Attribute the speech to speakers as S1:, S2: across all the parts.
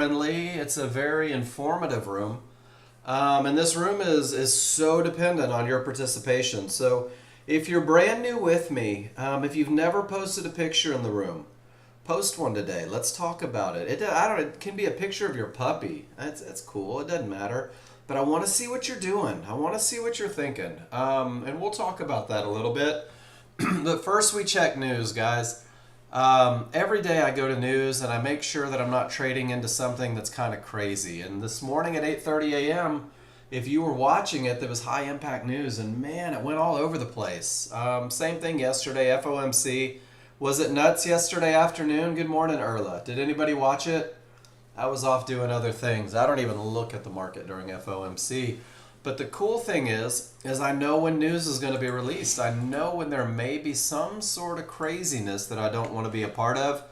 S1: Friendly. It's a very informative room. And this room is so dependent on your participation. So if you're brand new with me, if you've never posted a picture in the room, post one today. Let's talk about it. I don't. It can be a picture of your puppy. That's cool. It doesn't matter. But I want to see what you're doing. I want to see what you're thinking. And we'll talk about that a little bit. But first, we check news, guys. Every day I go to news and I make sure that I'm not trading into something that's kind of crazy. And this morning at 8:30 a.m., if you were watching it, there was high impact news, and man, it went all over the place. Same thing yesterday, FOMC. Was it nuts yesterday afternoon? Good morning, Erla. Did anybody watch it? I was off doing other things. I don't even look at the market during FOMC. But the cool thing is I know when news is going to be released. I know when there may be some sort of craziness that I don't want to be a part of.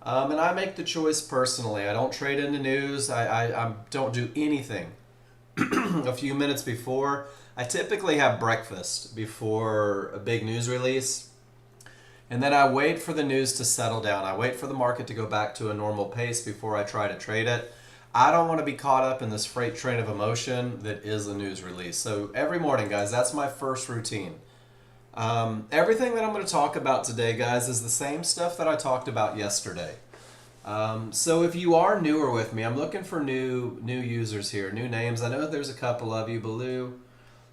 S1: And I make the choice personally. I don't trade into news. I don't do anything a few minutes before. I typically have breakfast before a big news release. And then I wait for the news to settle down. I wait for the market to go back to a normal pace before I try to trade it. I don't want to be caught up in this freight train of emotion that is a news release. So every morning, guys, that's my first routine. Everything that I'm going to talk about today, guys, is the same stuff that I talked about yesterday. So if you are newer with me, I'm looking for new users here, new names. I know there's a couple of you. Baloo,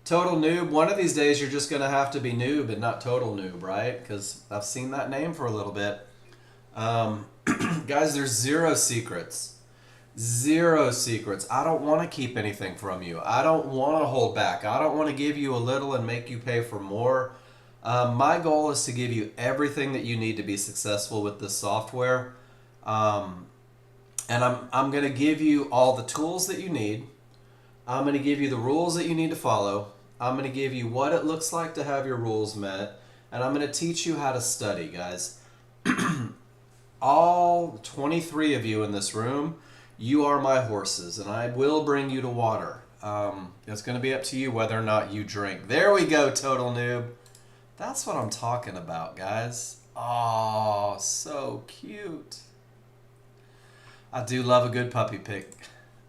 S1: Total Noob. One of these days, you're just going to have to be noob and not total noob, right? Because I've seen that name for a little bit. Guys, there's zero secrets. Zero secrets. I don't want to keep anything from you. I don't want to hold back. I don't want to give you a little and make you pay for more. My goal is to give you everything that you need to be successful with this software. And I'm going to give you all the tools that you need. I'm going to give you the rules that you need to follow. I'm going to give you what it looks like to have your rules met. And I'm going to teach you how to study, guys. All 23 of you in this room, you are my horses, and I will bring you to water. It's going to be up to you whether or not you drink. There we go, Total Noob. That's what I'm talking about, guys. Oh, so cute. I do love a good puppy pic.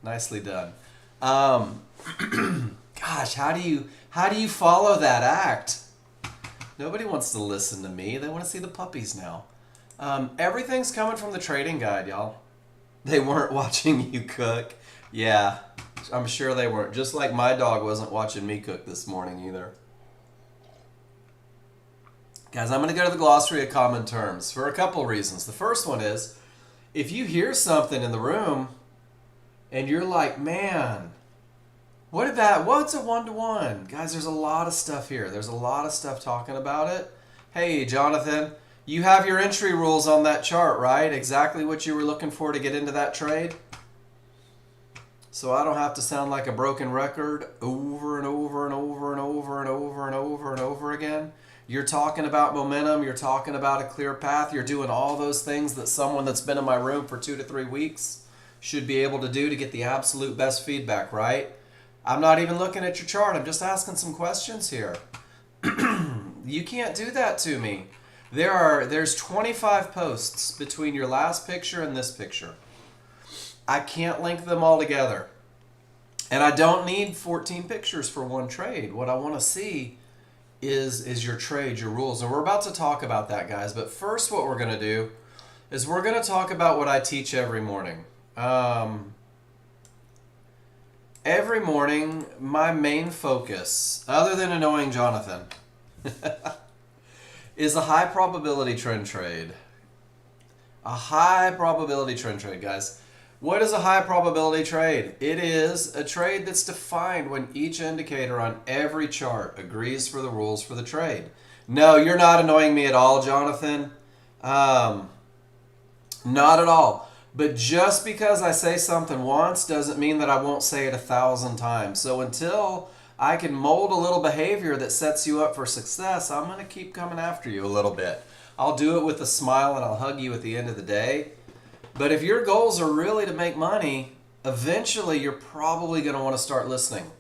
S1: Nicely done. Gosh, how do you follow that act? Nobody wants to listen to me. They want to see the puppies now. Everything's coming from the trading guide, y'all. They weren't watching you cook. Yeah, I'm sure they weren't. Just like my dog wasn't watching me cook this morning either. Guys, I'm going to go to the glossary of common terms for a couple reasons. The first one is, if you hear something in the room and you're like, man, what's a one-to-one? Guys, there's a lot of stuff here. There's a lot of stuff talking about it. Hey, Jonathan. You have your entry rules on that chart, right? Exactly what you were looking for to get into that trade. So I don't have to sound like a broken record over and over and over and over and over and over and over again. You're talking about momentum. You're talking about a clear path. You're doing all those things that someone that's been in my room for 2 to 3 weeks should be able to do to get the absolute best feedback, right? I'm not even looking at your chart. I'm just asking some questions here. You can't do that to me. There's 25 posts between your last picture and this picture. I can't link them all together. And I don't need 14 pictures for one trade. What I want to see is your trade, your rules. And we're about to talk about that, guys. But first, what we're going to do is we're going to talk about what I teach every morning. Every morning, my main focus, other than annoying Jonathan, is a high probability trend trade. A high probability trend trade, guys. What is a high probability trade? It is a trade that's defined when each indicator on every chart agrees for the rules for the trade. No, you're not annoying me at all, Jonathan. Not at all. But just because I say something once doesn't mean that I won't say it 1,000 times. So until I can mold a little behavior that sets you up for success, I'm going to keep coming after you a little bit. I'll do it with a smile and I'll hug you at the end of the day. But if your goals are really to make money, eventually you're probably going to want to start listening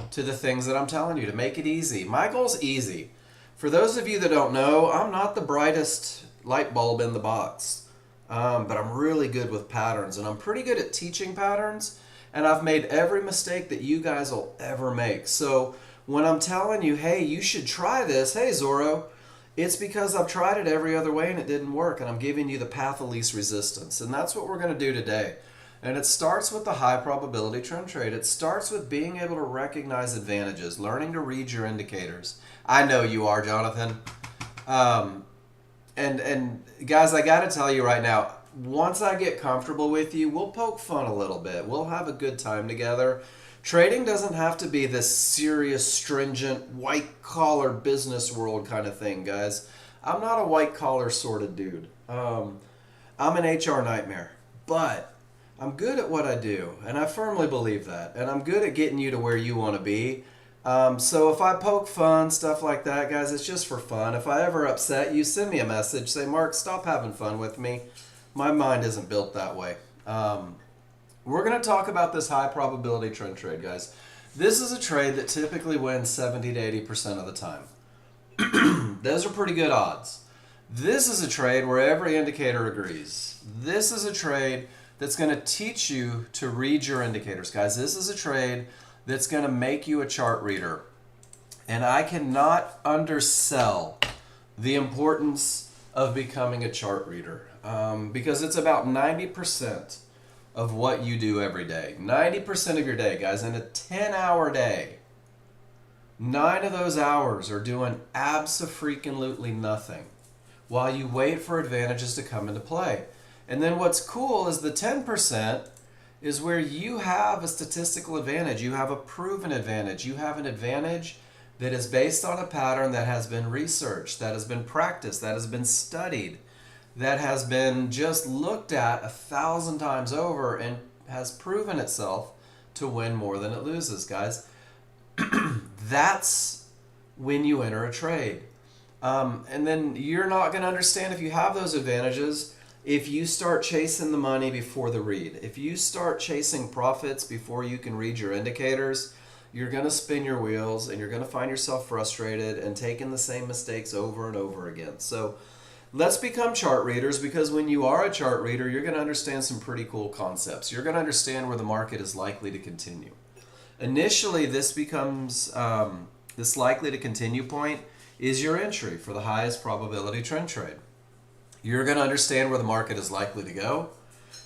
S1: to the things that I'm telling you to make it easy. My goal's easy. For those of you that don't know, I'm not the brightest light bulb in the box. but I'm really good with patterns, and I'm pretty good at teaching patterns, and I've made every mistake that you guys will ever make. So when I'm telling you, hey, you should try this, hey, Zorro, it's because I've tried it every other way and it didn't work, and I'm giving you the path of least resistance. And that's what we're going to do today. And it starts with the high probability trend trade. It starts with being able to recognize advantages, learning to read your indicators. I know you are, Jonathan. And guys, I got to tell you right now, once I get comfortable with you, we'll poke fun a little bit. We'll have a good time together. Trading doesn't have to be this serious, stringent, white-collar business world kind of thing, guys. I'm not a white-collar sort of dude. I'm an HR nightmare, but I'm good at what I do, and I firmly believe that. And I'm good at getting you to where you want to be. So if I poke fun, stuff like that, guys, it's just for fun. If I ever upset you, send me a message. Say, Mark, stop having fun with me. My mind isn't built that way. We're going to talk about this high probability trend trade, guys. This is a trade that typically wins 70 to 80% of the time. Those are pretty good odds. This is a trade where every indicator agrees. This is a trade that's going to teach you to read your indicators, guys. This is a trade that's going to make you a chart reader. And I cannot undersell the importance of becoming a chart reader because it's about 90% of what you do every day. 90% of your day, guys. In a 10-hour day, 9 of those hours are doing abso-freaking-lutely nothing while you wait for advantages to come into play. And then what's cool is the 10% is where you have a statistical advantage. You have a proven advantage. You have an advantage that is based on a pattern that has been researched, that has been practiced, that has been studied, that has been just looked at 1,000 times over and has proven itself to win more than it loses, guys. That's when you enter a trade. And then you're not going to understand if you have those advantages if you start chasing the money before the read. If you start chasing profits before you can read your indicators, you're going to spin your wheels and you're going to find yourself frustrated and taking the same mistakes over and over again. So let's become chart readers, because when you are a chart reader, you're going to understand some pretty cool concepts. You're going to understand where the market is likely to continue. Initially, this becomes, this likely to continue point is your entry for the highest probability trend trade. You're going to understand where the market is likely to go,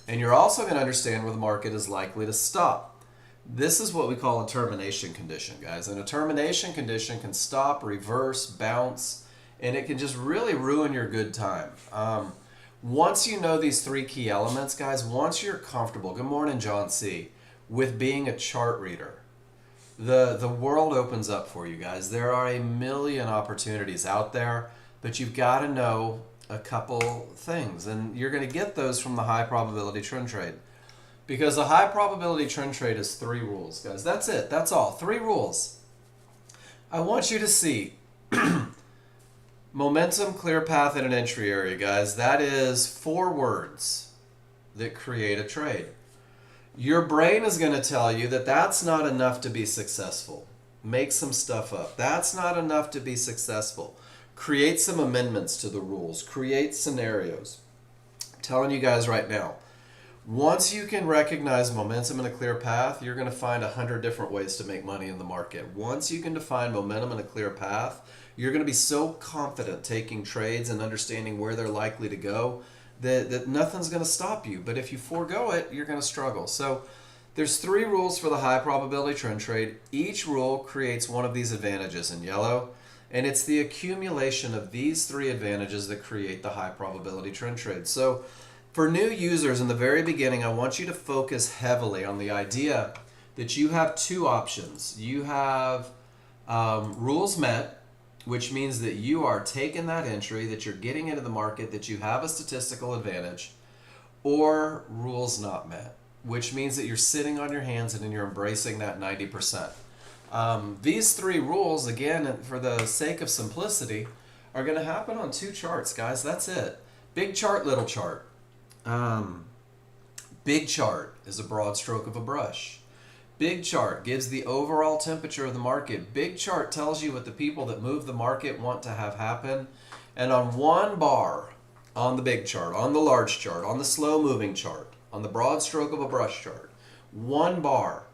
S1: and you're also going to understand where the market is likely to stop. This is what we call a termination condition, guys. And a termination condition can stop, reverse, bounce, and it can just really ruin your good time. Once you know these 3 key elements, guys, once you're comfortable, good morning, John C., with being a chart reader, the world opens up for you, guys. There are a million opportunities out there, but you've got to know a couple things, and you're going to get those from the high probability trend trade. Because the high probability trend trade is 3 rules, guys. That's it. That's all. 3 rules. I want you to see momentum, clear path, and an entry area, guys. That is 4 words that create a trade. Your brain is going to tell you that that's not enough to be successful. Make some stuff up. That's not enough to be successful. Create some amendments to the rules. Create scenarios. I'm telling you guys right now, once you can recognize momentum and a clear path, you're going to find 100 different ways to make money in the market. Once you can define momentum and a clear path, you're going to be so confident taking trades and understanding where they're likely to go that nothing's going to stop you. But if you forego it, you're going to struggle. So there's 3 rules for the high probability trend trade. Each rule creates one of these advantages in yellow, and it's the accumulation of these 3 advantages that create the high probability trend trade. So for new users in the very beginning, I want you to focus heavily on the idea that you have 2 options. You have rules met, which means that you are taking that entry, that you're getting into the market, that you have a statistical advantage, or rules not met, which means that you're sitting on your hands and you're embracing that 90%. These 3 rules, again, for the sake of simplicity, are going to happen on 2 charts, guys. That's it. Big chart, little chart. Big chart is a broad stroke of a brush. Big chart gives the overall temperature of the market. Big chart tells you what the people that move the market want to have happen. And on one bar, on the big chart, on the large chart, on the slow moving chart, on the broad stroke of a brush chart, one bar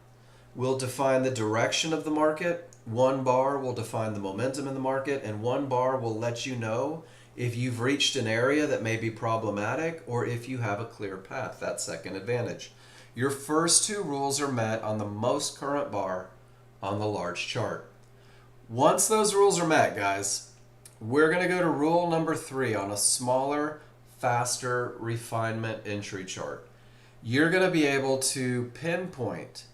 S1: will define the direction of the market, one bar will define the momentum in the market, and one bar will let you know if you've reached an area that may be problematic or if you have a clear path. That's second advantage. Your first two rules are met on the most current bar on the large chart. Once those rules are met, guys, we're going to go to rule number 3 on a smaller, faster refinement entry chart. You're going to be able to pinpoint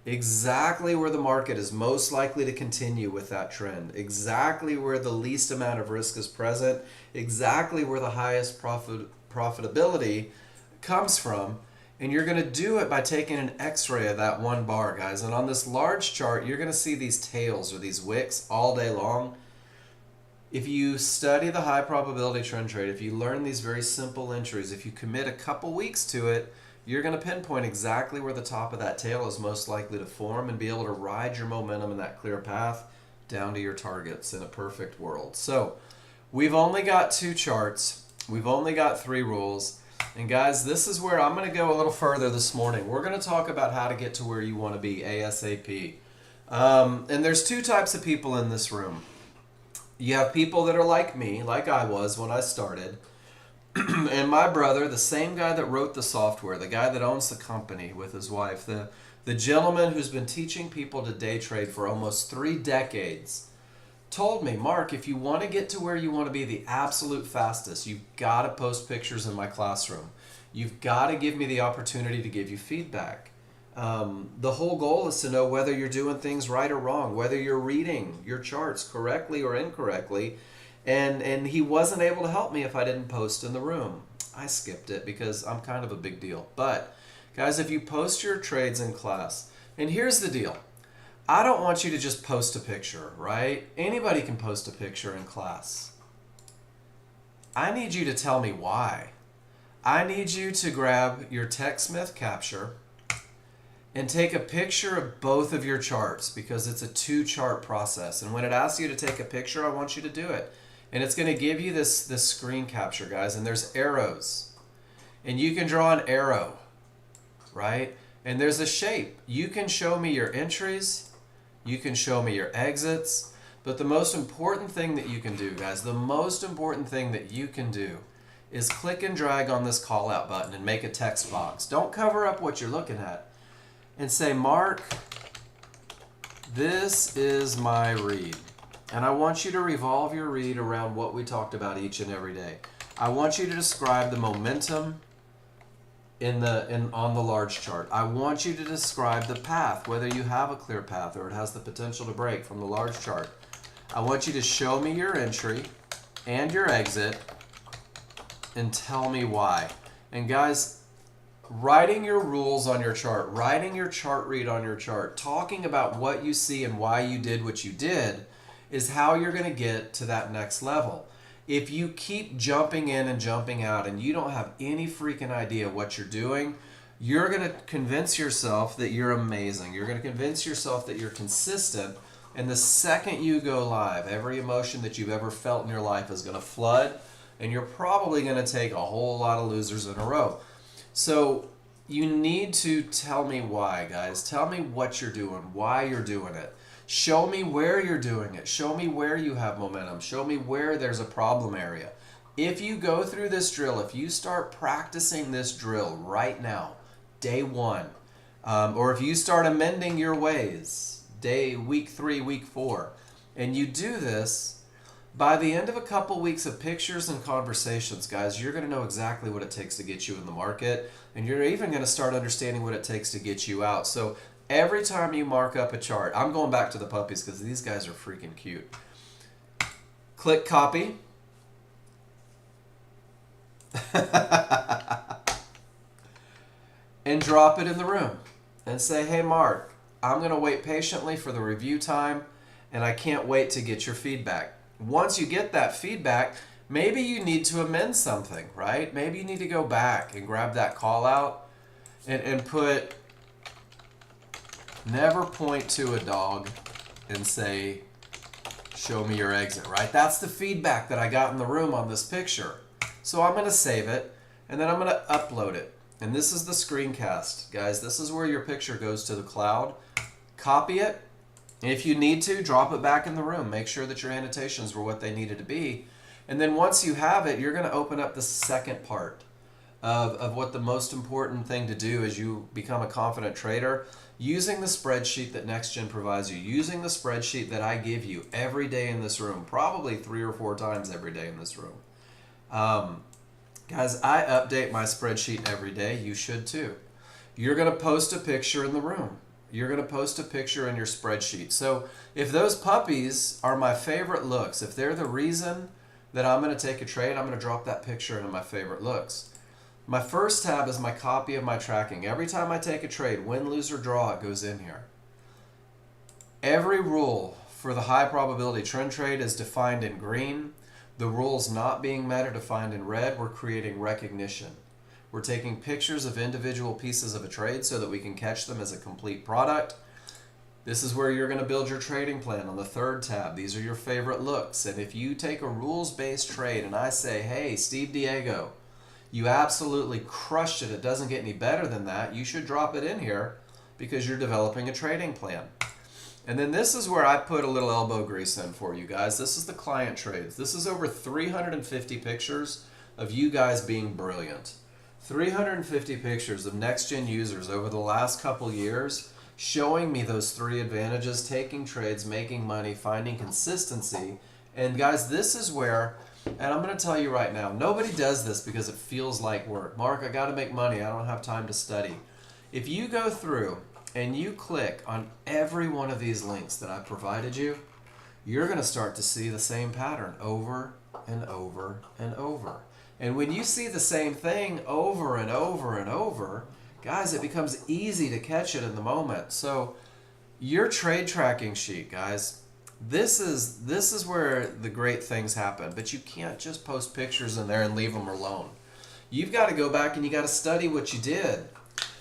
S1: exactly where the market is most likely to continue with that trend, exactly where the least amount of risk is present, exactly where the highest profitability comes from, and you're going to do it by taking an x-ray of that one bar, guys. And on this large chart, you're going to see these tails or these wicks all day long. If you study the high probability trend trade, if you learn these very simple entries, if you commit a couple weeks to it, you're going to pinpoint exactly where the top of that tail is most likely to form and be able to ride your momentum in that clear path down to your targets in a perfect world. So we've only got 2 charts. We've only got 3 rules. And guys, this is where I'm going to go a little further this morning. We're going to talk about how to get to where you want to be ASAP. And there's 2 types of people in this room. You have people that are like me, like I was when I started. And my brother, the same guy that wrote the software, the guy that owns the company with his wife, the gentleman who's been teaching people to day trade for almost 3 decades, told me, Mark, if you want to get to where you want to be the absolute fastest, you've got to post pictures in my classroom. You've got to give me the opportunity to give you feedback. The whole goal is to know whether you're doing things right or wrong, whether you're reading your charts correctly or incorrectly. And he wasn't able to help me if I didn't post in the room. I skipped it because I'm kind of a big deal. But guys, if you post your trades in class, and here's the deal. I don't want you to just post a picture, right? Anybody can post a picture in class. I need you to tell me why. I need you to grab your TechSmith capture and take a picture of both of your charts because it's a 2-chart process. And when it asks you to take a picture, I want you to do it. And it's going to give you this screen capture, guys, and there's arrows. And you can draw an arrow, right? And there's a shape. You can show me your entries. You can show me your exits. But the most important thing that you can do, guys, the most important thing that you can do is click and drag on this call out button and make a text box. Don't cover up what you're looking at. And say, Mark, this is my read. And I want you to revolve your read around what we talked about each and every day. I want you to describe the momentum on the large chart. I want you to describe the path, whether you have a clear path or it has the potential to break from the large chart. I want you to show me your entry and your exit and tell me why. And guys, writing your rules on your chart, writing your chart read on your chart, talking about what you see and why you did what you did is how you're going to get to that next level. If you keep jumping in and jumping out and you don't have any freaking idea what you're doing, you're going to convince yourself that you're amazing. You're going to convince yourself that you're consistent. And the second you go live, every emotion that you've ever felt in your life is going to flood. And you're probably going to take a whole lot of losers in a row. So you need to tell me why, guys. Tell me what you're doing, why you're doing it. Show me where you're doing it. Show me where you have momentum. Show me where there's a problem area. If you go through this drill, if you start practicing this drill right now, day 1, or if you start amending your ways, week 3, week 4, and you do this, by the end of a couple weeks of pictures and conversations, guys, you're going to know exactly what it takes to get you in the market, and you're even going to start understanding what it takes to get you out. So every time you mark up a chart, I'm going back to the puppies because these guys are freaking cute. Click copy. And drop it in the room. And say, hey, Mark, I'm going to wait patiently for the review time, and I can't wait to get your feedback. Once you get that feedback, maybe you need to amend something, right? Maybe you need to go back and grab that call out and put... Never point to a dog and say, show me your exit, right? That's the feedback that I got in the room on this picture. So I'm going to save it, and then I'm going to upload it. And this is the screencast. Guys, this is where your picture goes to the cloud. Copy it. If you need to, drop it back in the room. Make sure that your annotations were what they needed to be. And then once you have it, you're going to open up the second part of what the most important thing to do as you become a confident trader, using the spreadsheet that Nexgen provides you, using the spreadsheet that I give you every day in this room, probably 3 or 4 times every day in this room. Guys, I update my spreadsheet every day. You should too. You're going to post a picture in the room. You're going to post a picture in your spreadsheet. So if those puppies are my favorite looks, if they're the reason that I'm going to take a trade, I'm going to drop that picture into my favorite looks. My first tab is my copy of my tracking. Every time I take a trade, win, lose, or draw, it goes in here. Every rule for the high probability trend trade is defined in green. The rules not being met are defined in red. We're creating recognition. We're taking pictures of individual pieces of a trade so that we can catch them as a complete product. This is where you're going to build your trading plan on the third tab. These are your favorite looks. And if you take a rules-based trade and I say, hey, Steve Diego, you absolutely crushed it, it doesn't get any better than that, you should drop it in here because you're developing a trading plan. And then this is where I put a little elbow grease in for you guys. This is the client trades. This is over 350 pictures of you guys being brilliant. 350 pictures of Nexgen users over the last couple years showing me those 3 advantages: taking trades, making money, finding consistency. And guys, this is where, and I'm going to tell you right now, nobody does this because it feels like work. Mark, I got to make money. I don't have time to study. If you go through and you click on every one of these links that I provided you, you're going to start to see the same pattern over and over and over. And when you see the same thing over and over and over, guys, it becomes easy to catch it in the moment. So your trade tracking sheet, guys, this is where the great things happen. But you can't just post pictures in there and leave them alone. You've got to go back and you got to study what you did.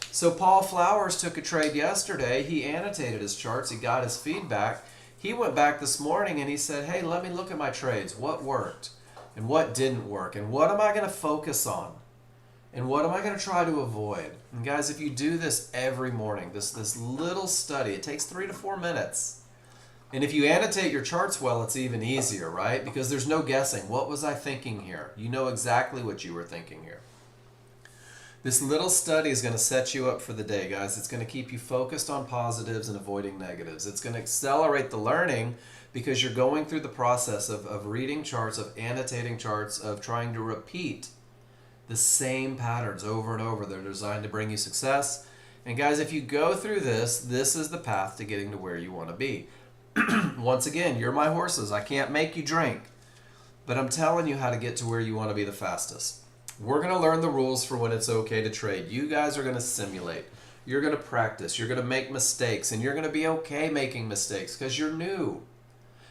S1: So Paul Flowers took a trade yesterday. He annotated his charts. He got his feedback. He went back this morning and he said, hey, let me look at my trades. What worked and what didn't work? And what am I going to focus on? And what am I going to try to avoid? And guys, if you do this every morning, this little study, it takes 3 to 4 minutes. And if you annotate your charts well, it's even easier, right? Because there's no guessing. What was I thinking here? You know exactly what you were thinking here. This little study is going to set you up for the day, guys. It's going to keep you focused on positives and avoiding negatives. It's going to accelerate the learning because you're going through the process of reading charts, of annotating charts, of trying to repeat the same patterns over and over. They're designed to bring you success. And guys, if you go through this, this is the path to getting to where you want to be. Once again, you're my horses. I can't make you drink, but I'm telling you how to get to where you want to be the fastest. We're going to learn the rules for when it's okay to trade. You guys are going to simulate. You're going to practice. You're going to make mistakes, and you're going to be okay making mistakes because you're new.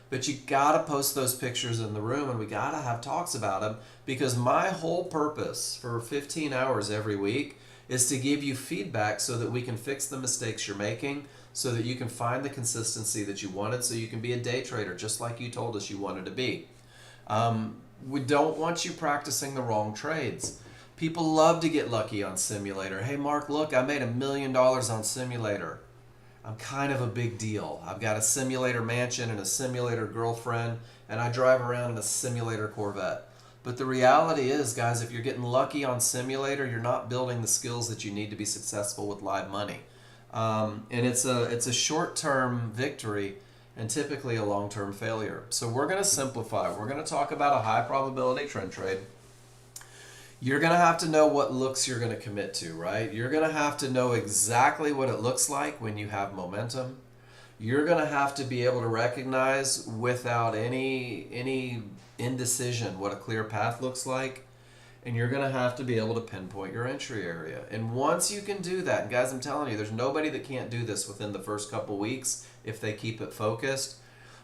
S1: But you got to post those pictures in the room, and we got to have talks about them, because my whole purpose for 15 hours every week is to give you feedback so that we can fix the mistakes you're making, so that you can find the consistency that you wanted, so you can be a day trader just like you told us you wanted to be. We don't want you practicing the wrong trades. People love to get lucky on simulator. Hey Mark, look, I made $1 million on simulator. I'm kind of a big deal. I've got a simulator mansion and a simulator girlfriend, and I drive around in a simulator Corvette. But the reality is, guys, if you're getting lucky on simulator, you're not building the skills that you need to be successful with live money. And it's a short-term victory and typically a long-term failure. So we're going to simplify. We're going to talk about a high probability trend trade. You're going to have to know what looks you're going to commit to, right? You're going to have to know exactly what it looks like when you have momentum. You're going to have to be able to recognize without any indecision what a clear path looks like. And you're going to have to be able to pinpoint your entry area. And once you can do that, and guys, I'm telling you, there's nobody that can't do this within the first couple weeks if they keep it focused.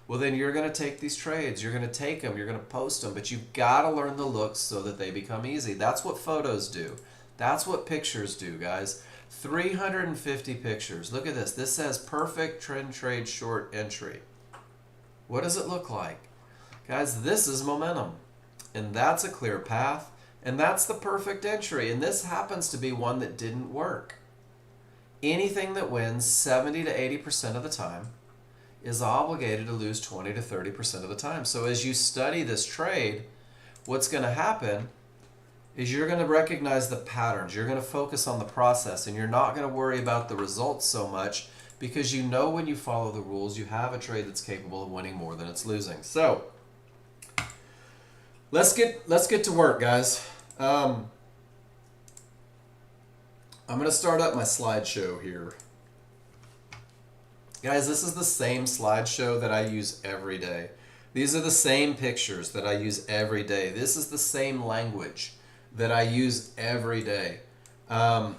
S1: Well, then you're going to take these trades. You're going to take them. You're going to post them. But you've got to learn the looks so that they become easy. That's what photos do. That's what pictures do, guys. 350 pictures. Look at this. This says perfect trend trade short entry. What does it look like? Guys, this is momentum. And that's a clear path. And that's the perfect entry. And this happens to be one that didn't work. Anything that wins 70 to 80% of the time is obligated to lose 20 to 30% of the time. So as you study this trade, what's going to happen is you're going to recognize the patterns. You're going to focus on the process, and you're not going to worry about the results so much, because you know when you follow the rules, you have a trade that's capable of winning more than it's losing. So let's get to work, guys. I'm going to start up my slideshow here. Guys, this is the same slideshow that I use every day. These are the same pictures that I use every day. This is the same language that I use every day. And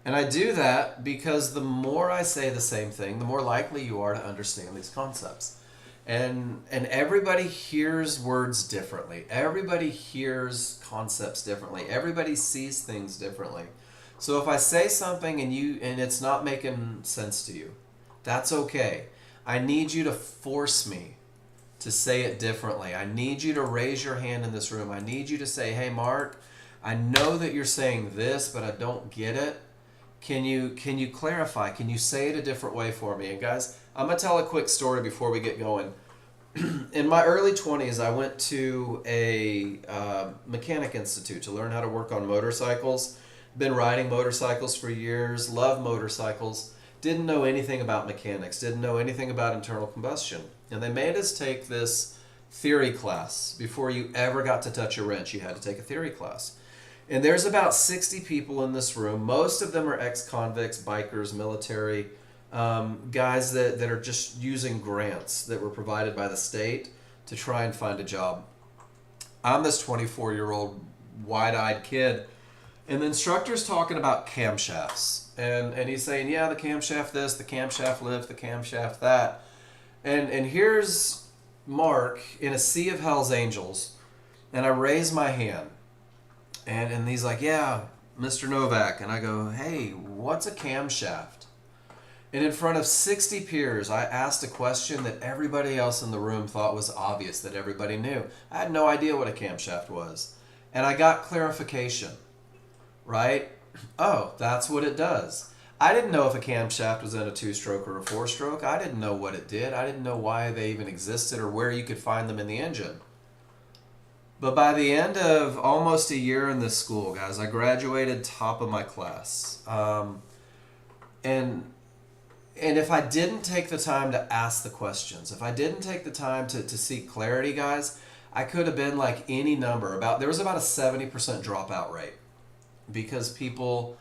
S1: I do that because the more I say the same thing, the more likely you are to understand these concepts. And everybody hears words differently. Everybody hears concepts differently. Everybody sees things differently. So if I say something and it's not making sense to you, that's okay. I need you to force me to say it differently. I need you to raise your hand in this room. I need you to say, hey, Mark, I know that you're saying this, but I don't get it. Can you clarify? Can you say it a different way for me? And guys, I'm going to tell a quick story before we get going. In my early 20s, I went to a mechanic institute to learn how to work on motorcycles. Been riding motorcycles for years, love motorcycles, didn't know anything about mechanics, didn't know anything about internal combustion. And they made us take this theory class. Before you ever got to touch a wrench, you had to take a theory class. And there's about 60 people in this room. Most of them are ex-convicts, bikers, military, guys that are just using grants that were provided by the state to try and find a job. I'm this 24-year-old wide-eyed kid. And the instructor's talking about camshafts. And he's saying, yeah, the camshaft this, the camshaft lift, the camshaft that. And here's Mark in a sea of Hell's Angels. And I raise my hand. And he's like, yeah, Mr. Novak. And I go, hey, what's a camshaft? And in front of 60 peers, I asked a question that everybody else in the room thought was obvious, that everybody knew. I had no idea what a camshaft was. And I got clarification. Right? Oh, that's what it does. I didn't know if a camshaft was in a 2-stroke or a 4-stroke. I didn't know what it did. I didn't know why they even existed or where you could find them in the engine. But by the end of almost a year in this school, guys, I graduated top of my class. And if I didn't take the time to ask the questions, if I didn't take the time to seek clarity, guys, I could have been like any number. There was about a 70% dropout rate, because people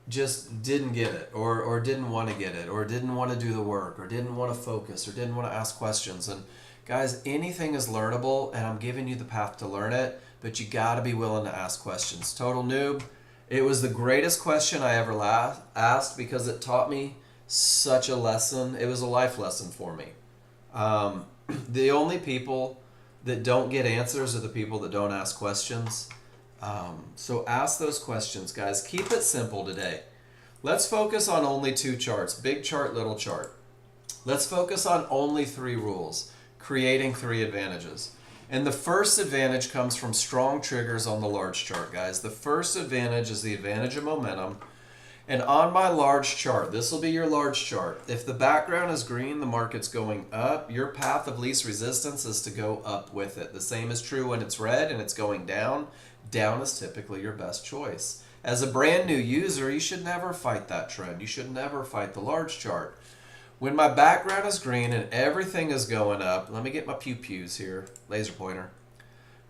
S1: just didn't get it, or didn't want to get it, or didn't want to do the work, or didn't want to focus, or didn't want to ask questions. And guys, anything is learnable, and I'm giving you the path to learn it, but you got to be willing to ask questions. Total noob, it was the greatest question I ever asked, because it taught me such a lesson. It was a life lesson for me. The only people that don't get answers are the people that don't ask questions. So ask those questions, guys. Keep it simple today. Let's focus on only 2 charts, big chart, little chart. Let's focus on only 3 rules, creating 3 advantages. And the first advantage comes from strong triggers on the large chart, guys. The first advantage is the advantage of momentum. And on my large chart, this will be your large chart. If the background is green, the market's going up. Your path of least resistance is to go up with it. The same is true when it's red and it's going down. Down is typically your best choice. As a brand new user, you should never fight that trend. You should never fight the large chart. When my background is green and everything is going up, let me get my pew-pews here, laser pointer.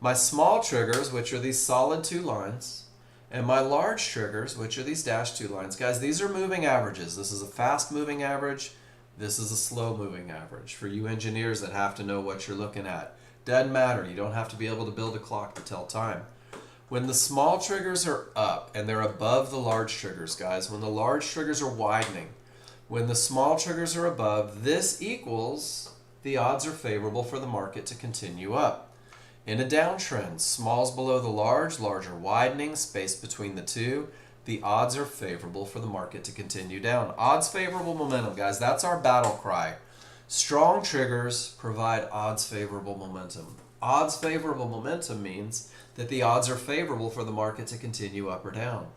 S1: My small triggers, which are these solid 2 lines, and my large triggers, which are these dashed 2 lines. Guys, these are moving averages. This is a fast moving average. This is a slow moving average. For you engineers that have to know what you're looking at. Doesn't matter. You don't have to be able to build a clock to tell time. When the small triggers are up and they're above the large triggers, guys, when the large triggers are widening, when the small triggers are above, this equals the odds are favorable for the market to continue up. In a downtrend, smalls below the large are widening, space between the 2. The odds are favorable for the market to continue down. Odds favorable momentum, guys. That's our battle cry. Strong triggers provide odds favorable momentum. Odds favorable momentum means that the odds are favorable for the market to continue up or down.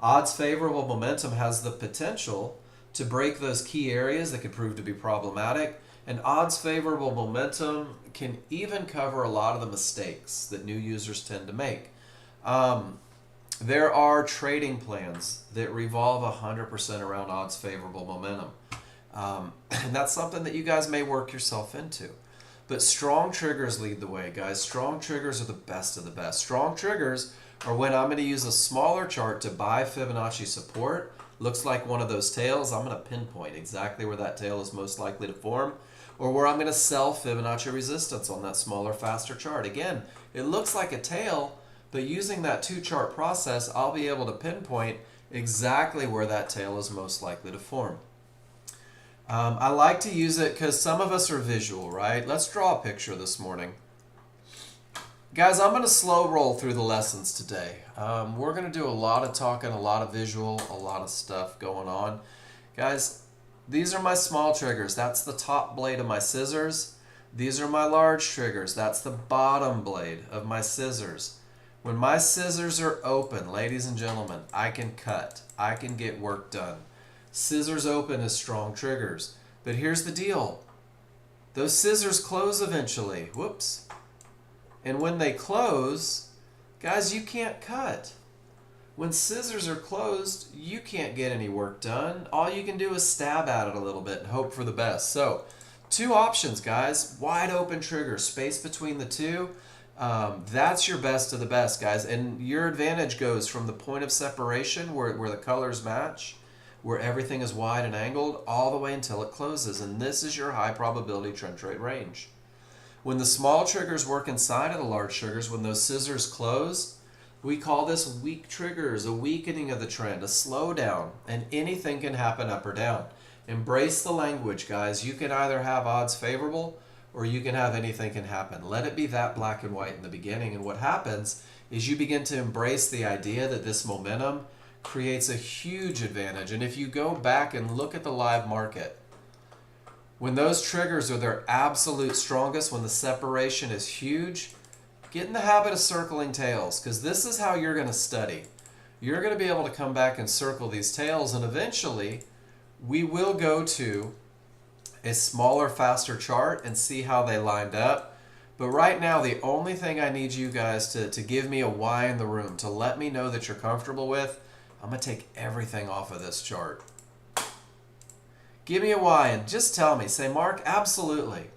S1: Odds favorable momentum has the potential to break those key areas that could prove to be problematic, and odds favorable momentum can even cover a lot of the mistakes that new users tend to make. There are trading plans that revolve 100% around odds favorable momentum. And that's something that you guys may work yourself into. But strong triggers lead the way, guys. Strong triggers are the best of the best. Strong triggers are when I'm going to use a smaller chart to buy Fibonacci support. Looks like one of those tails. I'm going to pinpoint exactly where that tail is most likely to form, or where I'm going to sell Fibonacci resistance on that smaller, faster chart. Again, it looks like a tail, but using that two-chart process, I'll be able to pinpoint exactly where that tail is most likely to form. I like to use it because some of us are visual, right? Let's draw a picture this morning. Guys, I'm going to slow roll through the lessons today. We're going to do a lot of talking, a lot of visual, a lot of stuff going on. Guys, these are my small triggers. That's the top blade of my scissors. These are my large triggers. That's the bottom blade of my scissors. When my scissors are open, ladies and gentlemen, I can cut. I can get work done. Scissors open is strong triggers. But here's the deal. Those scissors close eventually. Whoops. And when they close, guys, you can't cut. When scissors are closed, you can't get any work done. All you can do is stab at it a little bit and hope for the best. So, two options, guys. Wide open trigger, space between the two. That's your best of the best, guys. And your advantage goes from the point of separation where the colors match, where everything is wide and angled, all the way until it closes. And this is your high probability trend trade range. When the small triggers work inside of the large triggers, when those scissors close, we call this weak triggers, a weakening of the trend, a slowdown, and anything can happen up or down. Embrace the language, guys. You can either have odds favorable or you can have anything can happen. Let it be that black and white in the beginning, and what happens is you begin to embrace the idea that this momentum creates a huge advantage. And if you go back and look at the live market, when those triggers are their absolute strongest, when the separation is huge, get in the habit of circling tails, because this is how you're going to study. You're going to be able to come back and circle these tails, and eventually we will go to a smaller, faster chart and see how they lined up. But right now, the only thing I need you guys to give me a why in the room, to let me know that you're comfortable with, I'm going to take everything off of this chart. Give me a why and just tell me. Say, Mark, absolutely.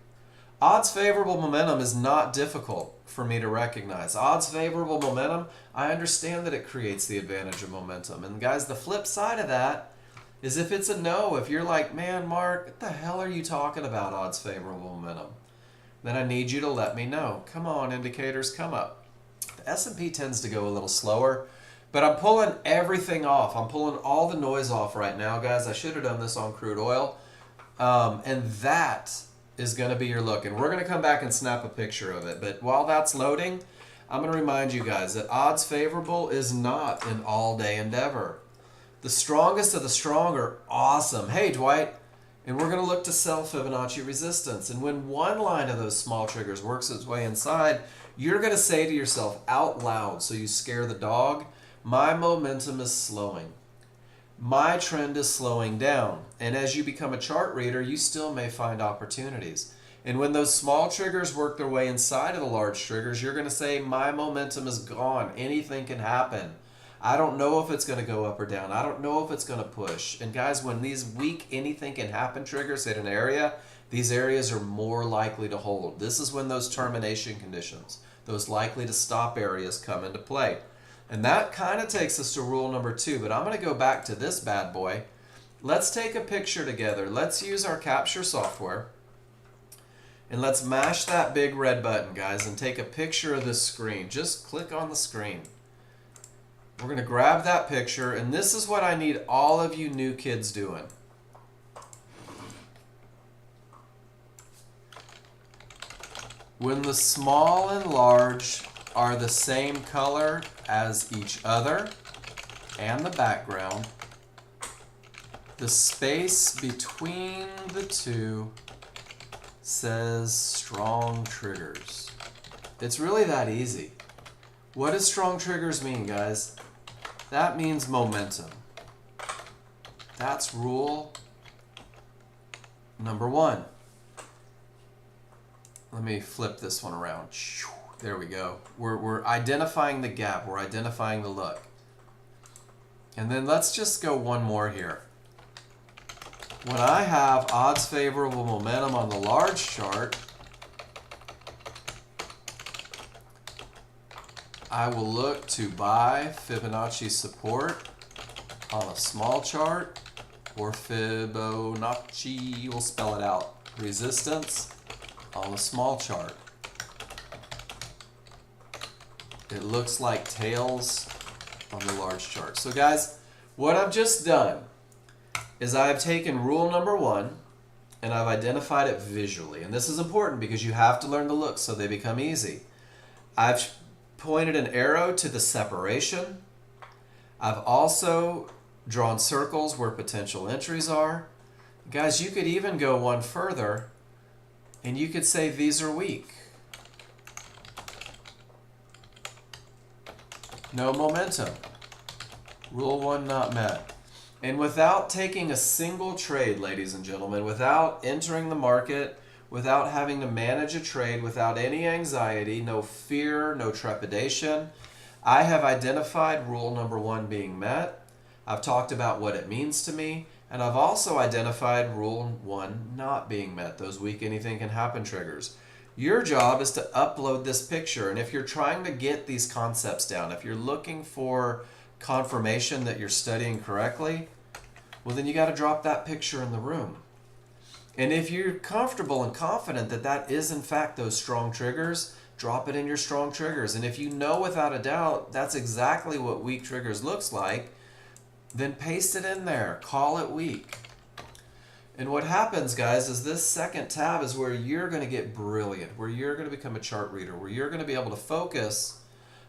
S1: Odds favorable momentum is not difficult for me to recognize. Odds favorable momentum, I understand that it creates the advantage of momentum. And guys, the flip side of that is if it's a no, if you're like, man, Mark, what the hell are you talking about, odds favorable momentum? Then I need you to let me know. Come on, indicators, come up. The S&P tends to go a little slower, but I'm pulling everything off. I'm pulling all the noise off right now, guys. I should have done this on crude oil. And that is going to be your look. And we're going to come back and snap a picture of it. But while that's loading, I'm going to remind you guys that odds favorable is not an all-day endeavor. The strongest of the strong are awesome. Hey, Dwight. And we're going to look to sell Fibonacci resistance. And when one line of those small triggers works its way inside, you're going to say to yourself out loud, so you scare the dog, my momentum is slowing. My trend is slowing down. And as you become a chart reader, you still may find opportunities. And when those small triggers work their way inside of the large triggers, you're going to say, my momentum is gone. Anything can happen. I don't know if it's going to go up or down. I don't know if it's going to push. And guys, when these weak anything can happen triggers hit an area, these areas are more likely to hold. This is when those termination conditions, those likely to stop areas come into play. And that kind of takes us to rule number 2, but I'm going to go back to this bad boy. Let's take a picture together. Let's use our capture software. And let's mash that big red button, guys, and take a picture of this screen. Just click on the screen. We're going to grab that picture, and this is what I need all of you new kids doing. When the small and large are the same color as each other and the background, the space between the two says strong triggers. It's really that easy. What does strong triggers mean, guys? That means momentum. That's rule number one. Let me flip this one around. There we go. We're identifying the gap. We're identifying the look. And then let's just go one more here. When I have odds favorable momentum on the large chart, I will look to buy Fibonacci support on a small chart, or Fibonacci, we'll spell it out, resistance on a small chart. It looks like tails on the large chart. So guys, what I've just done is I've taken rule number one and I've identified it visually. And this is important because you have to learn the looks so they become easy. I've pointed an arrow to the separation. I've also drawn circles where potential entries are. Guys, you could even go one further and you could say these are weak. No momentum. Rule one not met. And without taking a single trade, ladies and gentlemen, without entering the market, without having to manage a trade, without any anxiety, no fear, no trepidation, I have identified rule number one being met. I've talked about what it means to me, and I've also identified rule one not being met, those weak anything can happen triggers. Your job is to upload this picture, and if you're trying to get these concepts down, if you're looking for confirmation that you're studying correctly, well then you got to drop that picture in the room. And if you're comfortable and confident that that is in fact those strong triggers, drop it in your strong triggers. And if you know without a doubt that's exactly what weak triggers looks like, then paste it in there. Call it weak. And what happens, guys, is this second tab is where you're going to get brilliant, where you're going to become a chart reader, where you're going to be able to focus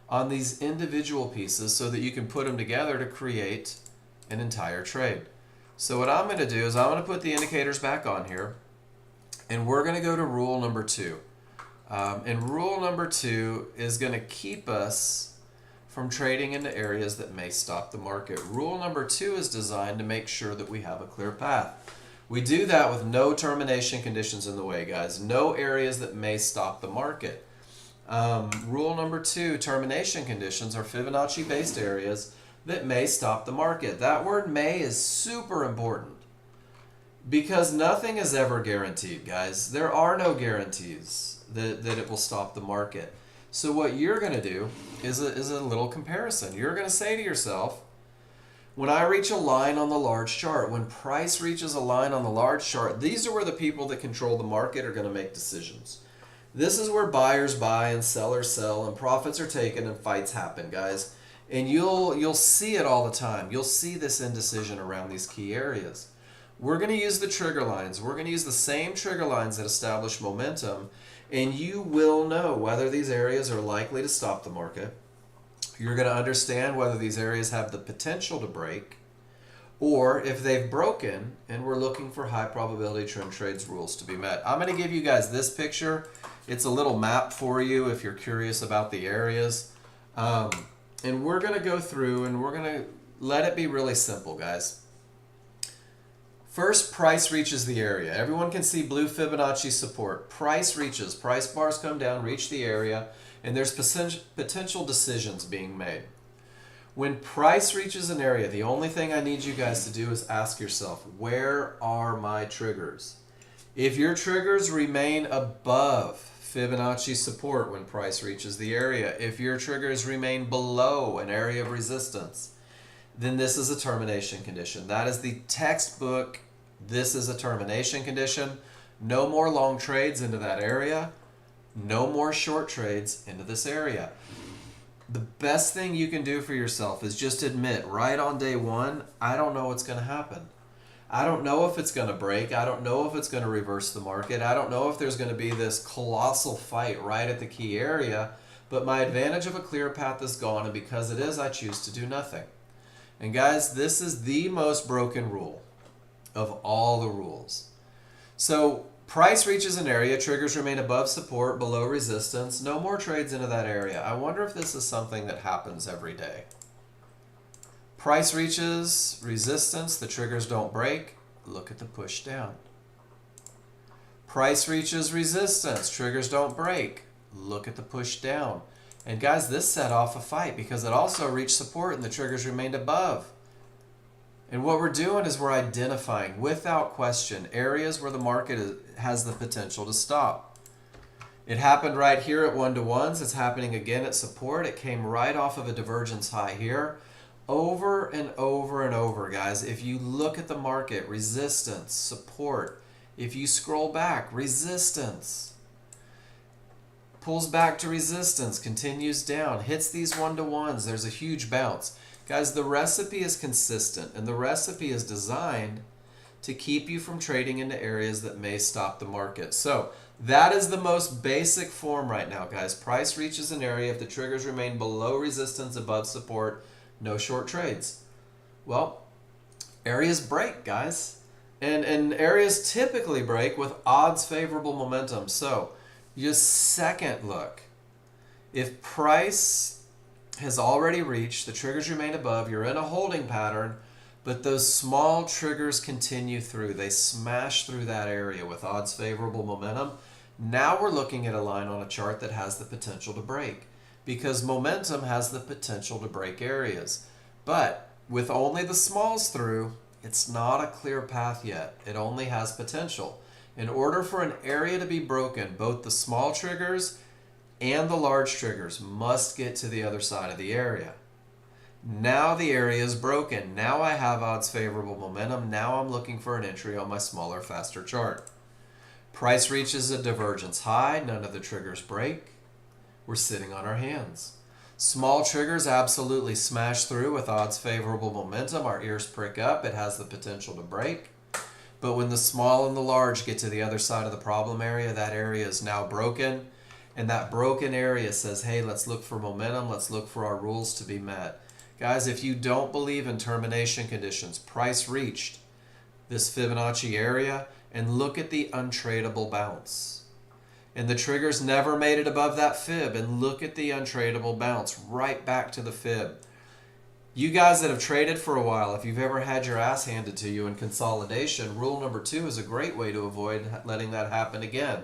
S1: on these individual pieces so that you can put them together to create an entire trade. So what I'm going to do is I'm going to put the indicators back on here, and we're going to go to rule number two. And rule number two is going to keep us from trading into areas that may stop the market. Rule number two is designed to make sure that we have a clear path. We do that with no termination conditions in the way, guys. No areas that may stop the market. Rule number two, termination conditions are Fibonacci-based areas that may stop the market. That word may is super important because nothing is ever guaranteed, guys. There are no guarantees that it will stop the market. So what you're going to do is a little comparison. You're going to say to yourself, when I reach a line on the large chart, when price reaches a line on the large chart, these are where the people that control the market are going to make decisions. This is where buyers buy and sellers sell and profits are taken and fights happen, guys. And you'll see it all the time. You'll see this indecision around these key areas. We're going to use the trigger lines. We're going to use the same trigger lines that establish momentum, and you will know whether these areas are likely to stop the market. You're going to understand whether these areas have the potential to break, or if they've broken and we're looking for high probability trend trades rules to be met. I'm going to give you guys this picture. It's a little map for you if you're curious about the areas. And we're going to go through and we're going to let it be really simple, guys. First, price reaches the area. Everyone can see blue Fibonacci support. Price reaches. Price bars come down, reach the area, and there's potential decisions being made. When price reaches an area, the only thing I need you guys to do is ask yourself, where are my triggers? If your triggers remain above Fibonacci support when price reaches the area, if your triggers remain below an area of resistance, then this is a termination condition. That is the textbook. This is a termination condition. No more long trades into that area. No more short trades into this area. The best thing you can do for yourself is just admit right on day one, I don't know what's going to happen. I don't know if it's going to break. I don't know if it's going to reverse the market. I don't know if there's going to be this colossal fight right at the key area, but my advantage of a clear path is gone, and because it is, I choose to do nothing. And guys, this is the most broken rule of all the rules. So Price reaches an area, triggers remain above support, below resistance. No more trades into that area. I wonder if this is something that happens every day. Price reaches resistance, the triggers don't break. Look at the push down. Price reaches resistance, triggers don't break. Look at the push down. And guys, this set off a fight because it also reached support and the triggers remained above. And what we're doing is we're identifying, without question, areas where the market has the potential to stop. It happened right here at 1-to-1s. It's happening again at support. It came right off of a divergence high here. Over and over and over, guys. If you look at the market, resistance, support. If you scroll back, resistance. Pulls back to resistance, continues down, hits these 1-to-1s. There's a huge bounce. Guys, the recipe is consistent, and the recipe is designed to keep you from trading into areas that may stop the market. So that is the most basic form right now, guys. Price reaches an area. If the triggers remain below resistance, above support, no short trades. Well, areas break, guys. And areas typically break with odds favorable momentum. So just second look. If price has already reached, the triggers remain above, you're in a holding pattern, but those small triggers continue through. They smash through that area with odds favorable momentum. Now we're looking at a line on a chart that has the potential to break, because momentum has the potential to break areas. But with only the smalls through, it's not a clear path yet. It only has potential. In order for an area to be broken, both the small triggers and the large triggers must get to the other side of the area. Now the area is broken. Now I have odds favorable momentum. Now I'm looking for an entry on my smaller, faster chart. Price reaches a divergence high. None of the triggers break. We're sitting on our hands. Small triggers absolutely smash through with odds favorable momentum. Our ears prick up. It has the potential to break. But when the small and the large get to the other side of the problem area, that area is now broken. And that broken area says, hey, let's look for momentum. Let's look for our rules to be met. Guys, if you don't believe in termination conditions, price reached this Fibonacci area, and look at the untradeable bounce. And the triggers never made it above that fib, and look at the untradeable bounce right back to the fib. You guys that have traded for a while, if you've ever had your ass handed to you in consolidation, rule number 2 is a great way to avoid letting that happen again.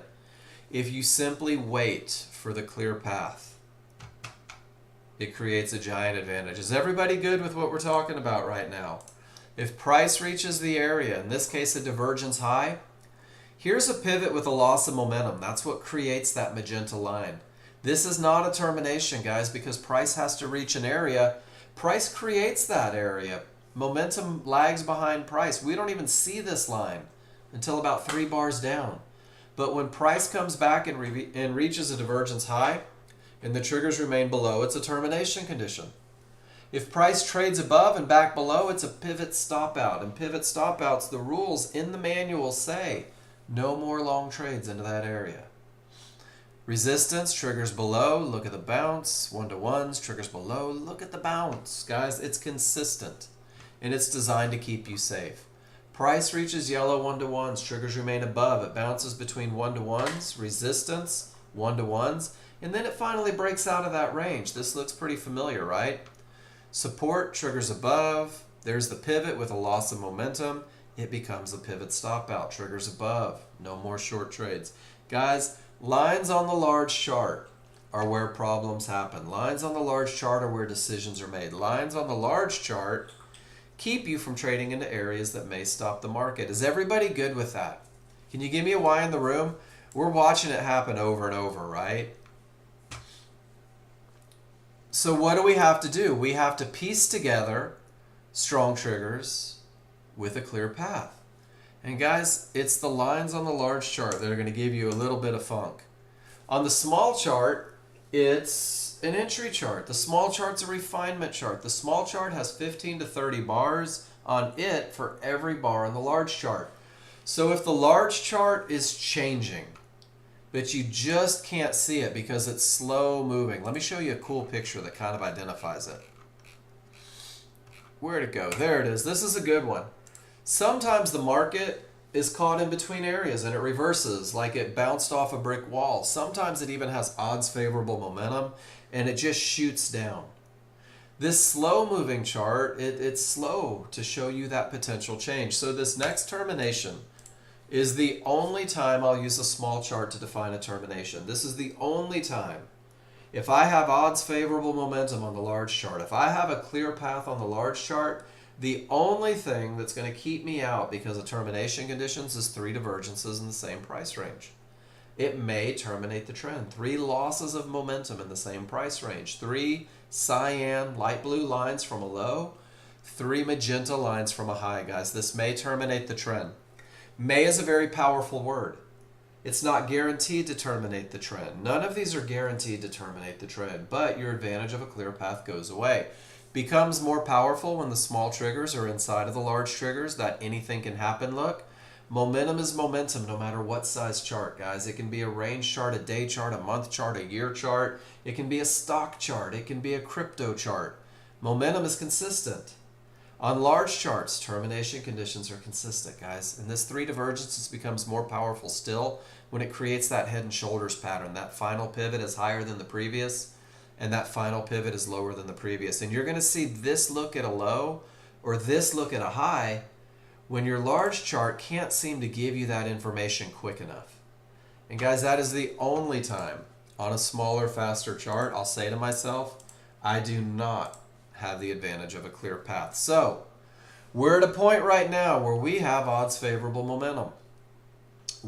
S1: If you simply wait for the clear path, it creates a giant advantage. Is everybody good with what we're talking about right now? If price reaches the area, in this case a divergence high, here's a pivot with a loss of momentum. That's what creates that magenta line. This is not a termination, guys, because price has to reach an area. Price creates that area. Momentum lags behind price. We don't even see this line until about 3 bars down. But when price comes back and reaches a divergence high and the triggers remain below, it's a termination condition. If price trades above and back below, it's a pivot stop out. And pivot stop outs, the rules in the manual say no more long trades into that area. Resistance, triggers below, look at the bounce. 1-to-1s, triggers below, look at the bounce. Guys, it's consistent and it's designed to keep you safe. Price reaches yellow 1-to-1s, triggers remain above. It bounces between 1-to-1s, resistance, 1-to-1s, and then it finally breaks out of that range. This looks pretty familiar, right? Support, triggers above. There's the pivot with a loss of momentum. It becomes a pivot stop out, triggers above. No more short trades. Guys, lines on the large chart are where problems happen. Lines on the large chart are where decisions are made. Lines on the large chart keep you from trading into areas that may stop the market. Is everybody good with that? Can you give me a why in the room? We're watching it happen over and over, right? So what do we have to do? We have to piece together strong triggers with a clear path. And guys, it's the lines on the large chart that are going to give you a little bit of funk. On the small chart, it's an entry chart. The small chart's a refinement chart. The small chart has 15 to 30 bars on it for every bar on the large chart. So if the large chart is changing, but you just can't see it because it's slow moving. Let me show you a cool picture that kind of identifies it. Where'd it go? There it is. This is a good one. Sometimes the market is caught in between areas and it reverses like it bounced off a brick wall. Sometimes it even has odds favorable momentum and it just shoots down. This slow moving chart, it's slow to show you that potential change. So this next termination is the only time I'll use a small chart to define a termination. This is the only time. If I have odds favorable momentum on the large chart, if I have a clear path on the large chart, the only thing that's going to keep me out because of termination conditions is 3 divergences in the same price range. It may terminate the trend. 3 losses of momentum in the same price range. 3 cyan, light blue lines from a low. 3 magenta lines from a high, guys. This may terminate the trend. May is a very powerful word. It's not guaranteed to terminate the trend. None of these are guaranteed to terminate the trend, but your advantage of a clear path goes away. Becomes more powerful when the small triggers are inside of the large triggers, that anything can happen look. Momentum is momentum no matter what size chart, guys. It can be a range chart, a day chart, a month chart, a year chart. It can be a stock chart. It can be a crypto chart. Momentum is consistent. On large charts, termination conditions are consistent, guys. And this 3 divergences becomes more powerful still when it creates that head and shoulders pattern. That final pivot is higher than the previous, and that final pivot is lower than the previous. And you're going to see this look at a low or this look at a high when your large chart can't seem to give you that information quick enough. And guys, that is the only time on a smaller, faster chart I'll say to myself, I do not have the advantage of a clear path. So we're at a point right now where we have odds favorable momentum.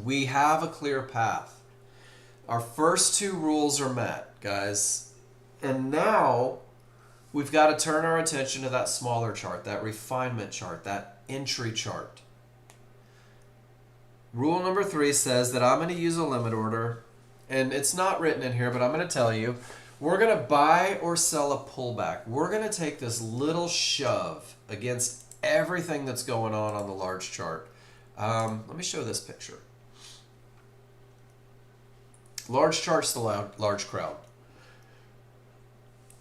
S1: We have a clear path. Our first 2 rules are met, guys. And now we've got to turn our attention to that smaller chart, that refinement chart, that entry chart. Rule number 3 says that I'm going to use a limit order, and it's not written in here, but I'm going to tell you, we're going to buy or sell a pullback. We're going to take this little shove against everything that's going on the large chart. Let me show this picture. Large chart's the large crowd.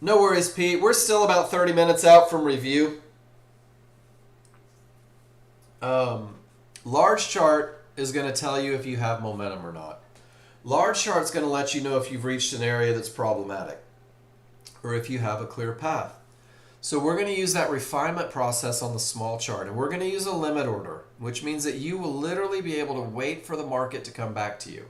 S1: No worries, Pete. We're still about 30 minutes out from review. Large chart is going to tell you if you have momentum or not. Large chart's going to let you know if you've reached an area that's problematic or if you have a clear path. So we're going to use that refinement process on the small chart, and we're going to use a limit order, which means that you will literally be able to wait for the market to come back to you.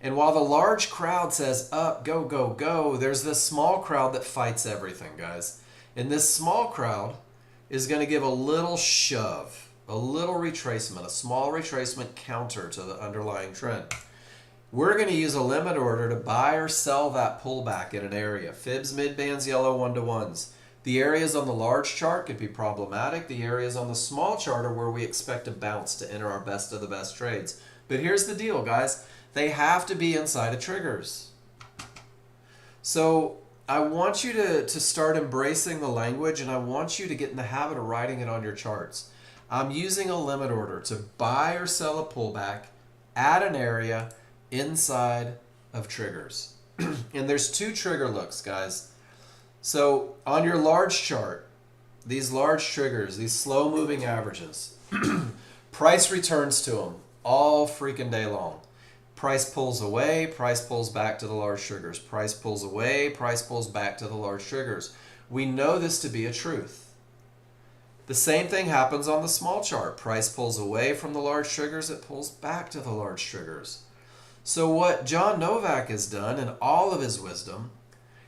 S1: And while the large crowd says up, go, go, go, there's this small crowd that fights everything, guys. And this small crowd is going to give a little shove, a little retracement, a small retracement counter to the underlying trend. We're going to use a limit order to buy or sell that pullback in an area. Fibs, midbands, yellow 1-to-1s. The areas on the large chart could be problematic. The areas on the small chart are where we expect a bounce to enter our best of the best trades. But here's the deal, guys. They have to be inside of triggers. So I want you to start embracing the language, and I want you to get in the habit of writing it on your charts. I'm using a limit order to buy or sell a pullback at an area inside of triggers. And there's 2 trigger looks, guys. So on your large chart, these large triggers, these slow moving averages, price returns to them all freaking day long. Price pulls away, price pulls back to the large triggers. Price pulls away, price pulls back to the large triggers. We know this to be a truth. The same thing happens on the small chart. Price pulls away from the large triggers, it pulls back to the large triggers. So what John Novak has done in all of his wisdom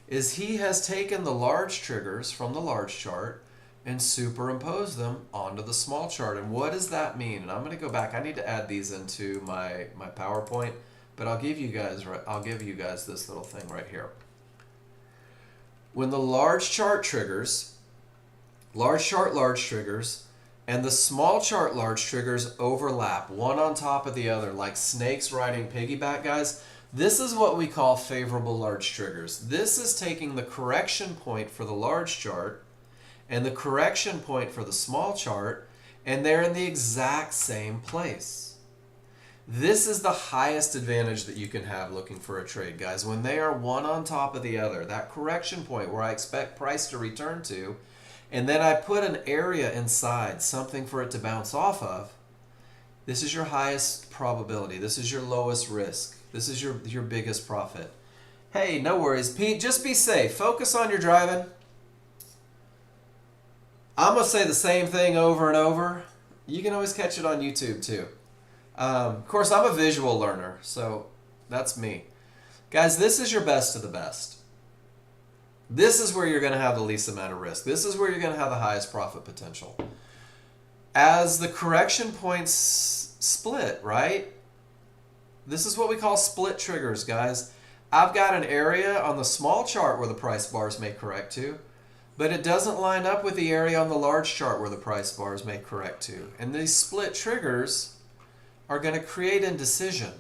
S1: is he has taken the large triggers from the large chart and superimposed them onto the small chart. And what does that mean? And I'm going to go back. I need to add these into my PowerPoint, but I'll give you guys this little thing right here. When the large chart triggers, large triggers, and the small chart large triggers overlap, one on top of the other, like snakes riding piggyback, guys. This is what we call favorable large triggers. This is taking the correction point for the large chart and the correction point for the small chart, and they're in the exact same place. This is the highest advantage that you can have looking for a trade, guys. When they are one on top of the other, that correction point where I expect price to return to, and then I put an area inside, something for it to bounce off of, This is your highest probability. This is your lowest risk. This is your biggest profit. Hey, no worries, Pete. Just be safe. Focus on your driving. I'm going to say the same thing over and over. You can always catch it on YouTube too. Of course, I'm a visual learner, so that's me. Guys, this is your best of the best. This is where you're going to have the least amount of risk. This is where you're going to have the highest profit potential. As the correction points split, right? This is what we call split triggers, guys. I've got an area on the small chart where the price bars may correct to, but it doesn't line up with the area on the large chart where the price bars may correct to. And these split triggers are going to create indecision.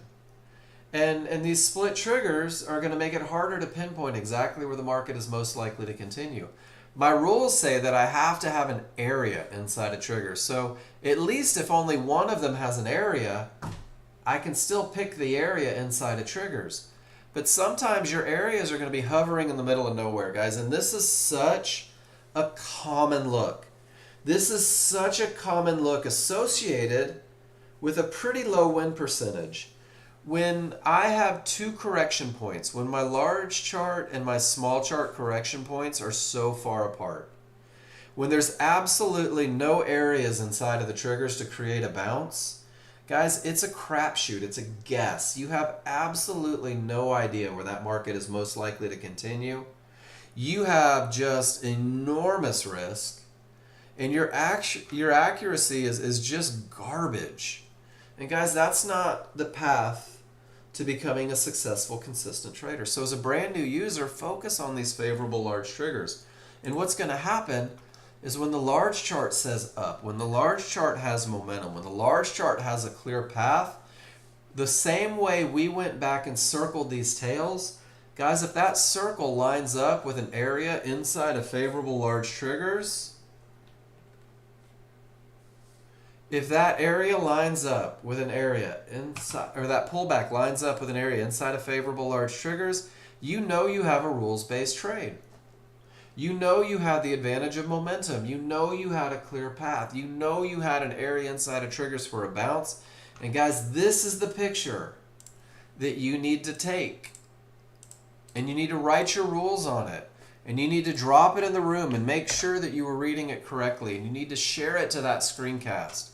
S1: And these split triggers are going to make it harder to pinpoint exactly where the market is most likely to continue. My rules say that I have to have an area inside a trigger. So at least if only one of them has an area, I can still pick the area inside of triggers. But sometimes your areas are going to be hovering in the middle of nowhere, guys. And this is such a common look. This is such a common look associated with a pretty low win percentage. When I have two correction points, when my large chart and my small chart correction points are so far apart, when there's absolutely no areas inside of the triggers to create a bounce, guys, it's a crapshoot. It's a guess. You have absolutely no idea where that market is most likely to continue. You have just enormous risk, and your accuracy is just garbage. And guys, that's not the path to becoming a successful, consistent trader. So as a brand new user, focus on these favorable large triggers. And what's going to happen is when the large chart says up, when the large chart has momentum, when the large chart has a clear path, the same way we went back and circled these tails, guys, if that circle lines up with an area inside of favorable large triggers, if that area lines up with an area inside, or that pullback lines up with an area inside of favorable large triggers, you know you have a rules-based trade. You know you had the advantage of momentum. You know you had a clear path. You know you had an area inside of triggers for a bounce. And guys, this is the picture that you need to take. And you need to write your rules on it. And you need to drop it in the room and make sure that you were reading it correctly. And you need to share it to that screencast.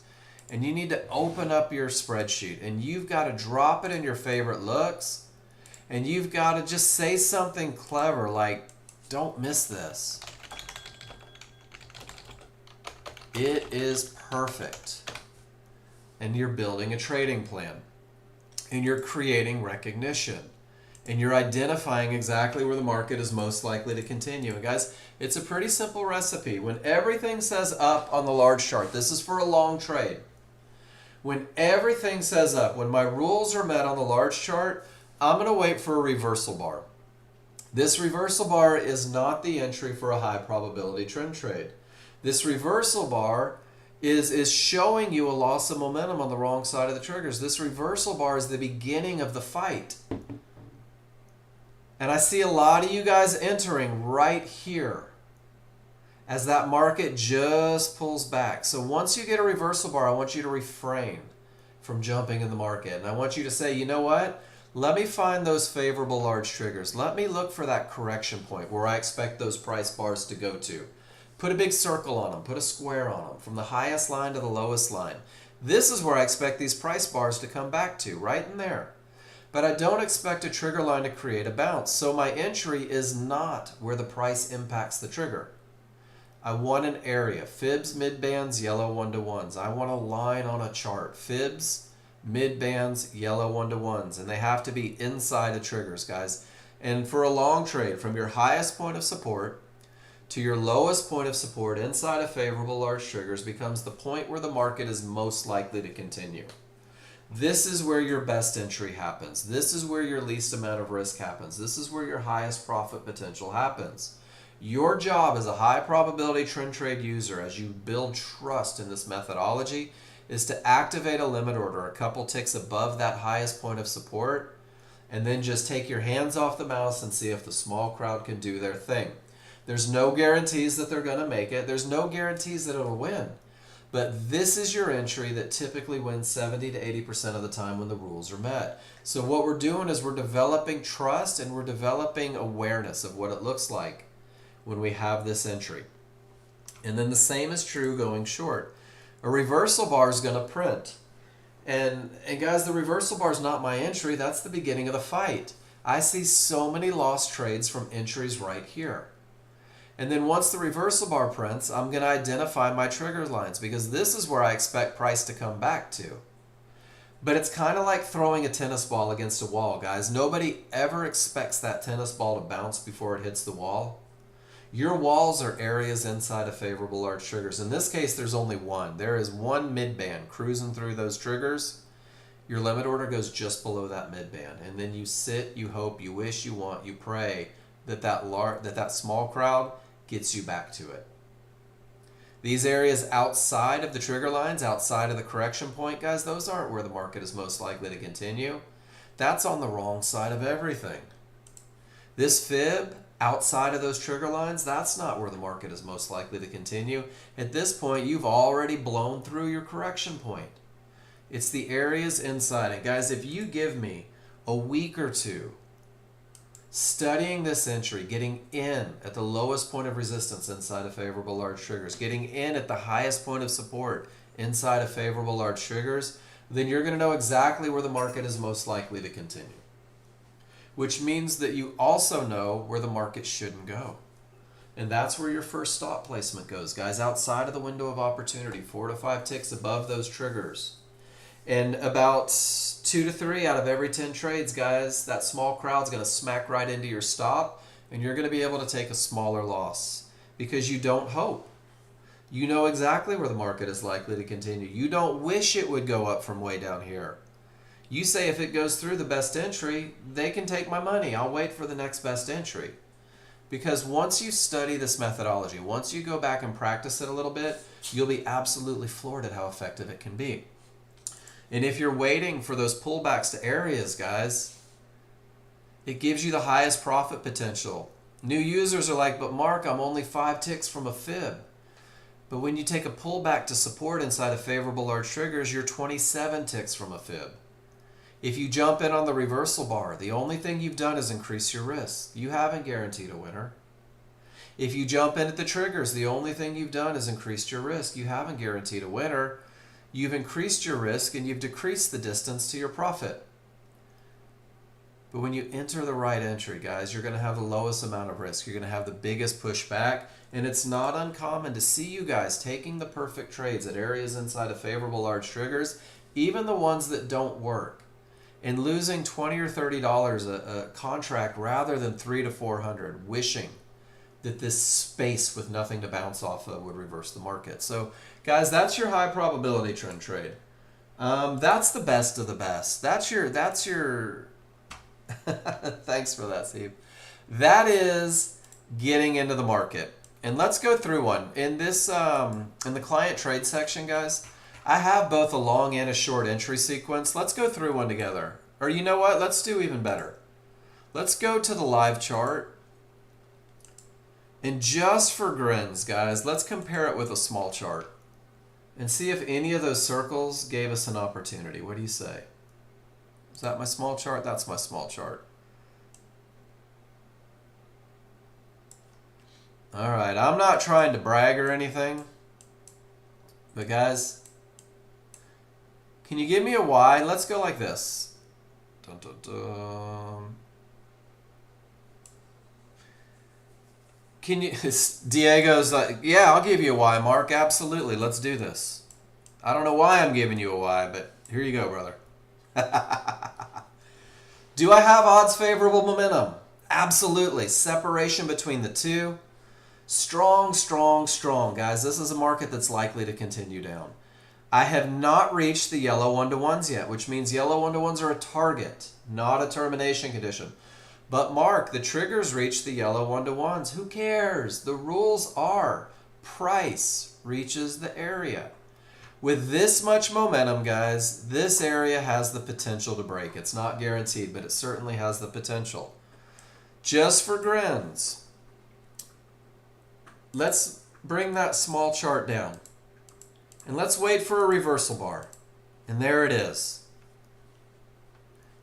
S1: And you need to open up your spreadsheet. And you've got to drop it in your favorite looks. And you've got to just say something clever like, don't miss this. It is perfect. And you're building a trading plan. And you're creating recognition. And you're identifying exactly where the market is most likely to continue. And guys, it's a pretty simple recipe. When everything says up on the large chart, this is for a long trade. When everything says up, when my rules are met on the large chart, I'm going to wait for a reversal bar. This reversal bar is not the entry for a high probability trend trade. This reversal bar is showing you a loss of momentum on the wrong side of the triggers. This reversal bar is the beginning of the fight. And I see a lot of you guys entering right here as that market just pulls back. So once you get a reversal bar, I want you to refrain from jumping in the market. And I want you to say, you know what? Let me find those favorable large triggers. Let me look for that correction point where I expect those price bars to go to. Put a big circle on them. Put a square on them from the highest line to the lowest line. This is where I expect these price bars to come back to, right in there. But I don't expect a trigger line to create a bounce. So my entry is not where the price impacts the trigger. I want an area. Fibs, mid-bands, yellow 1-to-1s. I want a line on a chart. Fibs, mid-bands, yellow 1-to-1s. And they have to be inside of triggers, guys. And for a long trade, from your highest point of support to your lowest point of support inside of favorable large triggers becomes the point where the market is most likely to continue. This is where your best entry happens. This is where your least amount of risk happens. This is where your highest profit potential happens. Your job as a high probability trend trade user, as you build trust in this methodology, is to activate a limit order a couple ticks above that highest point of support, and then just take your hands off the mouse and see if the small crowd can do their thing. There's no guarantees that they're going to make it. There's no guarantees that it'll win. But this is your entry that typically wins 70 to 80% of the time when the rules are met. So what we're doing is we're developing trust and we're developing awareness of what it looks like when we have this entry. And then the same is true going short. A reversal bar is going to print. And guys, the reversal bar is not my entry. That's the beginning of the fight. I see so many lost trades from entries right here. And then once the reversal bar prints, I'm going to identify my trigger lines because this is where I expect price to come back to. But it's kind of like throwing a tennis ball against a wall, guys. Nobody ever expects that tennis ball to bounce before it hits the wall. Your walls are areas inside of favorable large triggers. In this case, there's only one. There is one mid-band cruising through those triggers. Your limit order goes just below that mid-band. And then you sit, you hope, you wish, you want, you pray that small crowd gets you back to it. These areas outside of the trigger lines, outside of the correction point, guys, those aren't where the market is most likely to continue. That's on the wrong side of everything. This fib, outside of those trigger lines, that's not where the market is most likely to continue. At this point, you've already blown through your correction point. It's the areas inside it. Guys, if you give me a week or two studying this entry, getting in at the lowest point of resistance inside of favorable large triggers, getting in at the highest point of support inside of favorable large triggers, then you're going to know exactly where the market is most likely to continue. Which means that you also know where the market shouldn't go. And that's where your first stop placement goes, guys, outside of the window of opportunity, 4 to 5 ticks above those triggers. And about 2 to 3 out of every 10 trades, guys, that small crowd's going to smack right into your stop, and you're going to be able to take a smaller loss because you don't hope. You know exactly where the market is likely to continue. You don't wish it would go up from way down here. You say if it goes through the best entry, they can take my money. I'll wait for the next best entry. Because once you study this methodology, once you go back and practice it a little bit, you'll be absolutely floored at how effective it can be. And if you're waiting for those pullbacks to areas, guys, it gives you the highest profit potential. New users are like, but Mark, I'm only 5 ticks from a fib. But when you take a pullback to support inside of favorable large triggers, you're 27 ticks from a fib. If you jump in on the reversal bar, the only thing you've done is increase your risk. You haven't guaranteed a winner. If you jump in at the triggers, the only thing you've done is increased your risk. You haven't guaranteed a winner. You've increased your risk and you've decreased the distance to your profit. But when you enter the right entry, guys, you're going to have the lowest amount of risk. You're going to have the biggest pushback. And it's not uncommon to see you guys taking the perfect trades at areas inside of favorable large triggers, even the ones that don't work, and losing $20 or $30 a contract rather than $300 to $400, wishing that this space with nothing to bounce off of would reverse the market. So, guys, that's your high probability trend trade. That's the best of the best. That's your thanks for that, Steve. That is getting into the market. And let's go through one. In this, in the client trade section, guys, I have both a long and a short entry sequence. Let's go through one together. Or you know what? Let's do even better. Let's go to the live chart. And just for grins, guys, let's compare it with a small chart and see if any of those circles gave us an opportunity. What do you say? Is that my small chart? That's my small chart. All right, I'm not trying to brag or anything, but guys, can you give me a Y? Let's go like this. Dun, dun, dun. Can you, Diego's like, yeah, I'll give you a Y, Mark. Absolutely. Let's do this. I don't know why I'm giving you a Y, but here you go, brother. Do I have odds favorable momentum? Absolutely. Separation between the two. Strong, strong, strong. Guys, this is a market that's likely to continue down. I have not reached the yellow 1-to-1s yet, which means yellow 1-to-1s are a target, not a termination condition. But Mark, the triggers reach the yellow 1-to-1s. Who cares? The rules are price reaches the area. With this much momentum, guys, this area has the potential to break. It's not guaranteed, but it certainly has the potential. Just for grins, let's bring that small chart down. And let's wait for a reversal bar. And there it is.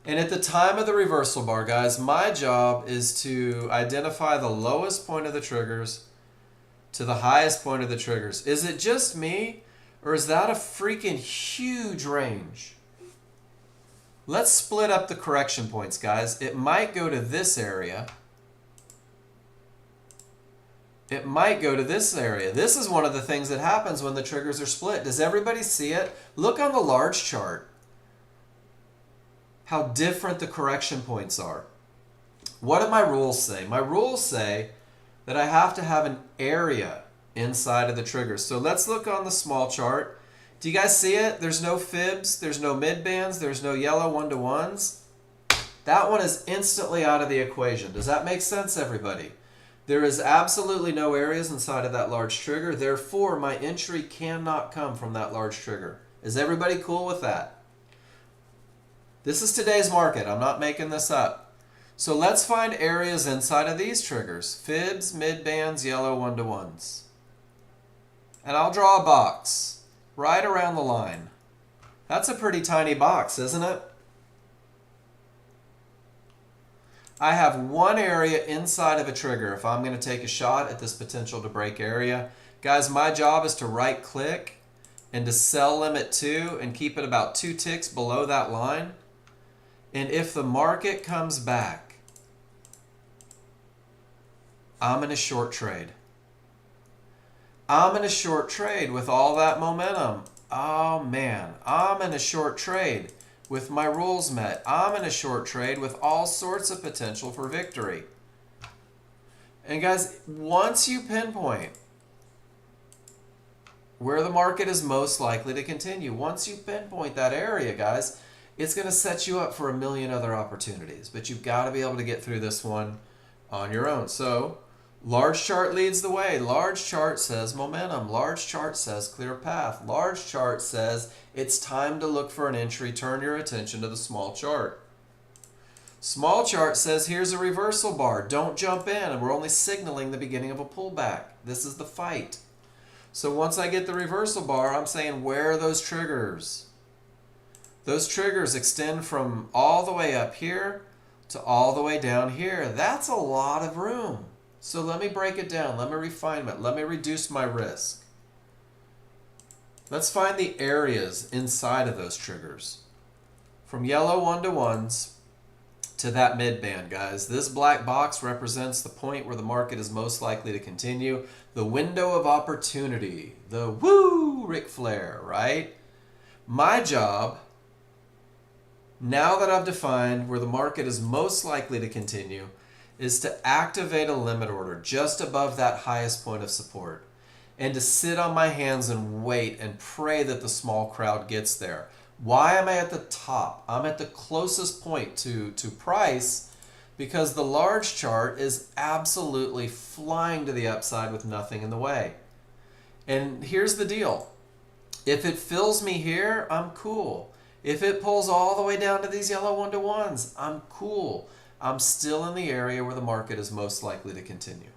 S1: And at the time of the reversal bar, guys, my job is to identify the lowest point of the triggers to the highest point of the triggers. Is it just me, or is that a freaking huge range? Let's split up the correction points, guys. It might go to this area. It might go to this area. This is one of the things that happens when the triggers are split. Does everybody see it? Look on the large chart. How different the correction points are. What do my rules say? My rules say that I have to have an area inside of the trigger. So let's look on the small chart. Do you guys see it? There's no fibs, there's no mid bands, there's no yellow 1-to-1s. That one is instantly out of the equation. Does that make sense, everybody? There is absolutely no areas inside of that large trigger. Therefore, my entry cannot come from that large trigger. Is everybody cool with that? This is today's market. I'm not making this up. So let's find areas inside of these triggers. Fibs, mid bands, yellow 1-to-1s. And I'll draw a box right around the line. That's a pretty tiny box, isn't it? I have one area inside of a trigger if I'm going to take a shot at this potential to break area. Guys, my job is to right click and to sell limit 2 and keep it about 2 ticks below that line. And if the market comes back, I'm in a short trade. I'm in a short trade with all that momentum. Oh man, I'm in a short trade with my rules met. I'm in a short trade with all sorts of potential for victory. And guys, once you pinpoint where the market is most likely to continue, once you pinpoint that area, guys, it's going to set you up for a million other opportunities. But you've got to be able to get through this one on your own. So large chart leads the way. Large chart says momentum. Large chart says clear path. Large chart says it's time to look for an entry. Turn your attention to the small chart. Small chart says here's a reversal bar. Don't jump in, and we're only signaling the beginning of a pullback. This is the fight. So once I get the reversal bar, I'm saying where are those triggers? Those triggers extend from all the way up here to all the way down here. That's a lot of room. So let me break it down. Let me refine it. Let me reduce my risk. Let's find the areas inside of those triggers. From yellow 1-to-1s to that mid band, guys. This black box represents the point where the market is most likely to continue. The window of opportunity. The woo, Ric Flair, right? My job, now that I've defined where the market is most likely to continue, is to activate a limit order just above that highest point of support and to sit on my hands and wait and pray that the small crowd gets there. Why am I at the top? I'm at the closest point to price because the large chart is absolutely flying to the upside with nothing in the way. And here's the deal. If it fills me here, I'm cool. If it pulls all the way down to these yellow 1-to-1s, I'm cool. I'm still in the area where the market is most likely to continue.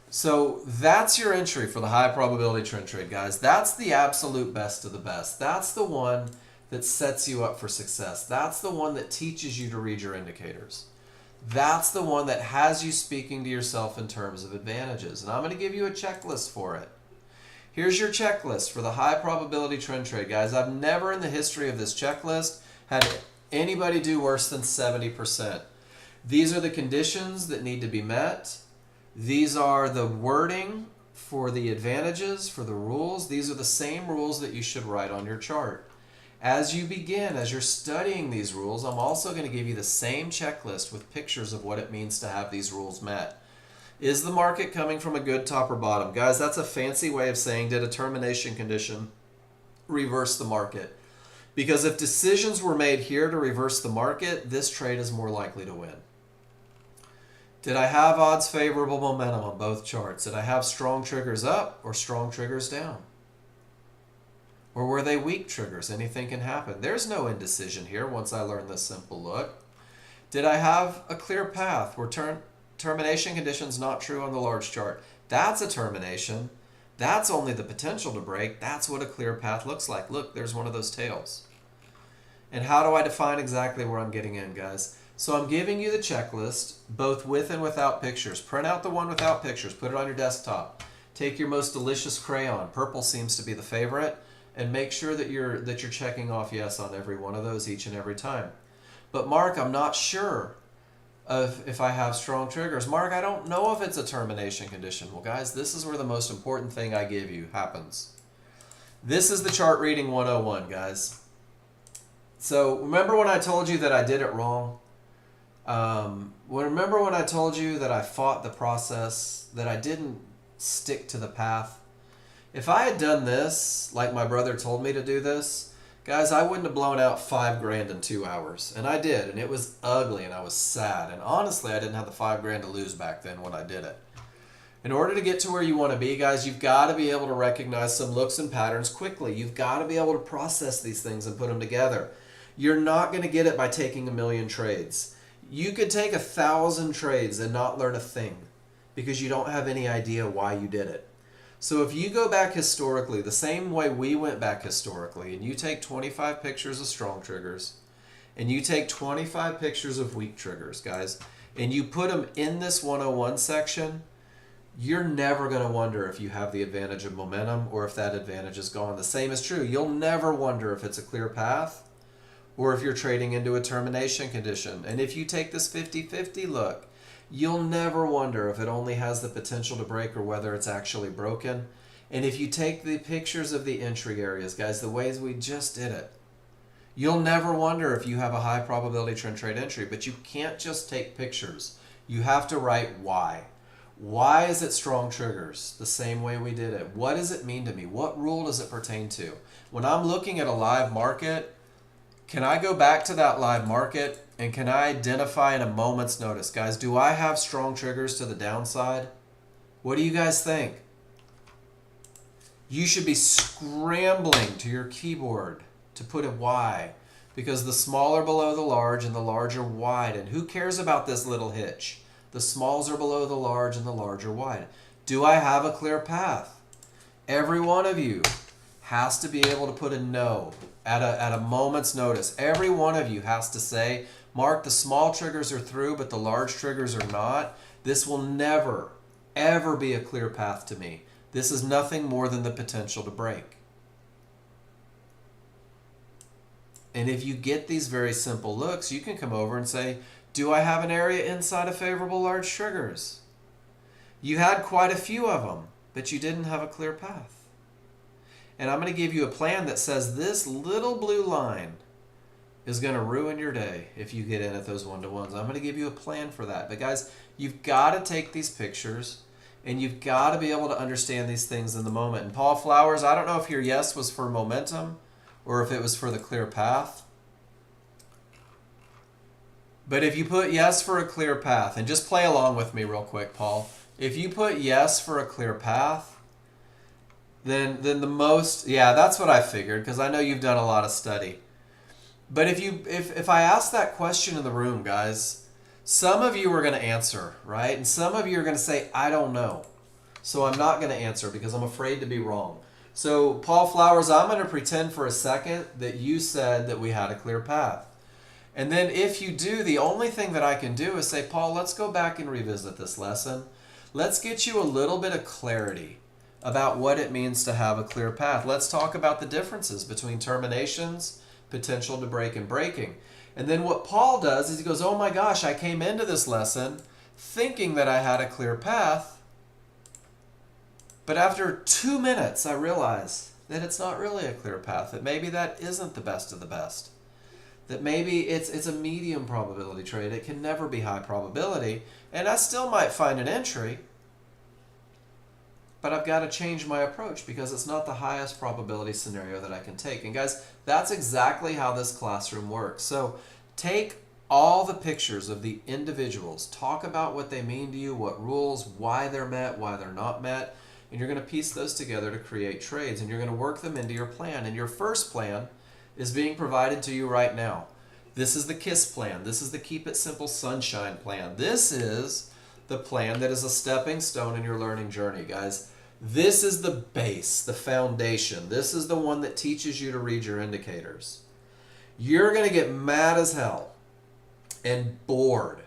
S1: So that's your entry for the high probability trend trade, guys. That's the absolute best of the best. That's the one that sets you up for success. That's the one that teaches you to read your indicators. That's the one that has you speaking to yourself in terms of advantages. And I'm going to give you a checklist for it. Here's your checklist for the high probability trend trade, guys. I've never in the history of this checklist had anybody do worse than 70%. These are the conditions that need to be met. These are the wording for the advantages, for the rules. These are the same rules that you should write on your chart. As you begin, as you're studying these rules, I'm also going to give you the same checklist with pictures of what it means to have these rules met. Is the market coming from a good top or bottom? Guys, that's a fancy way of saying did a termination condition reverse the market? Because if decisions were made here to reverse the market, this trade is more likely to win. Did I have odds favorable momentum on both charts? Did I have strong triggers up or strong triggers down? Or were they weak triggers? Anything can happen. There's no indecision here once I learn this simple look. Did I have a clear path? Were termination conditions not true on the large chart? That's a termination. That's only the potential to break. That's what a clear path looks like. Look, there's one of those tails. And how do I define exactly where I'm getting in, guys? So I'm giving you the checklist, both with and without pictures. Print out the one without pictures. Put it on your desktop. Take your most delicious crayon. Purple seems to be the favorite. And make sure that you're checking off yes on every one of those each and every time. But Mark, I'm not sure of if I have strong triggers. Mark, I don't know if it's a termination condition. Well, guys, this is where the most important thing I give you happens. This is the chart reading 101, guys. So remember when I told you that I did it wrong? Remember when I told you that I fought the process, that I didn't stick to the path? If I had done this, like my brother told me to do this, guys, I wouldn't have blown out $5,000 in 2 hours. And I did, and it was ugly, and I was sad. And honestly, I didn't have the $5,000 to lose back then when I did it. In order to get to where you want to be, guys, you've got to be able to recognize some looks and patterns quickly. You've got to be able to process these things and put them together. You're not going to get it by taking 1,000,000 trades. You could take 1,000 trades and not learn a thing because you don't have any idea why you did it. So if you go back historically, the same way we went back historically, and you take 25 pictures of strong triggers, and you take 25 pictures of weak triggers, guys, and you put them in this 101 section, you're never going to wonder if you have the advantage of momentum or if that advantage is gone. The same is true. You'll never wonder if it's a clear path or if you're trading into a termination condition. And if you take this 50-50 look, you'll never wonder if it only has the potential to break or whether it's actually broken. And if you take the pictures of the entry areas, guys, the ways we just did it, you'll never wonder if you have a high probability trend trade entry. But you can't just take pictures. You have to write why. Why is it strong triggers? The same way we did it. What does it mean to me? What rule does it pertain to? When I'm looking at a live market, can I go back to that live market and can I identify in a moment's notice, guys, do I have strong triggers to the downside? What do you guys think? You should be scrambling to your keyboard to put a Y because the small are below the large and the large are wide. And who cares about this little hitch? The smalls are below the large and the large are wide. Do I have a clear path? Every one of you has to be able to put a no at a moment's notice. Every one of you has to say, Mark, the small triggers are through, but the large triggers are not. This will never, ever be a clear path to me. This is nothing more than the potential to break. And if you get these very simple looks, you can come over and say, do I have an area inside of favorable large triggers? You had quite a few of them, but you didn't have a clear path. And I'm going to give you a plan that says this little blue line is going to ruin your day if you get in at those one-to-ones. I'm going to give you a plan for that. But guys, you've got to take these pictures and you've got to be able to understand these things in the moment. And Paul Flowers, I don't know if your yes was for momentum or if it was for the clear path. But if you put yes for a clear path, and just play along with me real quick, Paul. If you put yes for a clear path, then the most, yeah, that's what I figured because I know you've done a lot of study. But if I ask that question in the room, guys, some of you are going to answer, right? And some of you are going to say, I don't know. So I'm not going to answer because I'm afraid to be wrong. So Paul Flowers, I'm going to pretend for a second that you said that we had a clear path. And then if you do, the only thing that I can do is say, Paul, let's go back and revisit this lesson. Let's get you a little bit of clarity about what it means to have a clear path. Let's talk about the differences between terminations, potential to break, and breaking. And then what Paul does is he goes, oh my gosh, I came into this lesson thinking that I had a clear path, but after 2 minutes I realize that it's not really a clear path, that maybe that isn't the best of the best, that maybe it's a medium probability trade. It can never be high probability, and I still might find an entry, but I've got to change my approach because it's not the highest probability scenario that I can take. And guys, that's exactly how this classroom works. So take all the pictures of the individuals, talk about what they mean to you, what rules, why they're met, why they're not met, and you're going to piece those together to create trades, and you're going to work them into your plan. And your first plan is being provided to you right now. This is the KISS plan. This is the Keep It Simple Sunshine plan. This is the plan that is a stepping stone in your learning journey, guys. This is the base, the foundation. This is the one that teaches you to read your indicators. You're going to get mad as hell and bored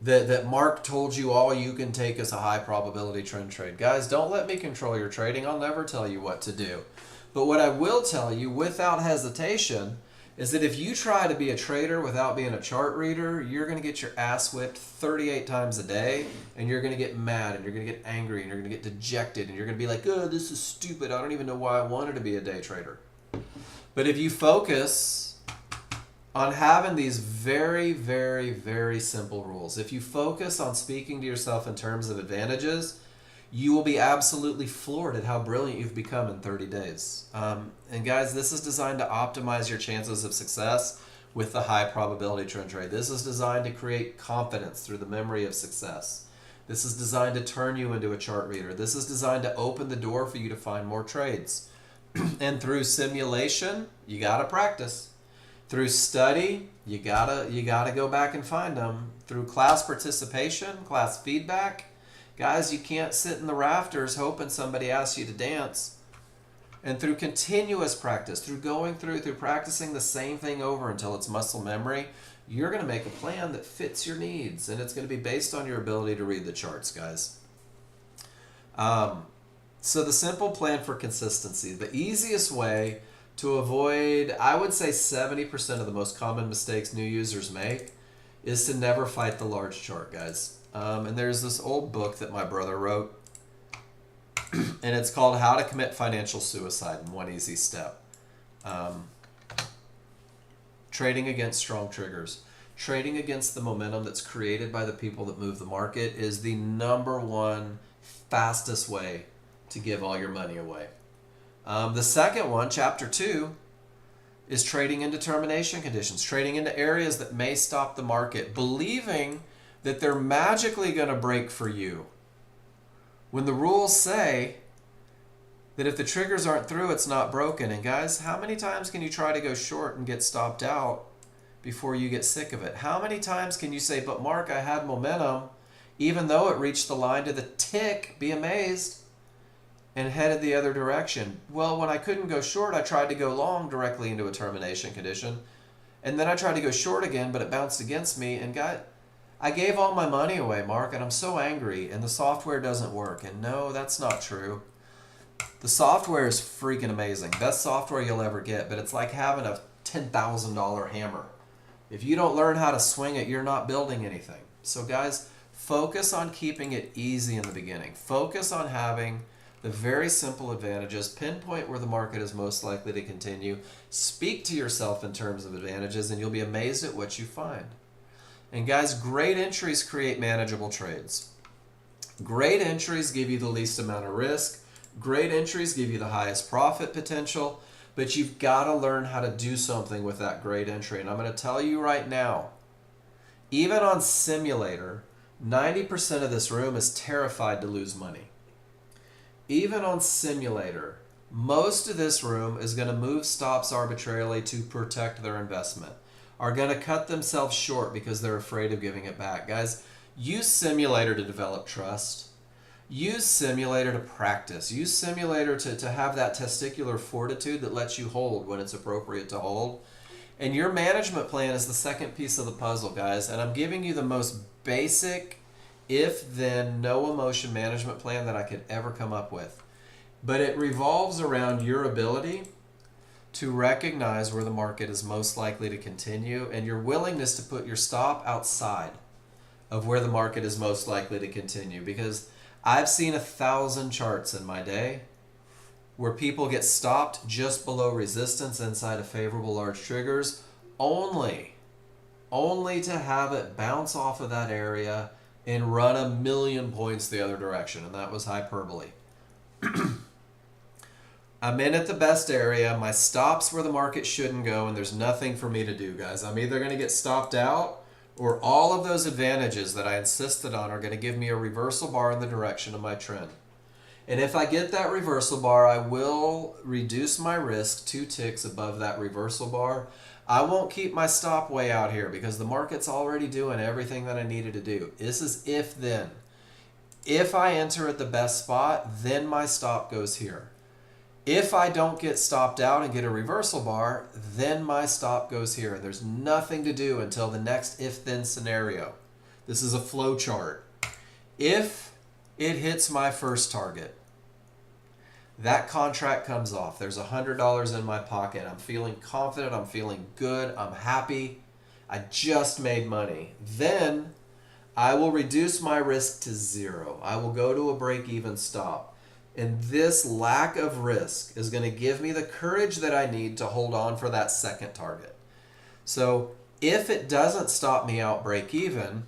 S1: that Mark told you all you can take is a high probability trend trade. Guys, don't let me control your trading. I'll never tell you what to do. But what I will tell you without hesitation is that if you try to be a trader without being a chart reader, you're going to get your ass whipped 38 times a day, and you're going to get mad, and you're going to get angry, and you're going to get dejected, and you're going to be like, oh, this is stupid. I don't even know why I wanted to be a day trader. But if you focus on having these very, very, very simple rules, if you focus on speaking to yourself in terms of advantages, you will be absolutely floored at how brilliant you've become in 30 days. And guys, this is designed to optimize your chances of success with the high probability trend trade. This is designed to create confidence through the memory of success. This is designed to turn you into a chart reader. This is designed to open the door for you to find more trades. And through simulation, you gotta practice. Through study, you gotta go back and find them. Through class participation, class feedback, guys, you can't sit in the rafters hoping somebody asks you to dance. And through continuous practice, through practicing the same thing over until it's muscle memory, you're going to make a plan that fits your needs. And it's going to be based on your ability to read the charts, guys. So the simple plan for consistency, the easiest way to avoid, I would say 70% of the most common mistakes new users make is to never fight the large chart, guys. And there's this old book that my brother wrote, and it's called How to Commit Financial Suicide in One Easy Step. Trading against strong triggers. Trading against the momentum that's created by the people that move the market is the number one fastest way to give all your money away. The second one, chapter 2, is trading in determination conditions, trading into areas that may stop the market, believing that they're magically going to break for you. When the rules say that if the triggers aren't through, it's not broken. And guys, how many times can you try to go short and get stopped out before you get sick of it? How many times can you say, but Mark, I had momentum, even though it reached the line to the tick, be amazed, and headed the other direction? Well, when I couldn't go short, I tried to go long directly into a termination condition. And then I tried to go short again, but it bounced against me and I gave all my money away, Mark, and I'm so angry, and the software doesn't work. And no, that's not true. The software is freaking amazing. Best software you'll ever get, but it's like having a $10,000 hammer. If you don't learn how to swing it, you're not building anything. So guys, focus on keeping it easy in the beginning. Focus on having the very simple advantages. Pinpoint where the market is most likely to continue. Speak to yourself in terms of advantages, and you'll be amazed at what you find. And guys, great entries create manageable trades. Great entries give you the least amount of risk. Great entries give you the highest profit potential, but you've got to learn how to do something with that great entry. And I'm going to tell you right now, even on simulator, 90% of this room is terrified to lose money. Even on simulator, most of this room is going to move stops arbitrarily to protect their investment, are going to cut themselves short because they're afraid of giving it back. Guys, use simulator to develop trust. Use simulator to practice. Use simulator to have that testicular fortitude that lets you hold when it's appropriate to hold. And your management plan is the second piece of the puzzle, guys. And I'm giving you the most basic, if-then, no-emotion management plan that I could ever come up with. But it revolves around your ability to recognize where the market is most likely to continue and your willingness to put your stop outside of where the market is most likely to continue. Because I've seen 1,000 charts in my day where people get stopped just below resistance inside of favorable large triggers only to have it bounce off of that area and run 1,000,000 points the other direction. And that was hyperbole. I'm in at the best area. My stop's where the market shouldn't go, and there's nothing for me to do, guys. I'm either going to get stopped out, or all of those advantages that I insisted on are going to give me a reversal bar in the direction of my trend. And if I get that reversal bar, I will reduce my risk 2 ticks above that reversal bar. I won't keep my stop way out here because the market's already doing everything that I needed to do. This is if then. If I enter at the best spot, then my stop goes here. If I don't get stopped out and get a reversal bar, then my stop goes here. There's nothing to do until the next if-then scenario. This is a flow chart. If it hits my first target, that contract comes off. There's $100 in my pocket. I'm feeling confident. I'm feeling good. I'm happy. I just made money. Then I will reduce my risk to 0. I will go to a break-even stop. And this lack of risk is going to give me the courage that I need to hold on for that second target. So if it doesn't stop me out break-even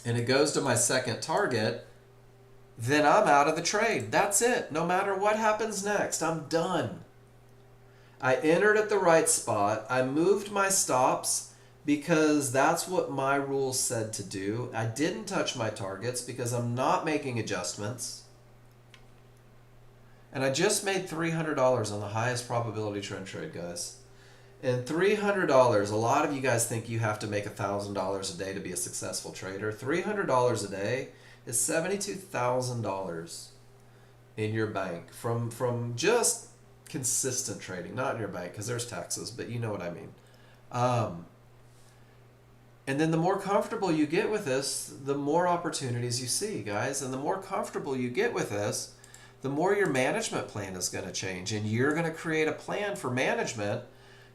S1: and it goes to my second target, then I'm out of the trade. That's it. No matter what happens next, I'm done. I entered at the right spot. I moved my stops because that's what my rules said to do. I didn't touch my targets because I'm not making adjustments. And I just made $300 on the highest probability trend trade, guys. And $300, a lot of you guys think you have to make $1,000 a day to be a successful trader. $300 a day is $72,000 in your bank from just consistent trading. Not in your bank because there's taxes, but you know what I mean. And then the more comfortable you get with this, the more opportunities you see, guys. And the more comfortable you get with this, the more your management plan is going to change. And you're going to create a plan for management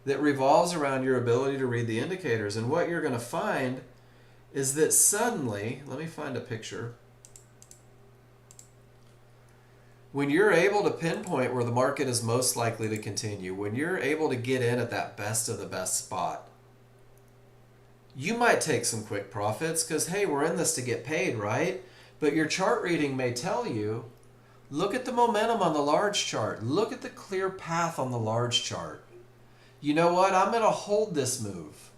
S1: that revolves around your ability to read the indicators. And what you're going to find is that suddenly, let me find a picture. When you're able to pinpoint where the market is most likely to continue, when you're able to get in at that best of the best spot, you might take some quick profits because, hey, we're in this to get paid, right? But your chart reading may tell you, look at the momentum on the large chart. Look at the clear path on the large chart. You know what? I'm going to hold this move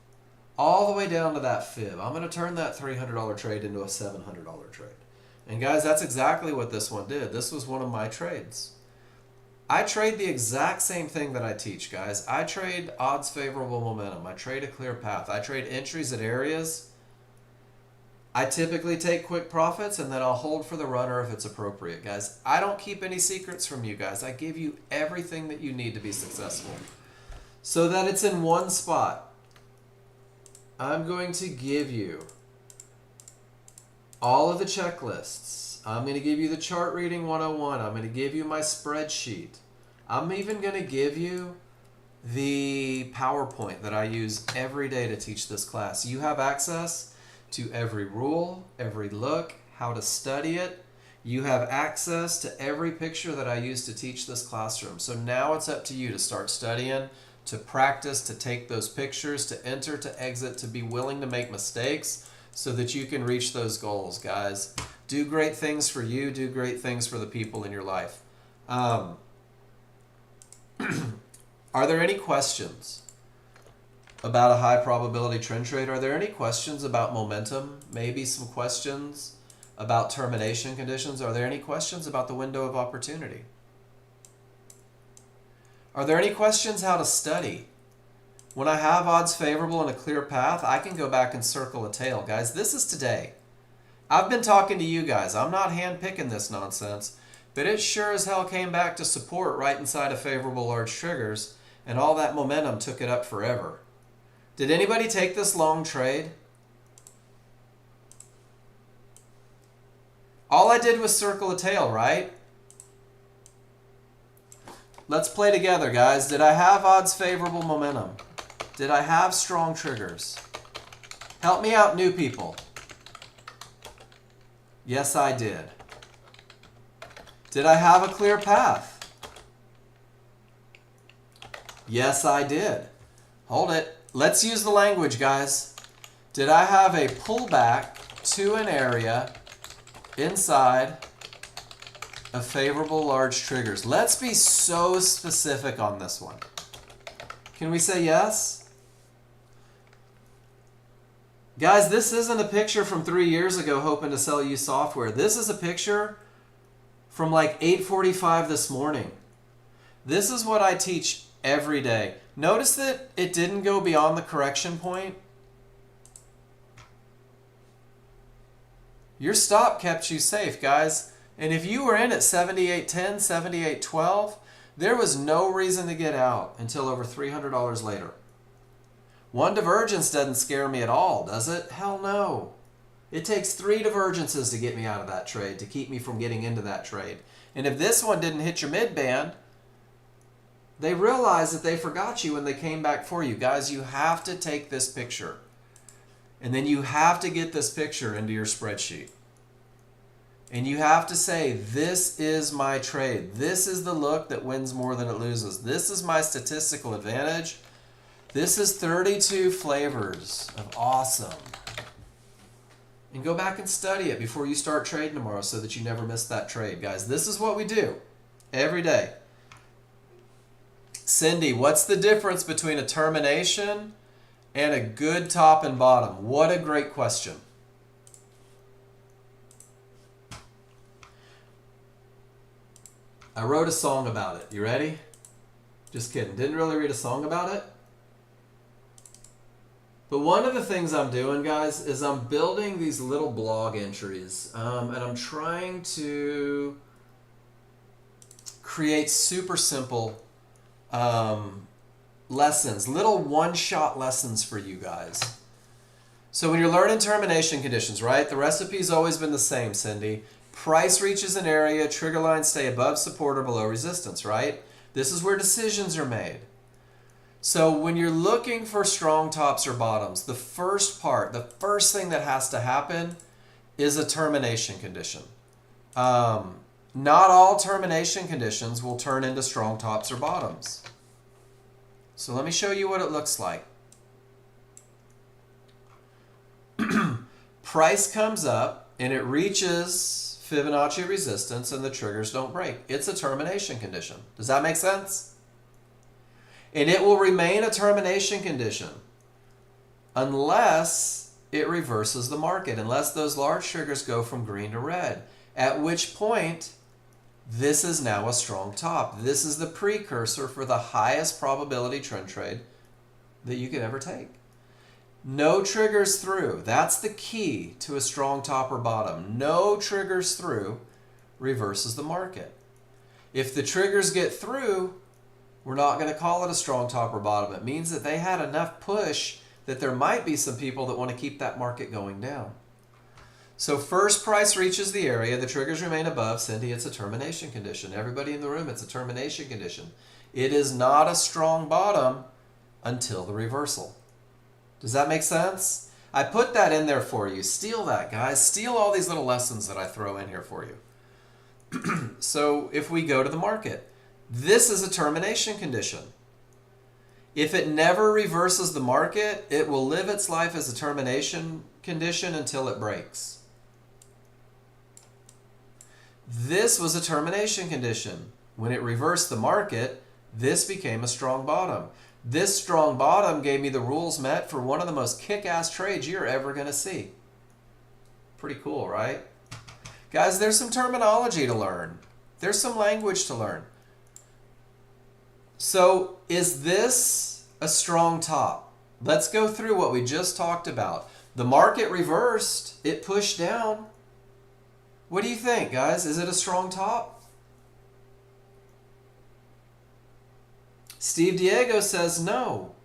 S1: all the way down to that fib. I'm going to turn that $300 trade into a $700 trade. And guys, that's exactly what this one did. This was one of my trades. I trade the exact same thing that I teach, guys. I trade odds favorable momentum. I trade a clear path. I trade entries at areas. I typically take quick profits and then I'll hold for the runner if it's appropriate, guys. I don't keep any secrets from you guys. I give you everything that you need to be successful so that it's in one spot. I'm going to give you all of the checklists. I'm going to give you the chart reading 101. I'm going to give you my spreadsheet. I'm even going to give you the PowerPoint that I use every day to teach this class. You have access to every rule, every look, how to study it. You have access to every picture that I use to teach this classroom. So now it's up to you to start studying, to practice, to take those pictures, to enter, to exit, to be willing to make mistakes so that you can reach those goals, guys. Do great things for you. Do great things for the people in your life. Are there any questions about a high probability trend trade? Are there any questions about momentum? Maybe some questions about termination conditions? Are there any questions about the window of opportunity? Are there any questions how to study? When I have odds favorable and a clear path, I can go back and circle a tail. Guys, this is today. I've been talking to you guys. I'm not hand-picking this nonsense, but it sure as hell came back to support right inside of favorable large triggers, and all that momentum took it up forever. Did anybody take this long trade? All I did was circle a tail, right? Let's play together, guys. Did I have odds favorable momentum? Did I have strong triggers? Help me out, new people. Yes, I did. Did I have a clear path? Yes, I did. Hold it. Let's use the language, guys. Did I have a pullback to an area inside of favorable large triggers? Let's be so specific on this one. Can we say yes? Guys, this isn't a picture from 3 years ago hoping to sell you software. This is a picture from like 8:45 this morning. This is what I teach every day. Notice that it didn't go beyond the correction point. Your stop kept you safe, guys. And if you were in at 78.10, 78.12, there was no reason to get out until over $300 later. One divergence doesn't scare me at all, does it? Hell no. It takes 3 divergences to get me out of that trade, to keep me from getting into that trade. And if this one didn't hit your mid-band, they realized that they forgot you when they came back for you. Guys, you have to take this picture. And then you have to get this picture into your spreadsheet. And you have to say, this is my trade. This is the look that wins more than it loses. This is my statistical advantage. This is 32 flavors of awesome. And go back and study it before you start trading tomorrow so that you never miss that trade. Guys, this is what we do every day. Cindy, what's the difference between a termination and a good top and bottom? What a great question. I wrote a song about it. You ready? Just kidding. Didn't really read a song about it. But one of the things I'm doing, guys, is I'm building these little blog entries. And I'm trying to create super simple lessons, little one-shot lessons for you guys. So when you're learning termination conditions, right, the recipe's always been the same, Cindy. Price reaches an area, trigger lines stay above support or below resistance, right? This is where decisions are made. So when you're looking for strong tops or bottoms, the first thing that has to happen is a termination condition. Not all termination conditions will turn into strong tops or bottoms. So let me show you what it looks like. Price comes up and it reaches Fibonacci resistance and the triggers don't break. It's a termination condition. Does that make sense? And it will remain a termination condition unless it reverses the market, unless those large triggers go from green to red, at which point this is now a strong top. This is the precursor for the highest probability trend trade that you could ever take. No triggers through. That's the key to a strong top or bottom. No triggers through reverses the market. If the triggers get through, we're not going to call it a strong top or bottom. It means that they had enough push that there might be some people that want to keep that market going down. So first price reaches the area, the triggers remain above. Cindy, it's a termination condition. Everybody in the room, it's a termination condition. It is not a strong bottom until the reversal. Does that make sense? I put that in there for you. Steal that, guys. Steal all these little lessons that I throw in here for you. So if we go to the market, this is a termination condition. If it never reverses the market, it will live its life as a termination condition until it breaks. This was a termination condition. When it reversed the market, this became a strong bottom. This strong bottom gave me the rules met for one of the most kick-ass trades you're ever going to see. Pretty cool, right? Guys, there's some terminology to learn. There's some language to learn. So, is this a strong top? Let's go through what we just talked about. The market reversed. It pushed down. What do you think, guys? Is it a strong top? Steve Diego says no.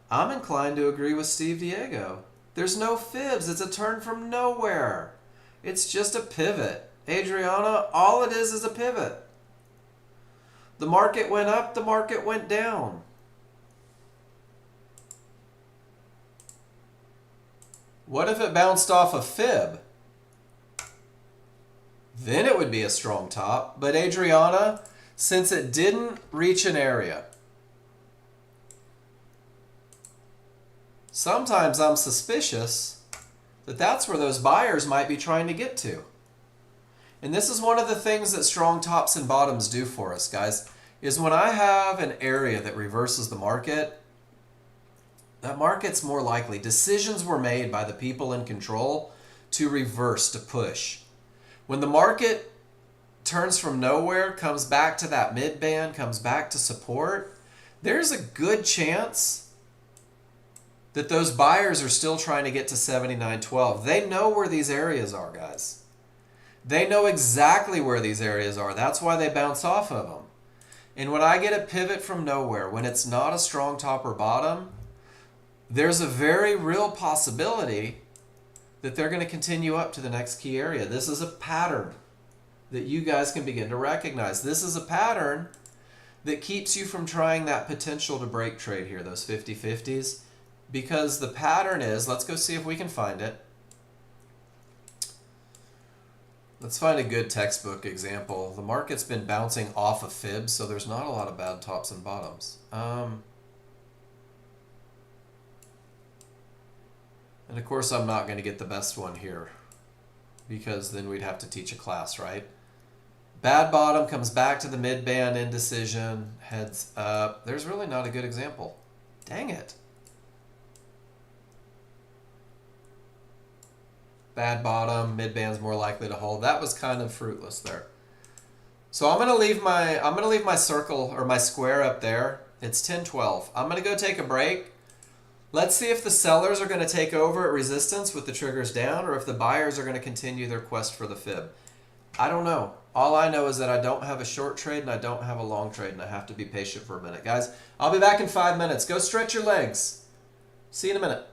S1: I'm inclined to agree with Steve Diego. There's no fibs. It's a turn from nowhere. It's just a pivot. Adriana, all it is a pivot. The market went up, the market went down. What if it bounced off a fib? Then it would be a strong top. But Adriana, since it didn't reach an area, sometimes I'm suspicious that that's where those buyers might be trying to get to. And this is one of the things that strong tops and bottoms do for us, guys, is when I have an area that reverses the market, that market's more likely. Decisions were made by the people in control to reverse, to push. When the market turns from nowhere, comes back to that mid-band, comes back to support, there's a good chance that those buyers are still trying to get to 79.12. They know where these areas are, guys. They know exactly where these areas are. That's why they bounce off of them. And when I get a pivot from nowhere, when it's not a strong top or bottom, there's a very real possibility that they're going to continue up to the next key area. This is a pattern that you guys can begin to recognize. This is a pattern that keeps you from trying that potential to break trade here, those 50-50s. Because the pattern is, let's go see if we can find it. Let's find a good textbook example. The market's been bouncing off of fibs, so there's not a lot of bad tops and bottoms. And of course, I'm not going to get the best one here, because then we'd have to teach a class, right? Bad bottom comes back to the mid-band, indecision, heads up. There's really not a good example. Dang it. Bad bottom, mid-band's more likely to hold. That was kind of fruitless there. So I'm gonna leave my circle or my square up there. It's 10-12. I'm gonna go take a break. Let's see if the sellers are gonna take over at resistance with the triggers down, or if the buyers are gonna continue their quest for the fib. I don't know. All I know is that I don't have a short trade and I don't have a long trade, and I have to be patient for a minute. Guys, I'll be back in 5 minutes. Go stretch your legs. See you in a minute.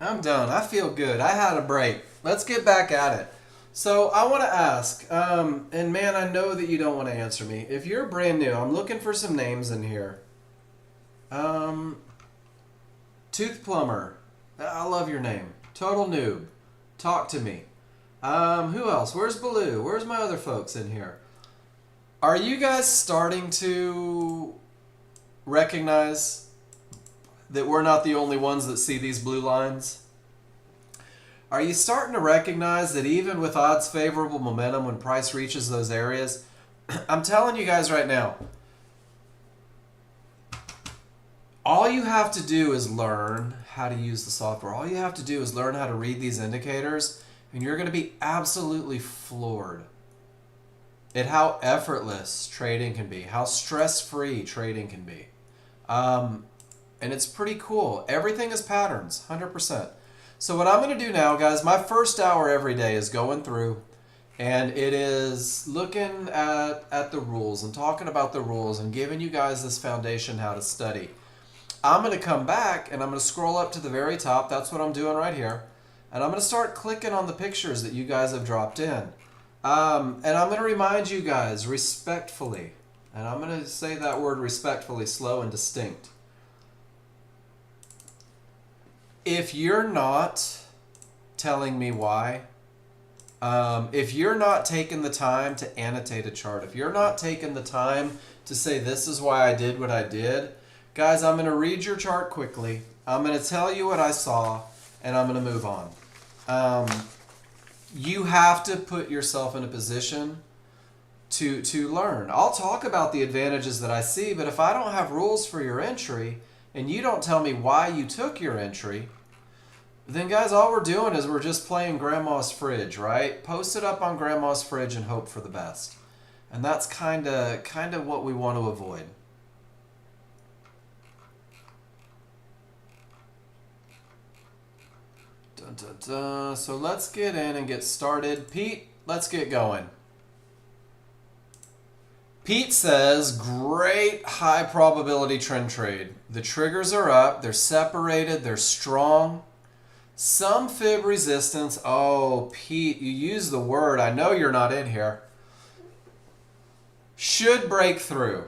S1: I'm done. I feel good. I had a break. Let's get back at it. So I want to ask, and man, I know that you don't want to answer me. If you're brand new, I'm looking for some names in here. Tooth Plumber. I love your name. Total Noob. Talk to me. Who else? Where's Baloo? Where's my other folks in here? Are you guys starting to recognize that we're not the only ones that see these blue lines? Are you starting to recognize that even with odds favorable momentum, when price reaches those areas, I'm telling you guys right now, all you have to do is learn how to use the software. All you have to do is learn how to read these indicators, and you're going to be absolutely floored at how effortless trading can be, how stress-free trading can be. And it's pretty cool. Everything is patterns, 100%. So what I'm going to do now, guys, my first hour every day is going through and it is looking at the rules and talking about the rules and giving you guys this foundation how to study. I'm going to come back and I'm going to scroll up to the very top. That's what I'm doing right here. And I'm going to start clicking on the pictures that you guys have dropped in. And I'm going to remind you guys respectfully, and I'm going to say that word respectfully, slow and distinct. If you're not telling me why, if you're not taking the time to annotate a chart, if you're not taking the time to say this is why I did what I did, guys, I'm going to read your chart quickly. I'm going to tell you what I saw, and I'm going to move on. You have to put yourself in a position to learn. I'll talk about the advantages that I see, but if I don't have rules for your entry and you don't tell me why you took your entry, then guys, all we're doing is we're just playing grandma's fridge, right? Post it up on grandma's fridge and hope for the best. And that's kind of what we want to avoid. Dun, dun, dun. So let's get in and get started. Pete, let's get going. Pete says, great high probability trend trade. The triggers are up, they're separated, they're strong. Some fib resistance. Oh, Pete, you use the word. I know you're not in here. Should break through.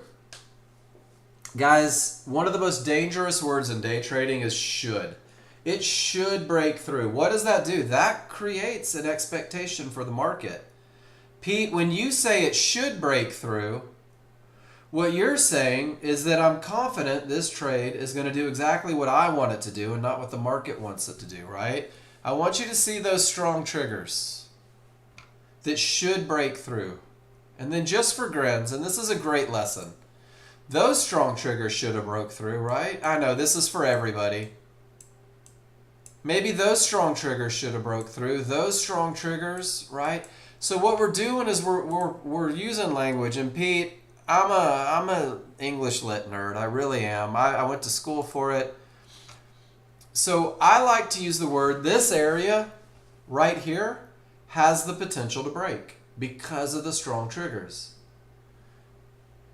S1: Guys, one of the most dangerous words in day trading is should. It should break through. What does that do? That creates an expectation for the market. Pete, when you say it should break through, what you're saying is that I'm confident this trade is going to do exactly what I want it to do and not what the market wants it to do, right? I want you to see those strong triggers that should break through. And then just for grins, and this is a great lesson, those strong triggers should have broke through, right? I know this is for everybody. Maybe those strong triggers should have broke through. Those strong triggers, right? So what we're doing is we're using language. And Pete, I'm a English lit nerd. I really am. I went to school for it. So I like to use the word, this area right here has the potential to break because of the strong triggers.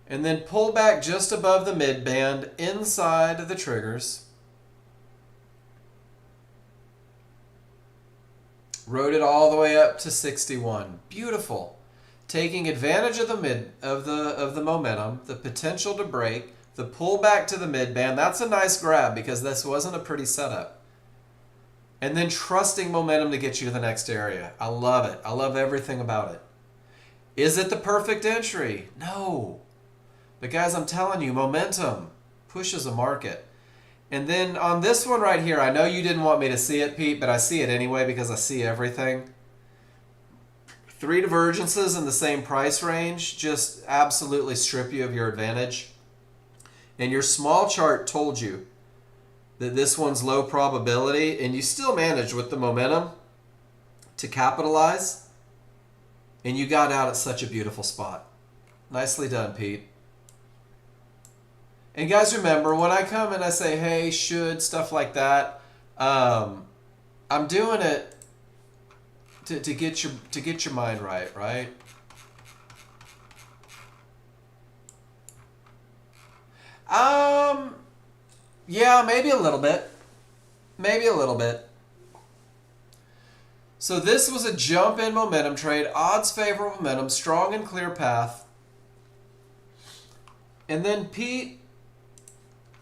S1: And then pull back just above the mid band inside of the triggers. Rode it all the way up to 61. Beautiful. Taking advantage of the momentum, the potential to break, the pull back to the mid band. That's a nice grab because this wasn't a pretty setup. And then trusting momentum to get you to the next area. I love it. I love everything about it. Is it the perfect entry? No. But guys, I'm telling you, momentum pushes a market. And then on this one right here, I know you didn't want me to see it, Pete, but I see it anyway because I see everything. 3 divergences in the same price range just absolutely strip you of your advantage. And your small chart told you that this one's low probability, and you still managed with the momentum to capitalize, and you got out at such a beautiful spot. Nicely done, Pete. And guys, remember, when I come and I say, hey, should, stuff like that, I'm doing it to get your mind right, right? Yeah, maybe a little bit. Maybe a little bit. So this was a jump in momentum trade, odds favor momentum, strong and clear path. And then Pete,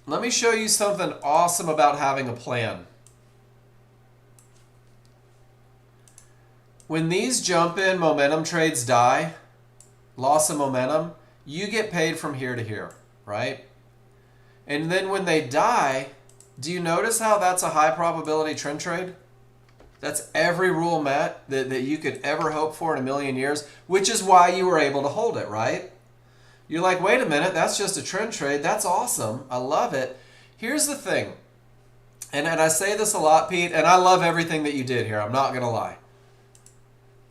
S1: let me show you something awesome about having a plan. When these jump in momentum trades die, loss of momentum, you get paid from here to here, right? And then when they die, do you notice how that's a high probability trend trade? That's every rule met that you could ever hope for in a million years, which is why you were able to hold it, right? You're like, wait a minute, that's just a trend trade. That's awesome. I love it. Here's the thing, and I say this a lot, Pete, and I love everything that you did here. I'm not going to lie.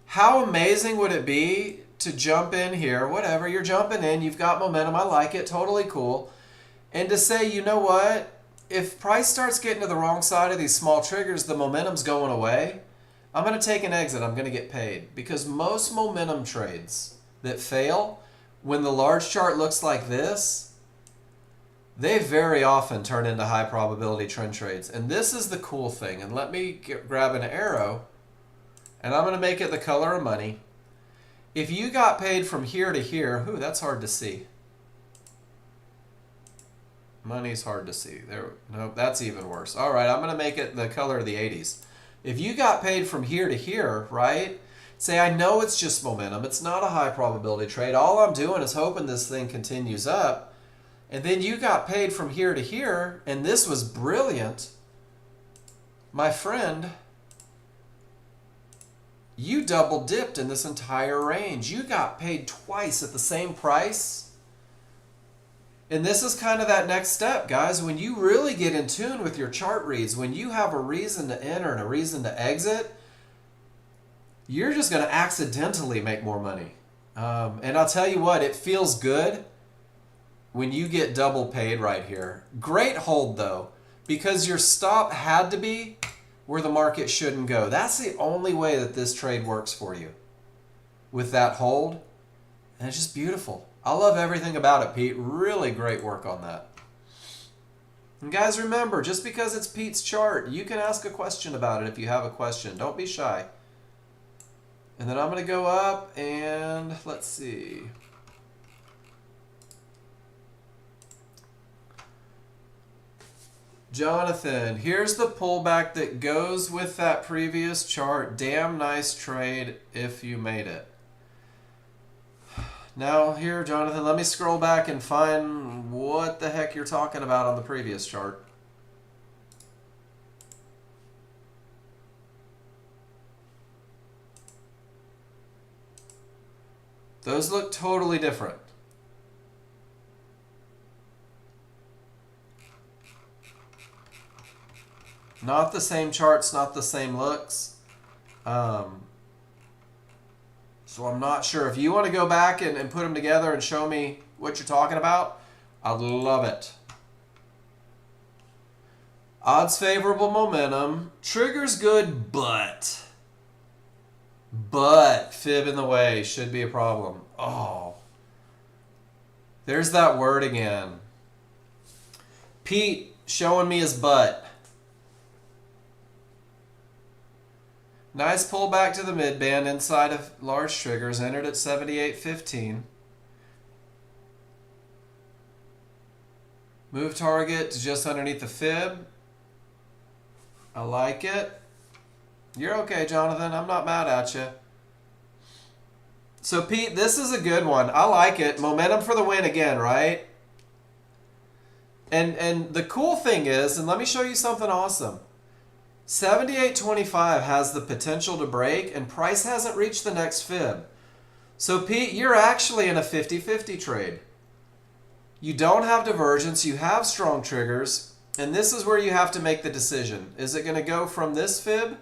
S1: How amazing would it be to jump in here, whatever, you're jumping in, you've got momentum, I like it, totally cool, and to say, you know what, if price starts getting to the wrong side of these small triggers, the momentum's going away. I'm going to take an exit. I'm going to get paid. Because most momentum trades that fail, when the large chart looks like this, they very often turn into high probability trend trades. And this is the cool thing. And let me grab an arrow, and I'm going to make it the color of money. If you got paid from here to here, ooh, that's hard to see. Money's hard to see. There, nope, that's even worse. All right, I'm going to make it the color of the 80s. If you got paid from here to here, right? Say, I know it's just momentum. It's not a high probability trade. All I'm doing is hoping this thing continues up. And then you got paid from here to here, and this was brilliant. My friend, you double dipped in this entire range. You got paid twice at the same price. And this is kind of that next step, guys. When you really get in tune with your chart reads, when you have a reason to enter and a reason to exit, you're just going to accidentally make more money. And I'll tell you what, it feels good when you get double paid right here. Great hold, though, because your stop had to be where the market shouldn't go. That's the only way that this trade works for you, with that hold. And it's just beautiful. I love everything about it, Pete. Really great work on that. And guys, remember, just because it's Pete's chart, you can ask a question about it if you have a question. Don't be shy. And then I'm going to go up and let's see. Jonathan, here's the pullback that goes with that previous chart. Damn nice trade if you made it. Now here, Jonathan, let me scroll back and find what the heck you're talking about on the previous chart. Those look totally different. Not the same charts, not the same looks. So I'm not sure. If you want to go back and put them together and show me what you're talking about, I'd love it. Odds favorable momentum. Triggers good, but fib in the way should be a problem. Oh, there's that word again. Pete showing me his butt. Nice pullback to the mid-band inside of large triggers. Entered at 78.15. Move target to just underneath the fib. I like it. You're okay, Jonathan. I'm not mad at you. So, Pete, this is a good one. I like it. Momentum for the win again, right? And the cool thing is, and let me show you something awesome. 78.25 has the potential to break, and price hasn't reached the next fib. So, Pete, you're actually in a 50-50 trade. You don't have divergence, you have strong triggers, and this is where you have to make the decision. Is it going to go from this fib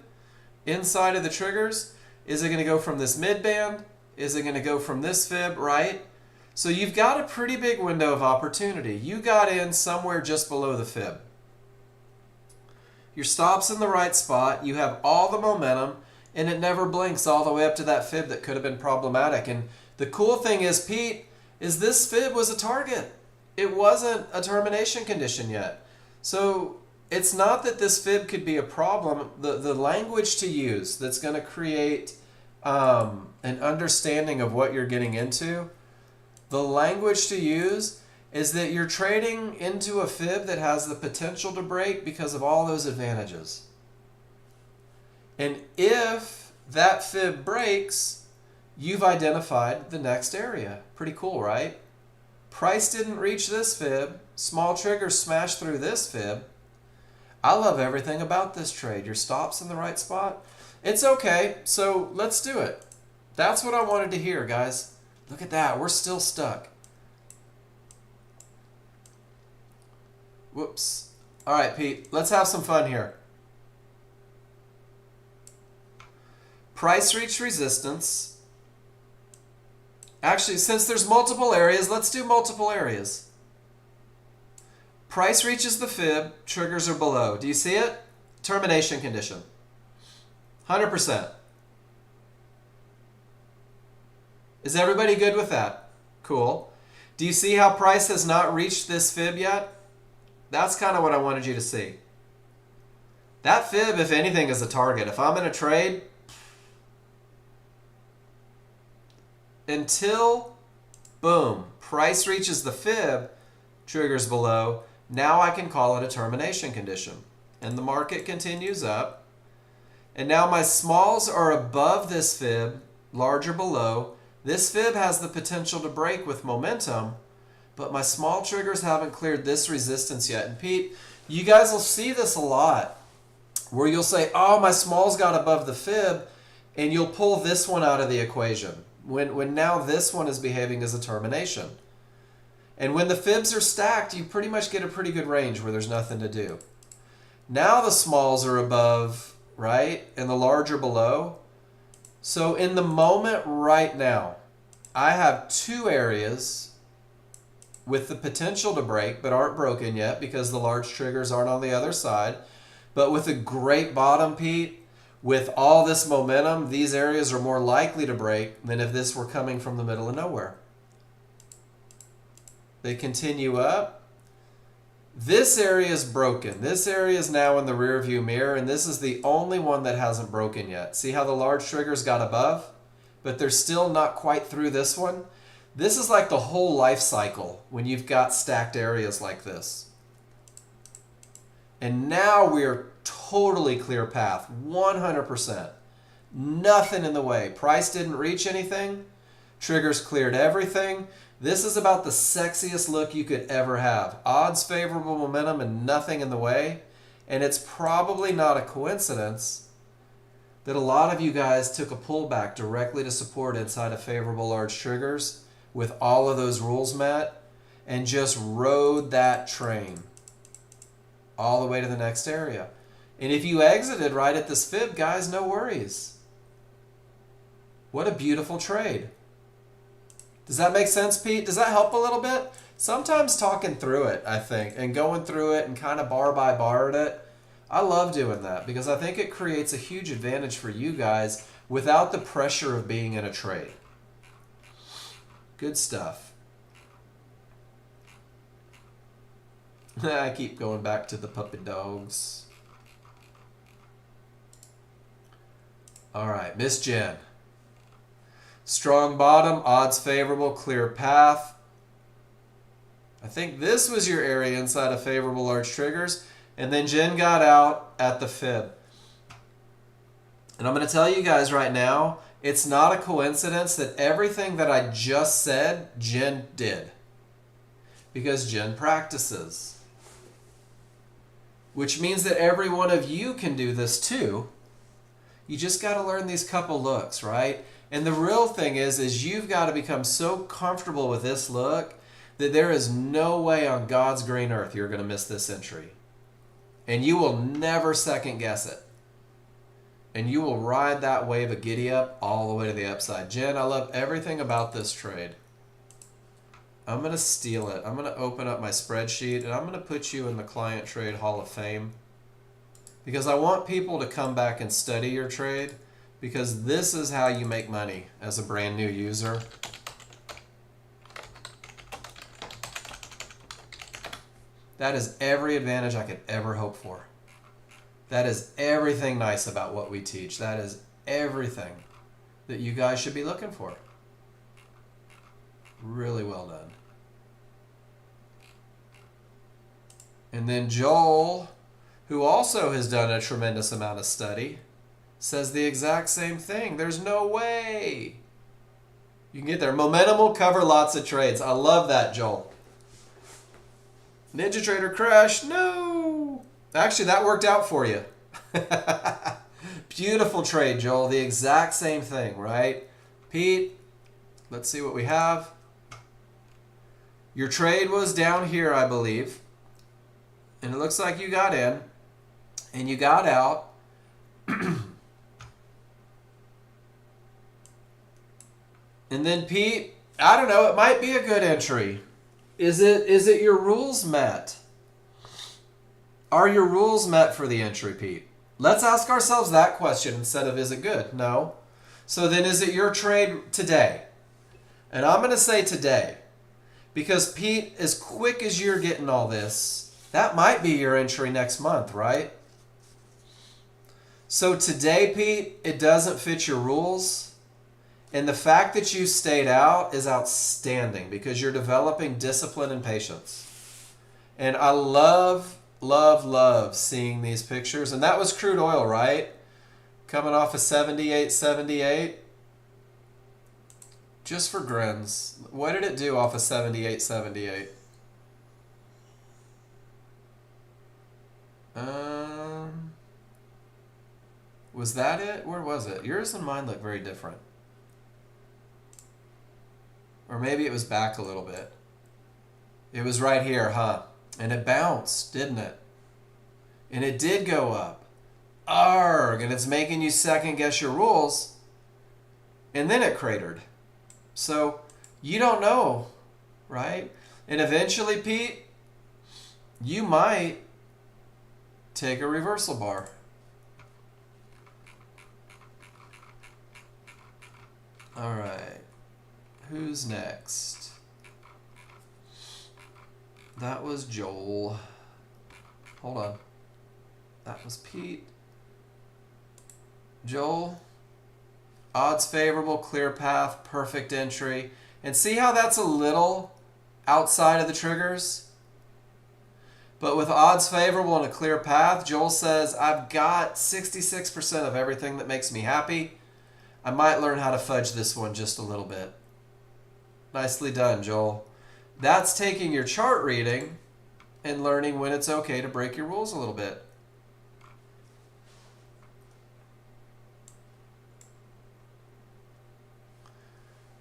S1: inside of the triggers? Is it going to go from this mid-band? Is it going to go from this fib, right? So you've got a pretty big window of opportunity. You got in somewhere just below the fib. Your stop's in the right spot, you have all the momentum, and it never blinks all the way up to that fib that could have been problematic. And the cool thing is, Pete, is this fib was a target. It wasn't a termination condition yet. So it's not that this fib could be a problem. The language to use that's going to create an understanding of what you're getting into, the language to use is that you're trading into a fib that has the potential to break because of all those advantages. And if that fib breaks, you've identified the next area. Pretty cool, right? Price didn't reach this fib. Small triggers smashed through this fib. I love everything about this trade. Your stop's in the right spot. It's okay, so let's do it. That's what I wanted to hear, guys. Look at that. We're still stuck. Whoops. All right, Pete, let's have some fun here. Price reached resistance. Actually, since there's multiple areas, let's do multiple areas. Price reaches the fib, triggers are below. Do you see it? Termination condition. 100%. Is everybody good with that? Cool. Do you see how price has not reached this fib yet? That's kind of what I wanted you to see. That fib, if anything, is a target. If I'm in a trade, until, boom, price reaches the fib, triggers below, now I can call it a termination condition. And the market continues up. And now my smalls are above this fib, larger below. This fib has the potential to break with momentum, but my small triggers haven't cleared this resistance yet. And Pete, you guys will see this a lot, where you'll say, oh, my smalls got above the fib, and you'll pull this one out of the equation, when now this one is behaving as a termination. And when the fibs are stacked, you pretty much get a pretty good range where there's nothing to do. Now the smalls are above, right? And the large are below. So in the moment right now, I have two areas with the potential to break, but aren't broken yet because the large triggers aren't on the other side. But with a great bottom, Pete, with all this momentum, these areas are more likely to break than if this were coming from the middle of nowhere. They continue up. This area is broken. This area is now in the rear view mirror, and this is the only one that hasn't broken yet. See how the large triggers got above, but they're still not quite through this one? This is like the whole life cycle when you've got stacked areas like this. And now we're totally clear path, 100%. Nothing in the way. Price didn't reach anything. Triggers cleared everything. This is about the sexiest look you could ever have. Odds favorable momentum and nothing in the way. And it's probably not a coincidence that a lot of you guys took a pullback directly to support inside of favorable large triggers with all of those rules met and just rode that train all the way to the next area. And if you exited right at this fib, guys, no worries. What a beautiful trade. Does that make sense, Pete? Does that help a little bit? Sometimes talking through it, I think, and going through it and kind of bar by bar at it, I love doing that because I think it creates a huge advantage for you guys without the pressure of being in a trade. Good stuff. I keep going back to the puppy dogs. All right, Miss Jen. Strong bottom, odds favorable, clear path. I think this was your area inside of favorable large triggers. And then Jen got out at the fib. And I'm going to tell you guys right now, it's not a coincidence that everything that I just said, Jen did. Because Jen practices. Which means that every one of you can do this too. You just got to learn these couple looks, right? And the real thing is you've got to become so comfortable with this look that there is no way on God's green earth you're going to miss this entry. And you will never second guess it. And you will ride that wave of giddy up all the way to the upside. Jen, I love everything about this trade. I'm going to steal it. I'm going to open up my spreadsheet and I'm going to put you in the Client Trade Hall of Fame. Because I want people to come back and study your trade. Because this is how you make money as a brand new user. That is every advantage I could ever hope for. That is everything nice about what we teach. That is everything that you guys should be looking for. Really well done. And then Joel, who also has done a tremendous amount of study, says the exact same thing. There's no way. You can get there. Momentum will cover lots of trades. I love that, Joel. Ninja Trader crash. No. Actually, that worked out for you. Beautiful trade, Joel. The exact same thing, right? Pete, let's see what we have. Your trade was down here, I believe. And it looks like you got in. And you got out. And then Pete, I don't know, it might be a good entry. Is it your rules met? Are your rules met for the entry, Pete? Let's ask ourselves that question instead of is it good? No. So then is it your trade today? And I'm going to say today. Because Pete, as quick as you're getting all this, that might be your entry next month, right? So today, Pete, it doesn't fit your rules. And the fact that you stayed out is outstanding because you're developing discipline and patience. And I love, love, love seeing these pictures. And that was crude oil, right? Coming off of 78.78. Just for grins, what did it do off of 78.78? Was that it? Where was it? Yours and mine look very different. Or maybe it was back a little bit. It was right here, huh? And it bounced, didn't it? And it did go up. Arrgh! And it's making you second guess your rules. And then it cratered. So you don't know, right? And eventually, Pete, you might take a reversal bar. All right. Who's next? That was Joel. Hold on. That was Pete. Joel. Odds favorable, clear path, perfect entry. And see how that's a little outside of the triggers? But with odds favorable and a clear path, Joel says, I've got 66% of everything that makes me happy. I might learn how to fudge this one just a little bit. Nicely done, Joel. That's taking your chart reading and learning when it's okay to break your rules a little bit.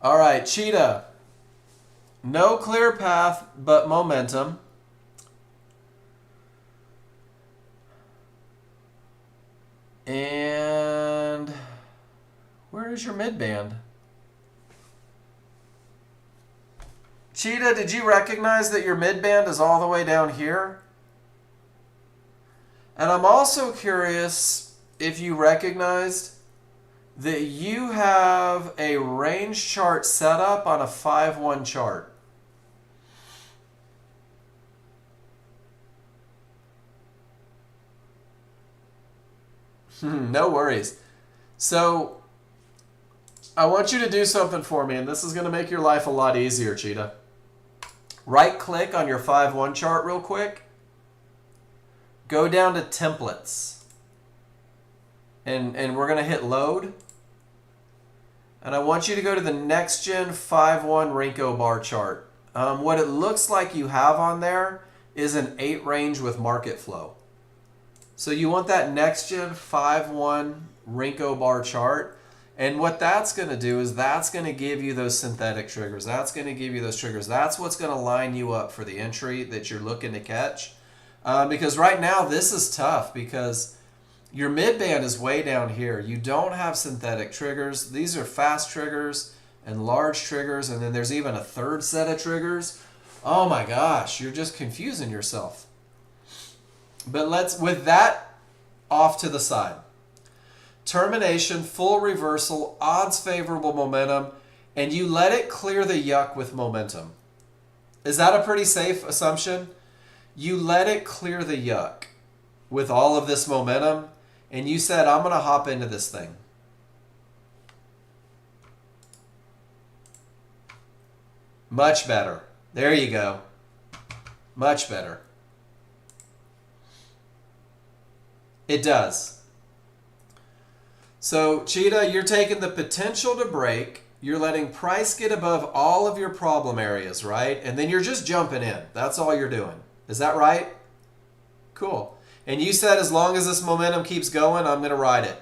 S1: All right, Cheetah. No clear path, but momentum. And where is your midband? Cheetah, did you recognize that your midband is all the way down here? And I'm also curious if you recognized that you have a range chart set up on a 5-1 chart. No worries. So I want you to do something for me, and this is going to make your life a lot easier, Cheetah. Right click on your 5-1 chart real quick. Go down to templates. And we're going to hit load. And I want you to go to the Nexgen 5-1 Renko bar chart. What it looks like you have on there is an 8 range with market flow. So you want that Nexgen 5-1 Renko bar chart. And what that's going to do is that's going to give you those synthetic triggers. That's going to give you those triggers. That's what's going to line you up for the entry that you're looking to catch. Because right now this is tough because your midband is way down here. You don't have synthetic triggers. These are fast triggers and large triggers. And then there's even a third set of triggers. Oh my gosh, you're just confusing yourself. But with that off to the side. Termination, full reversal, odds favorable momentum, and you let it clear the yuck with momentum. Is that a pretty safe assumption? You let it clear the yuck with all of this momentum, and you said, I'm going to hop into this thing. Much better. There you go. Much better. It does. So, Cheetah, you're taking the potential to break. You're letting price get above all of your problem areas, right? And then you're just jumping in. That's all you're doing. Is that right? Cool. And you said as long as this momentum keeps going, I'm going to ride it.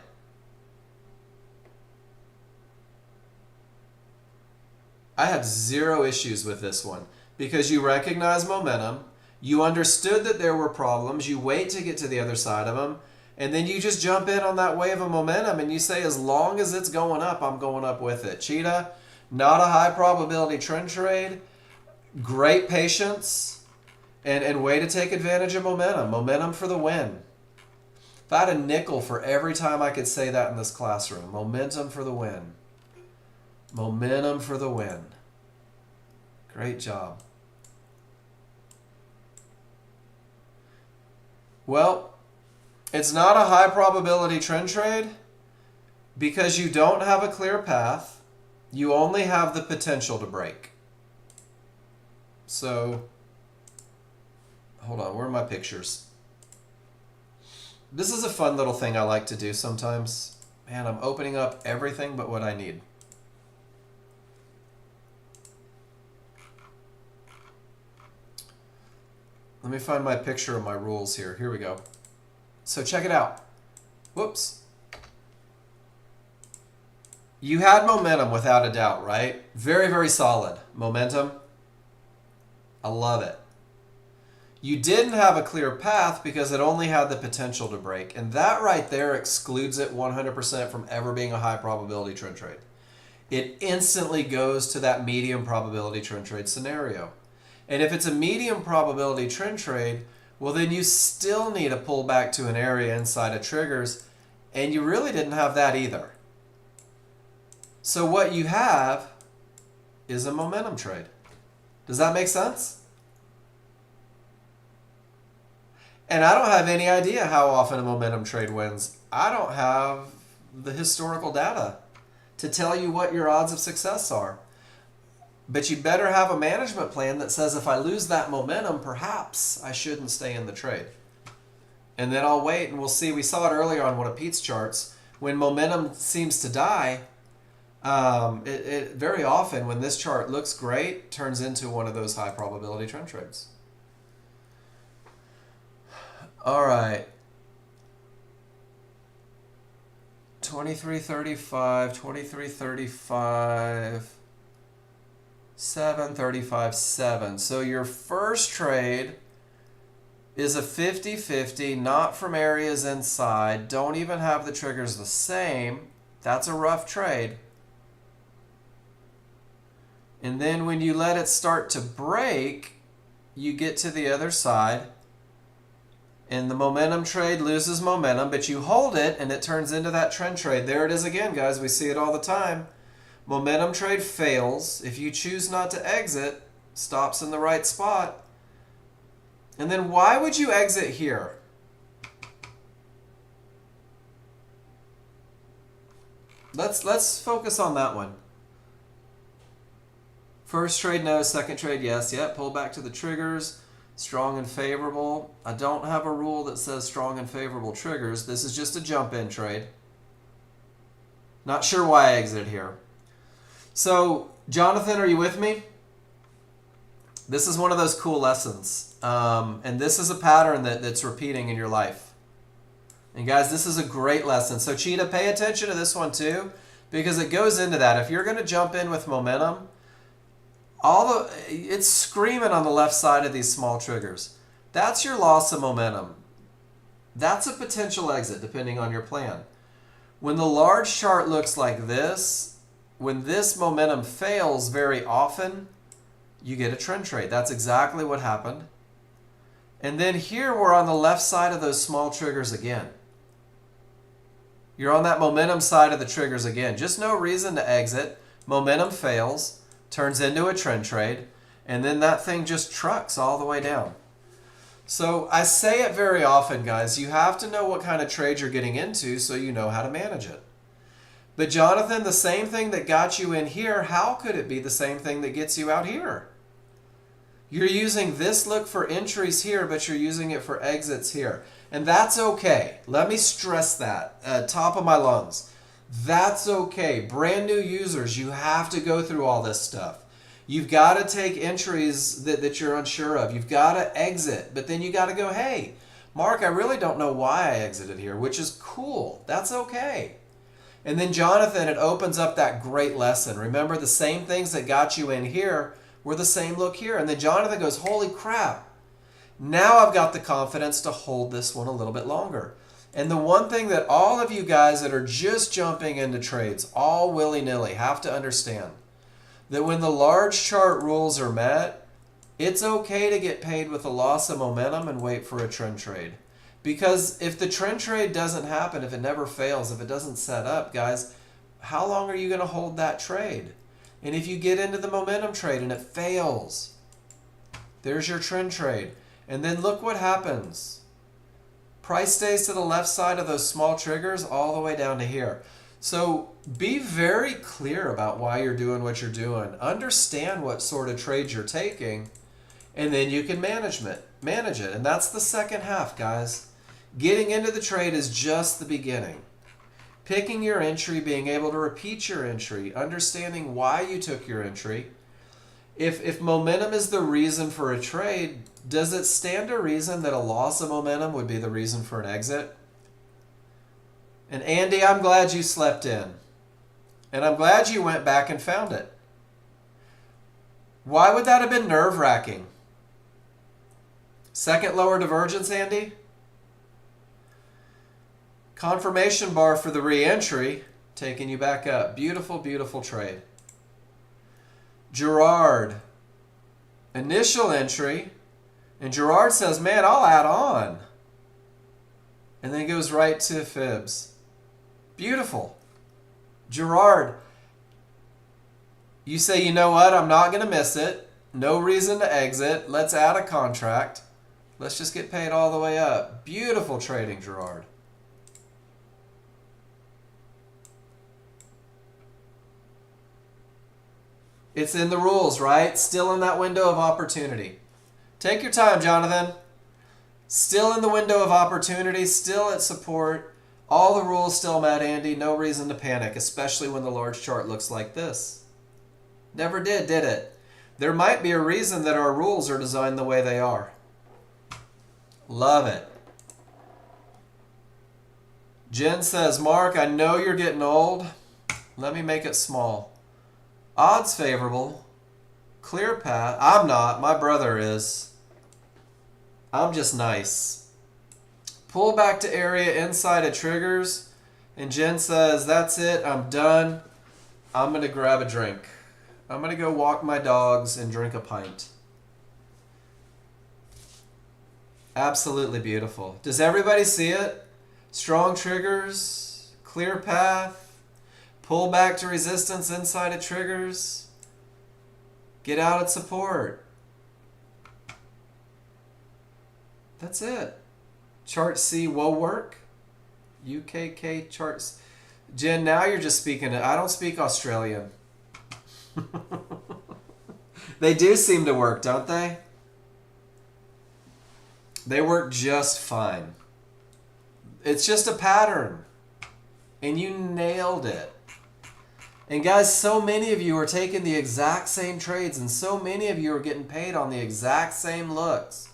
S1: I have zero issues with this one because you recognize momentum. You understood that there were problems. You wait to get to the other side of them. And then you just jump in on that wave of momentum and you say, as long as it's going up, I'm going up with it. Cheetah, not a high probability trend trade. Great patience. And way to take advantage of momentum. Momentum for the win. If I had a nickel for every time I could say that in this classroom. Momentum for the win. Momentum for the win. Great job. Well, it's not a high probability trend trade because you don't have a clear path. You only have the potential to break. So, hold on, where are my pictures? This is a fun little thing I like to do sometimes. Man, I'm opening up everything but what I need. Let me find my picture of my rules here. Here we go. So check it out. Whoops. You had momentum without a doubt, right? Very, very solid momentum. I love it. You didn't have a clear path because it only had the potential to break. And that right there excludes it 100% from ever being a high probability trend trade. It instantly goes to that medium probability trend trade scenario. And if it's a medium probability trend trade, well then you still need a pullback to an area inside of triggers, and you really didn't have that either. So what you have is a momentum trade. Does that make sense? And I don't have any idea how often a momentum trade wins. I don't have the historical data to tell you what your odds of success are. But you better have a management plan that says if I lose that momentum, perhaps I shouldn't stay in the trade. And then I'll wait and we'll see. We saw it earlier on one of Pete's charts. When momentum seems to die, it very often, when this chart looks great, turns into one of those high probability trend trades. All right. 23.35, 23.35. 7.35.7. So your first trade is a 50-50, not from areas inside. Don't even have the triggers the same. That's a rough trade. And then when you let it start to break, you get to the other side. And the momentum trade loses momentum, but you hold it and it turns into that trend trade. There it is again, guys. We see it all the time. Momentum trade fails. If you choose not to exit, stops in the right spot. And then why would you exit here? Let's focus on that one. First trade, no. Second trade, yes. Yep, pull back to the triggers. Strong and favorable. I don't have a rule that says strong and favorable triggers. This is just a jump-in trade. Not sure why I exited here. So, Jonathan, are you with me? This is one of those cool lessons. And this is a pattern that's repeating in your life. And guys, this is a great lesson. So, Cheetah, pay attention to this one too, because it goes into that. If you're going to jump in with momentum, it's screaming on the left side of these small triggers. That's your loss of momentum. That's a potential exit, depending on your plan. When the large chart looks like this, when this momentum fails very often, you get a trend trade. That's exactly what happened. And then here we're on the left side of those small triggers again. You're on that momentum side of the triggers again. Just no reason to exit. Momentum fails, turns into a trend trade, and then that thing just trucks all the way down. So I say it very often, guys. You have to know what kind of trade you're getting into so you know how to manage it. But Jonathan, the same thing that got you in here, how could it be the same thing that gets you out here? You're using this look for entries here, but you're using it for exits here. And that's okay. Let me stress that, top of my lungs. That's okay. Brand new users, you have to go through all this stuff. You've got to take entries that you're unsure of. You've got to exit, but then you got to go, hey, Mark, I really don't know why I exited here, which is cool. That's okay. And then Jonathan, it opens up that great lesson. Remember, the same things that got you in here were the same look here. And then Jonathan goes, holy crap. Now I've got the confidence to hold this one a little bit longer. And the one thing that all of you guys that are just jumping into trades, all willy-nilly, have to understand, that when the large chart rules are met, It's okay to get paid with a loss of momentum and wait for a trend trade. Because if the trend trade doesn't happen, if it never fails, if it doesn't set up, guys, how long are you going to hold that trade? And if you get into the momentum trade and it fails, there's your trend trade. And then look what happens. Price stays to the left side of those small triggers all the way down to here. So be very clear about why you're doing what you're doing. Understand what sort of trades you're taking, and then you can manage it. And that's the second half, guys. Getting into the trade is just the beginning. Picking your entry, being able to repeat your entry, understanding why you took your entry. If momentum is the reason for a trade, does it stand to reason that a loss of momentum would be the reason for an exit? And Andy, I'm glad you slept in. And I'm glad you went back and found it. Why would that have been nerve-wracking? Second lower divergence, Andy? Confirmation bar for the re-entry, taking you back up. Beautiful, beautiful trade. Gerard, initial entry, and Gerard says, man, I'll add on. And then goes right to fibs. Beautiful. Gerard, you say, you know what, I'm not going to miss it. No reason to exit. Let's add a contract. Let's just get paid all the way up. Beautiful trading, Gerard. It's in the rules, right? Still in that window of opportunity. Take your time, Jonathan. Still in the window of opportunity, still at support. All the rules still met, Andy. No reason to panic, especially when the large chart looks like this. Never did it? There might be a reason that our rules are designed the way they are. Love it. Jen says, Mark, I know you're getting old. Let me make it small. Odds favorable. Clear path. I'm not. My brother is. I'm just nice. Pull back to area inside of triggers. And Jen says, that's it. I'm done. I'm going to grab a drink. I'm going to go walk my dogs and drink a pint. Absolutely beautiful. Does everybody see it? Strong triggers, clear path, pull back to resistance inside of triggers, get out at support. That's it. Chart C will work. UKK charts. Jen, now you're just speaking it. I don't speak Australian. They do seem to work, don't they? They work just fine. It's just a pattern. And you nailed it. And guys, so many of you are taking the exact same trades, and so many of you are getting paid on the exact same looks.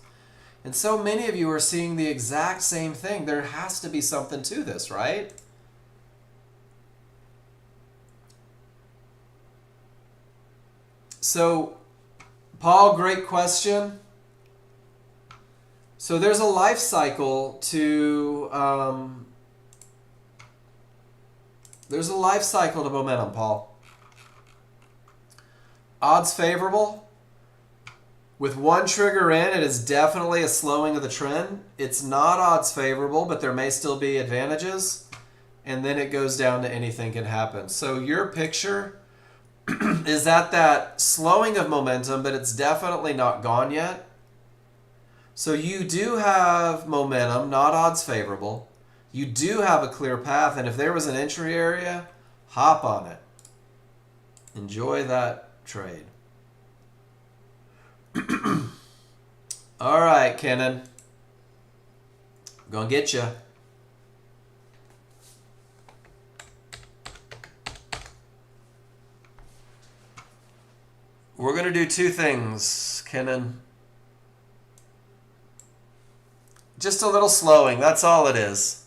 S1: And so many of you are seeing the exact same thing. There has to be something to this, right? So, Paul, great question. So there's a life cycle to momentum, Paul. Odds favorable. With one trigger in, it is definitely a slowing of the trend. It's not odds favorable, but there may still be advantages. And then it goes down to anything can happen. So your picture is at that slowing of momentum, but it's definitely not gone yet. So you do have momentum, not odds favorable. You do have a clear path, and if there was an entry area, hop on it. Enjoy that trade. All right, Kenan. Gonna get you. We're gonna do two things, Kenan. Just a little slowing, that's all it is.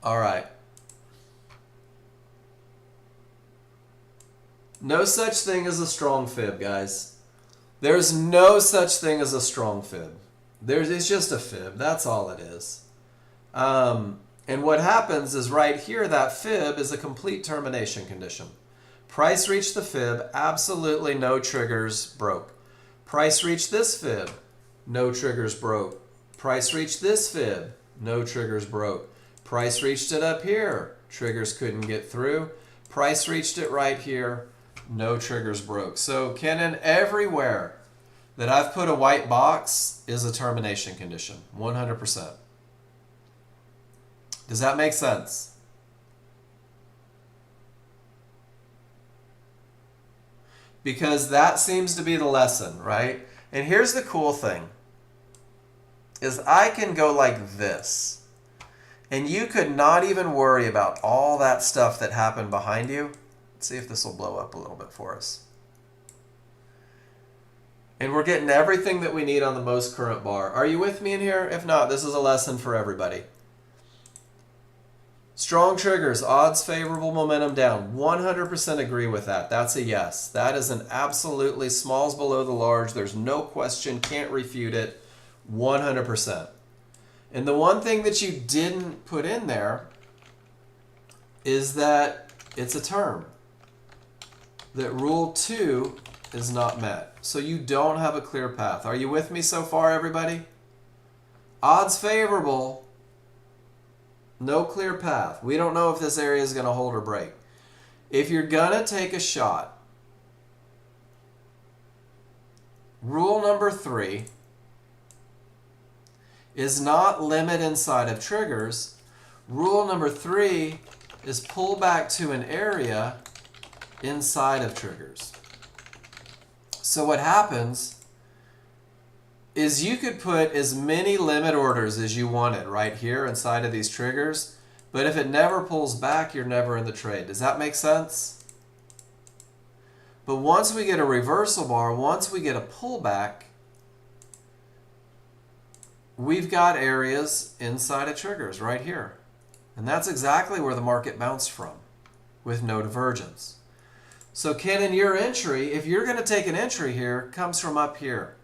S1: All right. No such thing as a strong fib, guys. There's no such thing as a strong fib. It's just a fib, that's all it is. And what happens is right here, that fib is a complete termination condition. Price reached the fib, absolutely no triggers, broke. Price reached this fib, no triggers, broke. Price reached this fib, no triggers, broke. Price reached it up here, triggers couldn't get through. Price reached it right here, no triggers, broke. So Kenan, everywhere that I've put a white box is a termination condition, 100%. Does that make sense? Because that seems to be the lesson, right? And here's the cool thing, is I can go like this, and you could not even worry about all that stuff that happened behind you. Let's see if this will blow up a little bit for us. And we're getting everything that we need on the most current bar. Are you with me in here? If not, this is a lesson for everybody. Strong triggers, odds favorable, momentum down. 100% agree with that. That's a yes. That is an absolutely smalls below the large. There's no question, can't refute it. 100%. And the one thing that you didn't put in there is that it's a term. That rule 2 is not met. So you don't have a clear path. Are you with me so far, everybody? Odds favorable. No clear path. We don't know if this area is going to hold or break. If you're going to take a shot, rule number 3 is not limit inside of triggers. Rule number 3 is pull back to an area inside of triggers. So what happens is you could put as many limit orders as you wanted right here inside of these triggers, but if it never pulls back, you're never in the trade. Does that make sense? But once we get a reversal bar, once we get a pullback, we've got areas inside of triggers right here. And that's exactly where the market bounced from with no divergence. So Kenan, your entry, if you're going to take an entry here, comes from up here.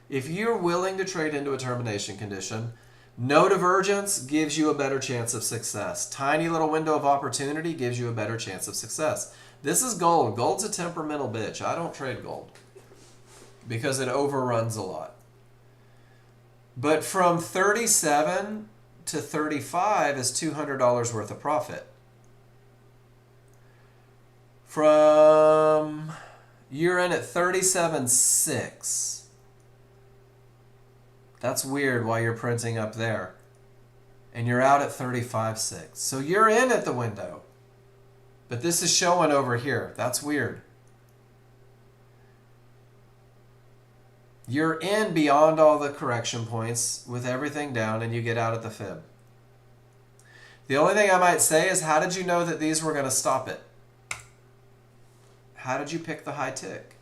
S1: If you're willing to trade into a termination condition, no divergence gives you a better chance of success. Tiny little window of opportunity gives you a better chance of success. This is gold. Gold's a temperamental bitch. I don't trade gold because it overruns a lot. But from 37 to 35 is $200 worth of profit. From, you're in at 37.6. That's weird why you're printing up there. And you're out at 35.6. So you're in at the window. But this is showing over here. That's weird. You're in beyond all the correction points with everything down, and you get out at the fib. The only thing I might say is, how did you know that these were going to stop it? How did you pick the high tick?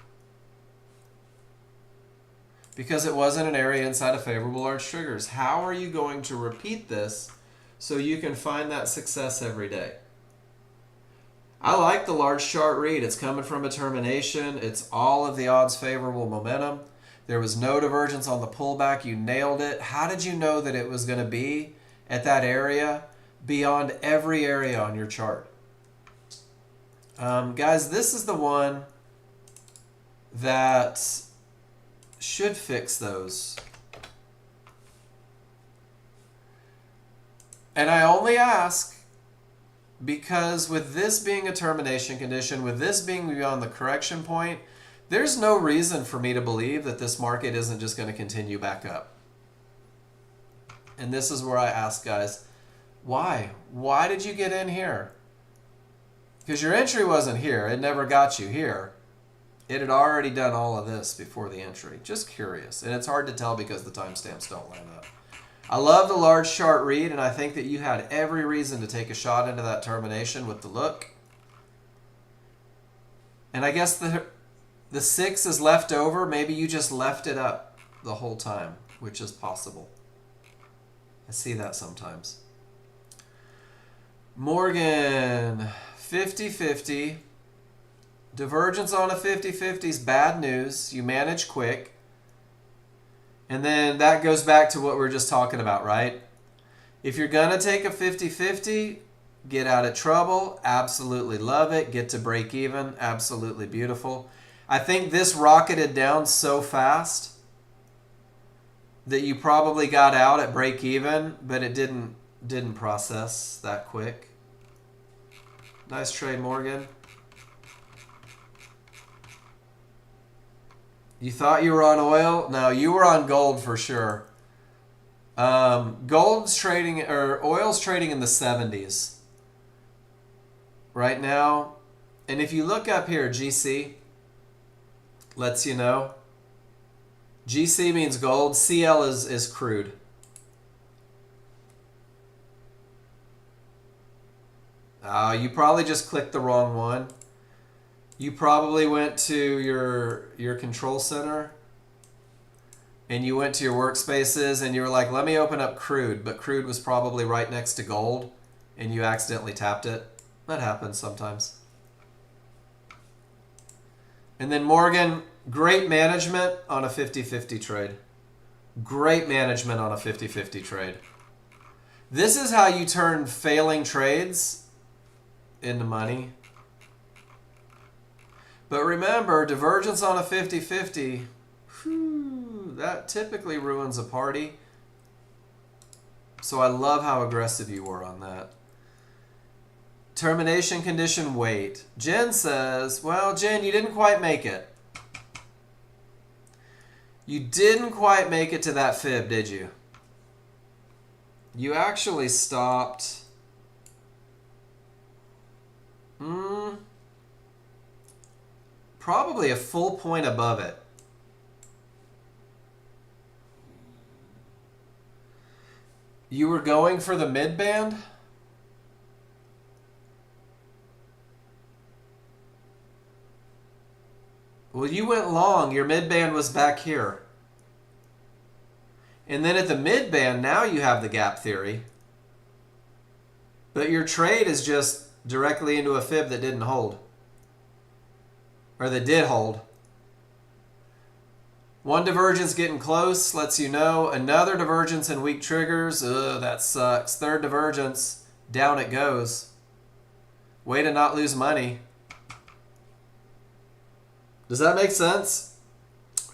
S1: Because it wasn't an area inside of favorable large triggers. How are you going to repeat this so you can find that success every day? I like the large chart read. It's coming from a termination. It's all of the odds favorable momentum. There was no divergence on the pullback. You nailed it. How did you know that it was going to be at that area beyond every area on your chart? Guys, this is the one that should fix those. And I only ask because with this being a termination condition, with this being beyond the correction point, there's no reason for me to believe that this market isn't just going to continue back up. And this is where I ask guys, why? Why did you get in here? Because your entry wasn't here. It never got you here. It had already done all of this before the entry. Just curious. And it's hard to tell because the timestamps don't line up. I love the large chart read, and I think that you had every reason to take a shot into that termination with the look. And I guess the 6 is left over. Maybe you just left it up the whole time, which is possible. I see that sometimes. Morgan, 50-50. Divergence on a 50-50 is bad news. You manage quick. And then that goes back to what we were just talking about, right? If you're going to take a 50-50, Get out of trouble, absolutely love it. Get to break even, absolutely beautiful. I think this rocketed down so fast that you probably got out at break even, but it didn't process that quick. Nice trade, Morgan. You thought you were on oil? No, you were on gold for sure. Gold's trading, or oil's trading in the 70s right now. And if you look up here, GC lets you know. GC means gold. CL is crude. You probably just clicked the wrong one. You probably went to your control center and you went to your workspaces and you were like, let me open up crude. But crude was probably right next to gold and you accidentally tapped it. That happens sometimes. And then Morgan, great management on a 50-50 trade. Great management on a 50-50 trade. This is how you turn failing trades into money. But remember, divergence on a 50-50, that typically ruins a party. So I love how aggressive you were on that. Termination condition, wait. Jen says, well, Jen, you didn't quite make it. You didn't quite make it to that fib, did you? You actually stopped. Probably a full point above it. You were going for the mid band? Well, you went long. Your mid band was back here. And then at the mid band, now you have the gap theory. But your trade is just directly into a fib that didn't hold. Or that did hold. One divergence getting close, lets you know. Another divergence in weak triggers. Ugh, that sucks. Third divergence, down it goes. Way to not lose money. Does that make sense?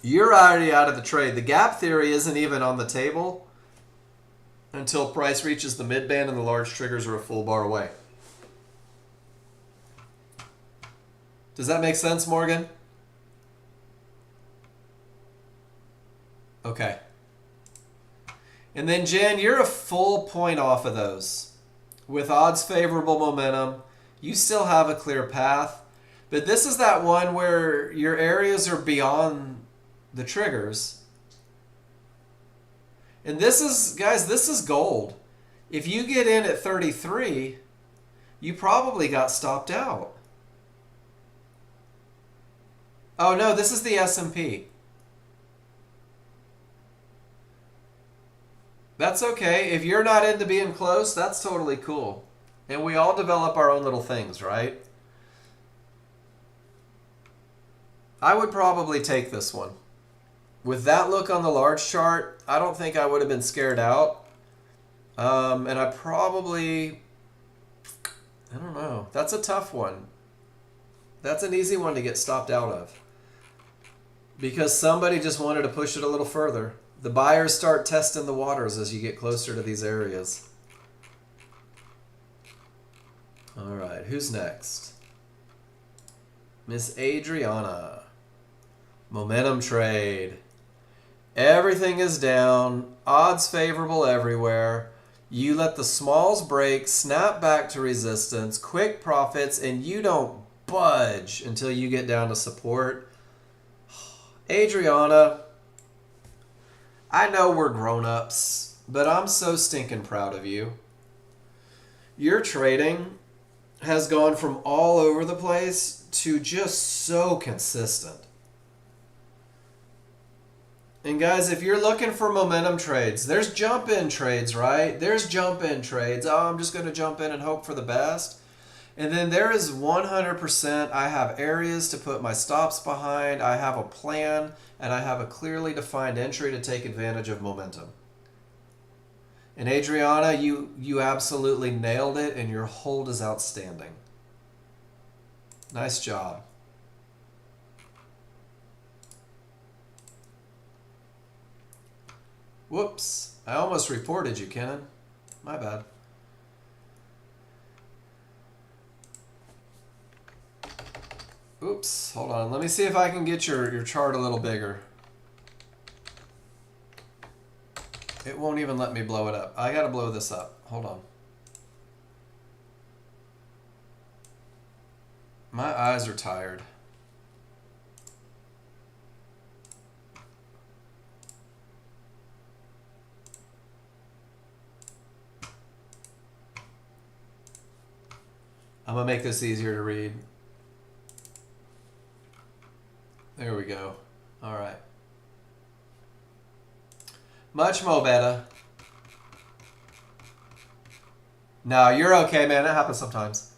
S1: You're already out of the trade. The gap theory isn't even on the table until price reaches the mid band and the large triggers are a full bar away. Does that make sense, Morgan? Okay. And then Jen, you're a full point off of those. With odds favorable momentum, you still have a clear path. But this is that one where your areas are beyond the triggers. And this is, guys, this is gold. If you get in at 33, you probably got stopped out. Oh no, this is the S&P. That's okay. If you're not into being close, that's totally cool. And we all develop our own little things, right? I would probably take this one. With that look on the large chart, I don't think I would have been scared out. And I probably, I don't know. That's a tough one. That's an easy one to get stopped out of. Because somebody just wanted to push it a little further. The buyers start testing the waters as you get closer to these areas. All right, who's next? Miss Adriana. Momentum trade. Everything is down. Odds favorable everywhere. You let the smalls break, snap back to resistance, quick profits, and you don't budge until you get down to support. Adriana, I know we're grown-ups, but I'm so stinking proud of you. Your trading has gone from all over the place to just so consistent. And guys, if you're looking for momentum trades, there's jump-in trades, right? There's jump-in trades. Oh, I'm just going to jump in and hope for the best. And then there is 100%, I have areas to put my stops behind, I have a plan, and I have a clearly defined entry to take advantage of momentum. And Adriana, you absolutely nailed it, and your hold is outstanding. Nice job. Whoops. I almost reported you, Kenan. My bad. Oops. Hold on. Let me see if I can get your chart a little bigger. It won't even let me blow it up. I got to blow this up. Hold on. My eyes are tired. I'm going to make this easier to read. There we go. All right. Much more better. No, you're okay, man. It happens sometimes.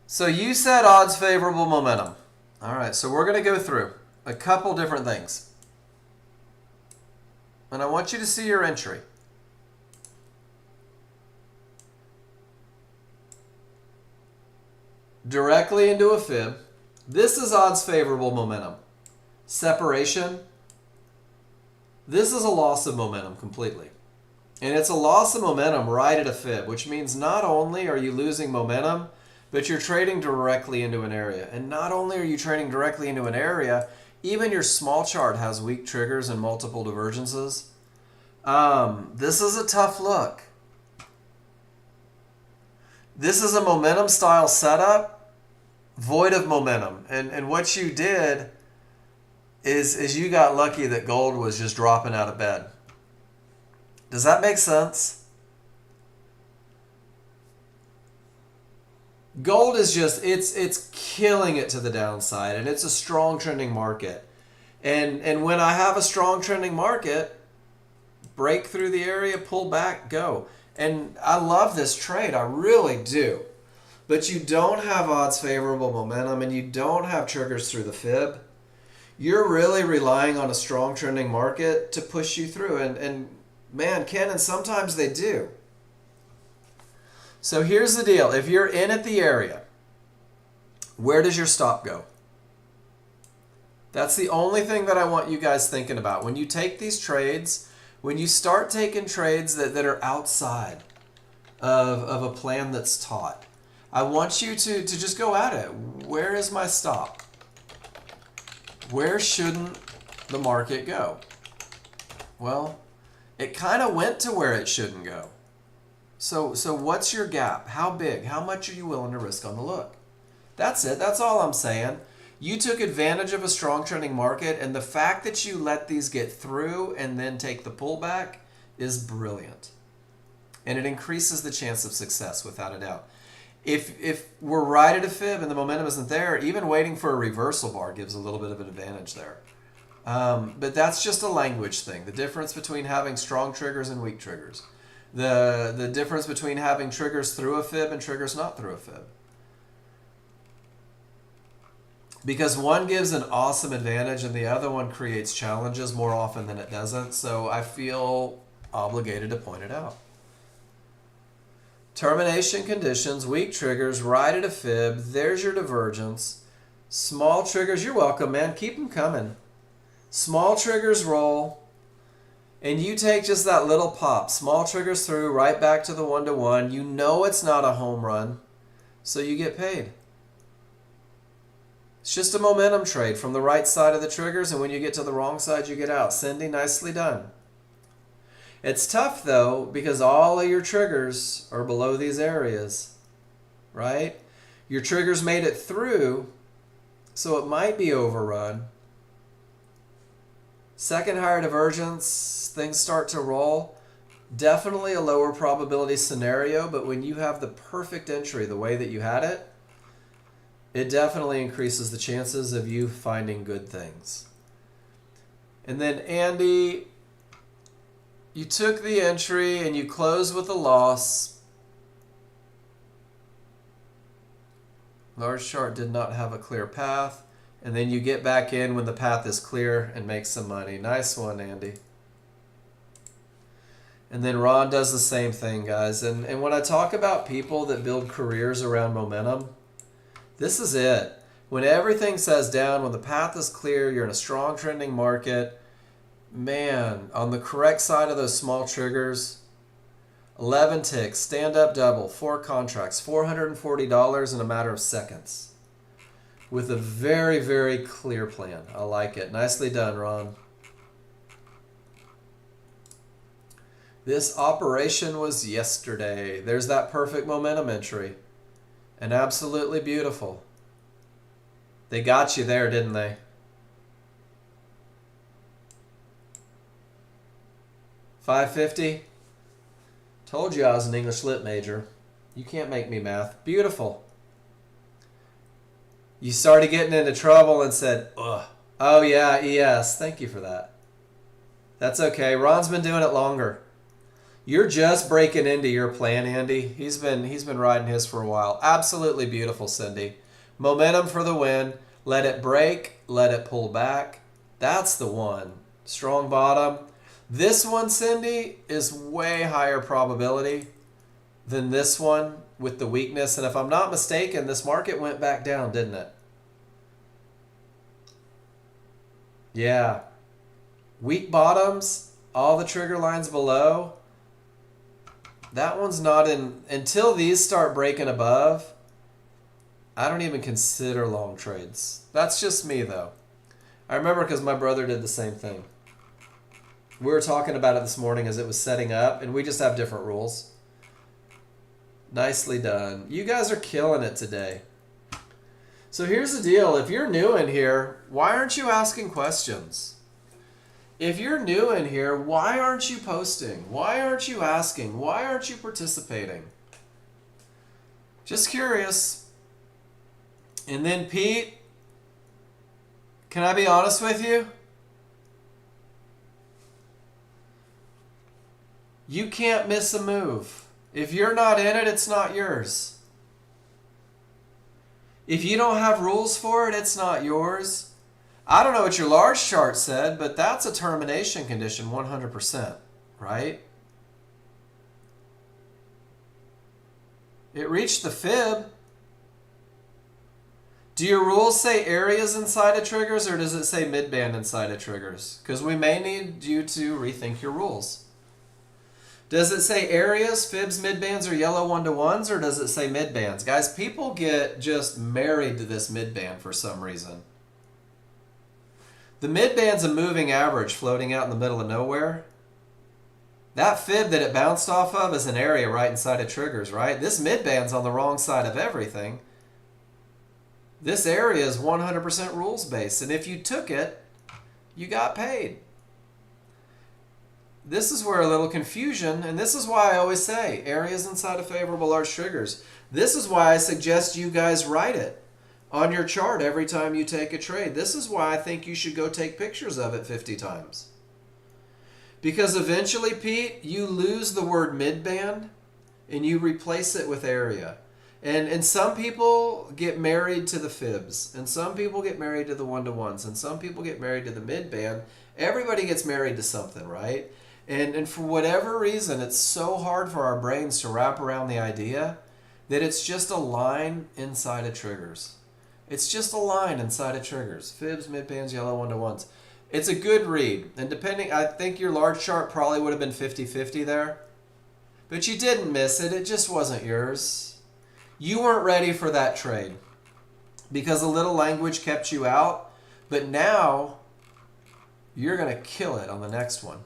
S1: So you said odds favorable momentum. All right, so we're going to go through a couple different things. And I want you to see your entry. Directly into a fib. This is odds favorable momentum. Separation. This is a loss of momentum completely. And it's a loss of momentum right at a fib, which means not only are you losing momentum, but you're trading directly into an area. And not only are you trading directly into an area, even your small chart has weak triggers and multiple divergences. This is a tough look. This is a momentum style setup, void of momentum. And what you did is you got lucky that gold was just dropping out of bed. Does that make sense? Gold is just, it's killing it to the downside, and it's a strong trending market. And when I have a strong trending market, break through the area, pull back, go. And I love this trade, I really do. But you don't have odds favorable momentum, and you don't have triggers through the fib. You're really relying on a strong trending market to push you through. And man, Ken, and sometimes they do. So here's the deal. If you're in at the area, where does your stop go? That's the only thing that I want you guys thinking about. When you take these trades, when you start taking trades that are outside of a plan that's taught, I want you to just go at it. Where is my stop? Where shouldn't the market go? Well, it kind of went to where it shouldn't go. So what's your gap? How big? How much are you willing to risk on the look? That's it. That's all I'm saying. You took advantage of a strong trending market, and the fact that you let these get through and then take the pullback is brilliant. And it increases the chance of success without a doubt. If we're right at a fib and the momentum isn't there, even waiting for a reversal bar gives a little bit of an advantage there. But that's just a language thing. The difference between having strong triggers and weak triggers. The difference between having triggers through a fib and triggers not through a fib. Because one gives an awesome advantage and the other one creates challenges more often than it doesn't. So I feel obligated to point it out. Termination conditions, weak triggers, right at a fib. There's your divergence. Small triggers, you're welcome, man. Keep them coming. Small triggers roll. And you take just that little pop. Small triggers through, right back to the 1-to-1. You know it's not a home run, so you get paid. It's just a momentum trade from the right side of the triggers, and when you get to the wrong side, you get out. Cindy, nicely done. It's tough, though, because all of your triggers are below these areas, right? Your triggers made it through, so it might be overrun. Second higher divergence, things start to roll. Definitely a lower probability scenario, but when you have the perfect entry the way that you had it, it definitely increases the chances of you finding good things. And then Andy, you took the entry and you closed with a loss. Large chart did not have a clear path. And then you get back in when the path is clear and make some money. Nice one, Andy. And then Ron does the same thing, guys. And when I talk about people that build careers around momentum, this is it. When everything says down, when the path is clear, you're in a strong trending market, man, on the correct side of those small triggers, 11 ticks, stand up double, 4 contracts, $440 in a matter of seconds. With a very, very clear plan. I like it. Nicely done, Ron. This operation was yesterday. There's that perfect momentum entry. And absolutely beautiful. They got you there, didn't they? $550. Told you I was an English lit major. You can't make me math. Beautiful. You started getting into trouble and said, ugh. Oh yeah, ES. Thank you for that. That's okay. Ron's been doing it longer. You're just breaking into your plan, Andy. He's been riding his for a while. Absolutely beautiful, Cindy. Momentum for the win. Let it break. Let it pull back. That's the one. Strong bottom. This one, Cindy, is way higher probability than this one with the weakness. And if I'm not mistaken, this market went back down, didn't it? Yeah. Weak bottoms, all the trigger lines below. That one's not in. Until these start breaking above, I don't even consider long trades. That's just me, though. I remember because my brother did the same thing. We were talking about it this morning as it was setting up, and we just have different rules. Nicely done. You guys are killing it today. So here's the deal. If you're new in here, why aren't you asking questions? If you're new in here, why aren't you posting? Why aren't you asking? Why aren't you participating? Just curious. And then Pete, can I be honest with you? You can't miss a move. If you're not in it, it's not yours. If you don't have rules for it, it's not yours. I don't know what your large chart said, but that's a termination condition 100%, right? It reached the fib. Do your rules say areas inside of triggers, or does it say midband inside of triggers? Because we may need you to rethink your rules. Does it say areas, fibs, midbands, or yellow 1-to-1s, or does it say midbands? Guys, people get just married to this midband for some reason. The midband's a moving average floating out in the middle of nowhere. That fib that it bounced off of is an area right inside of triggers, right? This midband's on the wrong side of everything. This area is 100% rules-based, and if you took it, you got paid. This is where a little confusion, and this is why I always say areas inside of favorable large triggers. This is why I suggest you guys write it on your chart every time you take a trade. This is why I think you should go take pictures of it 50 times. Because eventually, Pete, you lose the word midband and you replace it with area. And some people get married to the fibs, and some people get married to the 1-to-1s, and some people get married to the midband. Everybody gets married to something, right? And for whatever reason, it's so hard for our brains to wrap around the idea that it's just a line inside of triggers. It's just a line inside of triggers. Fibs, midbands, yellow 1-to-1s. It's a good read. And depending, I think your large chart probably would have been 50-50 there. But you didn't miss it. It just wasn't yours. You weren't ready for that trade because a little language kept you out. But now you're going to kill it on the next one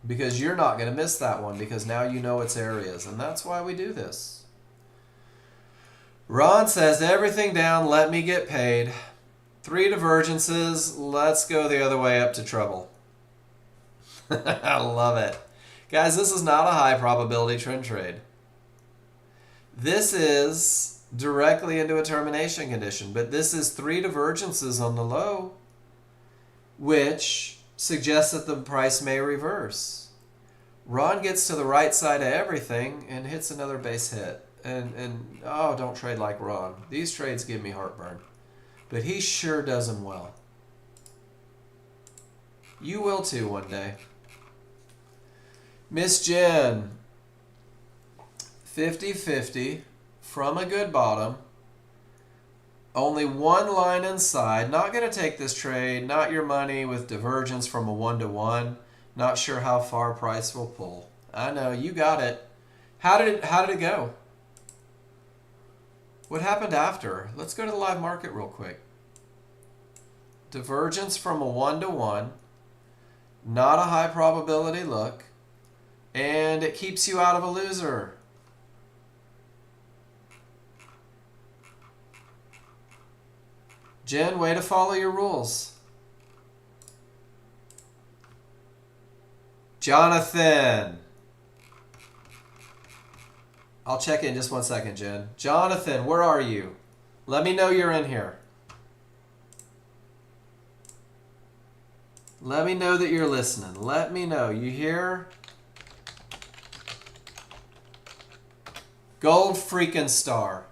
S1: because you're not going to miss that one because now you know its areas. And that's why we do this. Ron says, everything down, let me get paid. 3 divergences, let's go the other way up to trouble. I love it. Guys, this is not a high probability trend trade. This is directly into a termination condition, but this is 3 divergences on the low, which suggests that the price may reverse. Ron gets to the right side of everything and hits another base hit. And oh, don't trade like Ron. These trades give me heartburn. But he sure does them well. You will too one day. Miss Jen, 50-50 from a good bottom. Only one line inside. Not going to take this trade. Not your money with divergence from a 1-to-1. Not sure how far price will pull. I know, you got it. How did it go? What happened after? Let's go to the live market real quick. Divergence from a 1-to-1. Not a high probability look. And it keeps you out of a loser. Jen, way to follow your rules. Jonathan. I'll check in just 1 second, Jen. Jonathan, where are you? Let me know you're in here. Let me know that you're listening. Let me know. You here? Gold freaking star.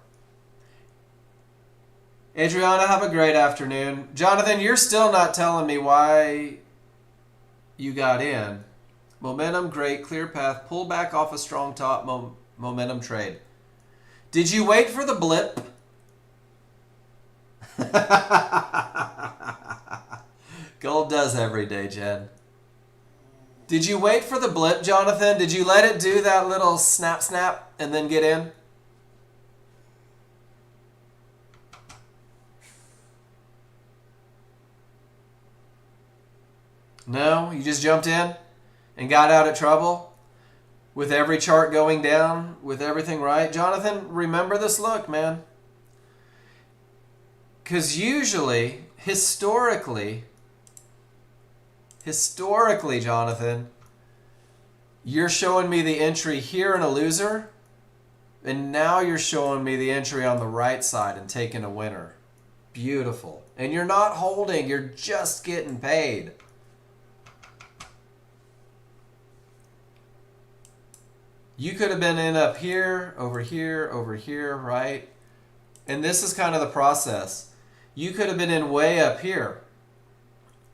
S1: Adriana, have a great afternoon. Jonathan, you're still not telling me why you got in. Momentum, great, clear path, pull back off a strong top, momentum trade. Did you wait for the blip? Gold does every day, Jen. Did you wait for the blip, Jonathan? Did you let it do that little snap, snap, and then get in? No, you just jumped in and got out of trouble with every chart going down, with everything right. Jonathan, remember this look, man. Because usually, historically, Jonathan, you're showing me the entry here in a loser, and now you're showing me the entry on the right side and taking a winner. Beautiful. And you're not holding, you're just getting paid. You could have been in up here, over here, right? And this is kind of the process. You could have been in way up here,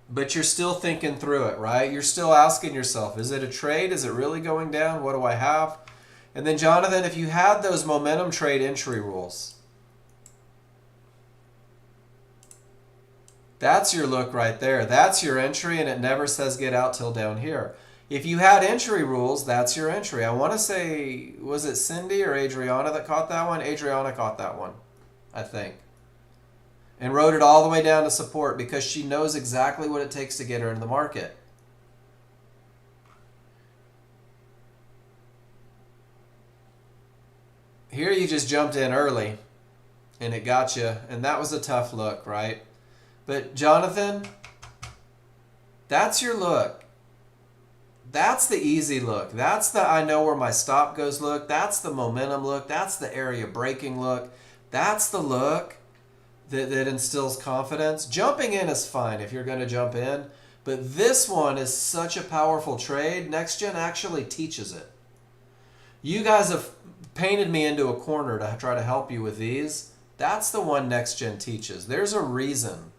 S1: but you're still thinking through it, right? You're still asking yourself, is it a trade? Is it really going down? What do I have? And then, Jonathan, if you had those momentum trade entry rules, that's your look right there. That's your entry, and it never says get out till down here. If you had entry rules, that's your entry. I want to say, was it Cindy or Adriana that caught that one? Adriana caught that one, I think. And wrote it all the way down to support because she knows exactly what it takes to get her into the market. Here you just jumped in early and it got you. And that was a tough look, right? But Jonathan, that's your look. That's the easy look. That's the I know where my stop goes look. That's the momentum look. That's the area breaking look. That's the look that instills confidence. Jumping in is fine if you're going to jump in. But this one is such a powerful trade. Nexgen actually teaches it. You guys have painted me into a corner to try to help you with these. That's the one Nexgen teaches. There's a reason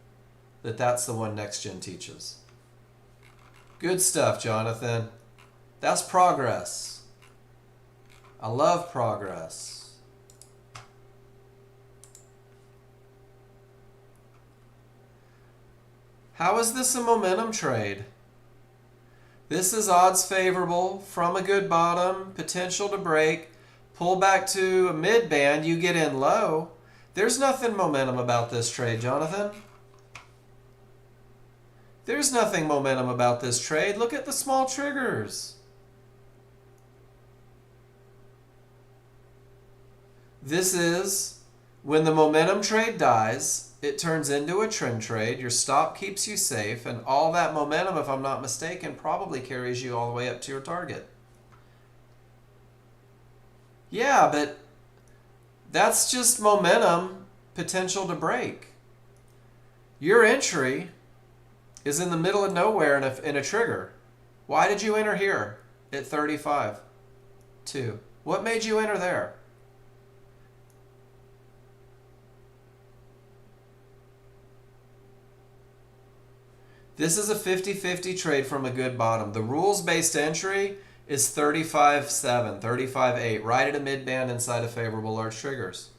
S1: that that's the one Nexgen teaches. Good stuff, Jonathan. That's progress. I love progress. How is this a momentum trade? This is odds favorable from a good bottom, potential to break, pull back to a mid band, you get in low. There's nothing momentum about this trade, Jonathan. There's nothing momentum about this trade. Look at the small triggers. This is when the momentum trade dies, it turns into a trend trade. Your stop keeps you safe, and all that momentum, if I'm not mistaken, probably carries you all the way up to your target. Yeah, but that's just momentum potential to break. Your entry is in the middle of nowhere in a trigger. Why did you enter here at 35? 2. What made you enter there? This is a 50-50 trade from a good bottom. The rules-based entry is 35.7, 35.8, right at a mid-band inside of favorable large triggers.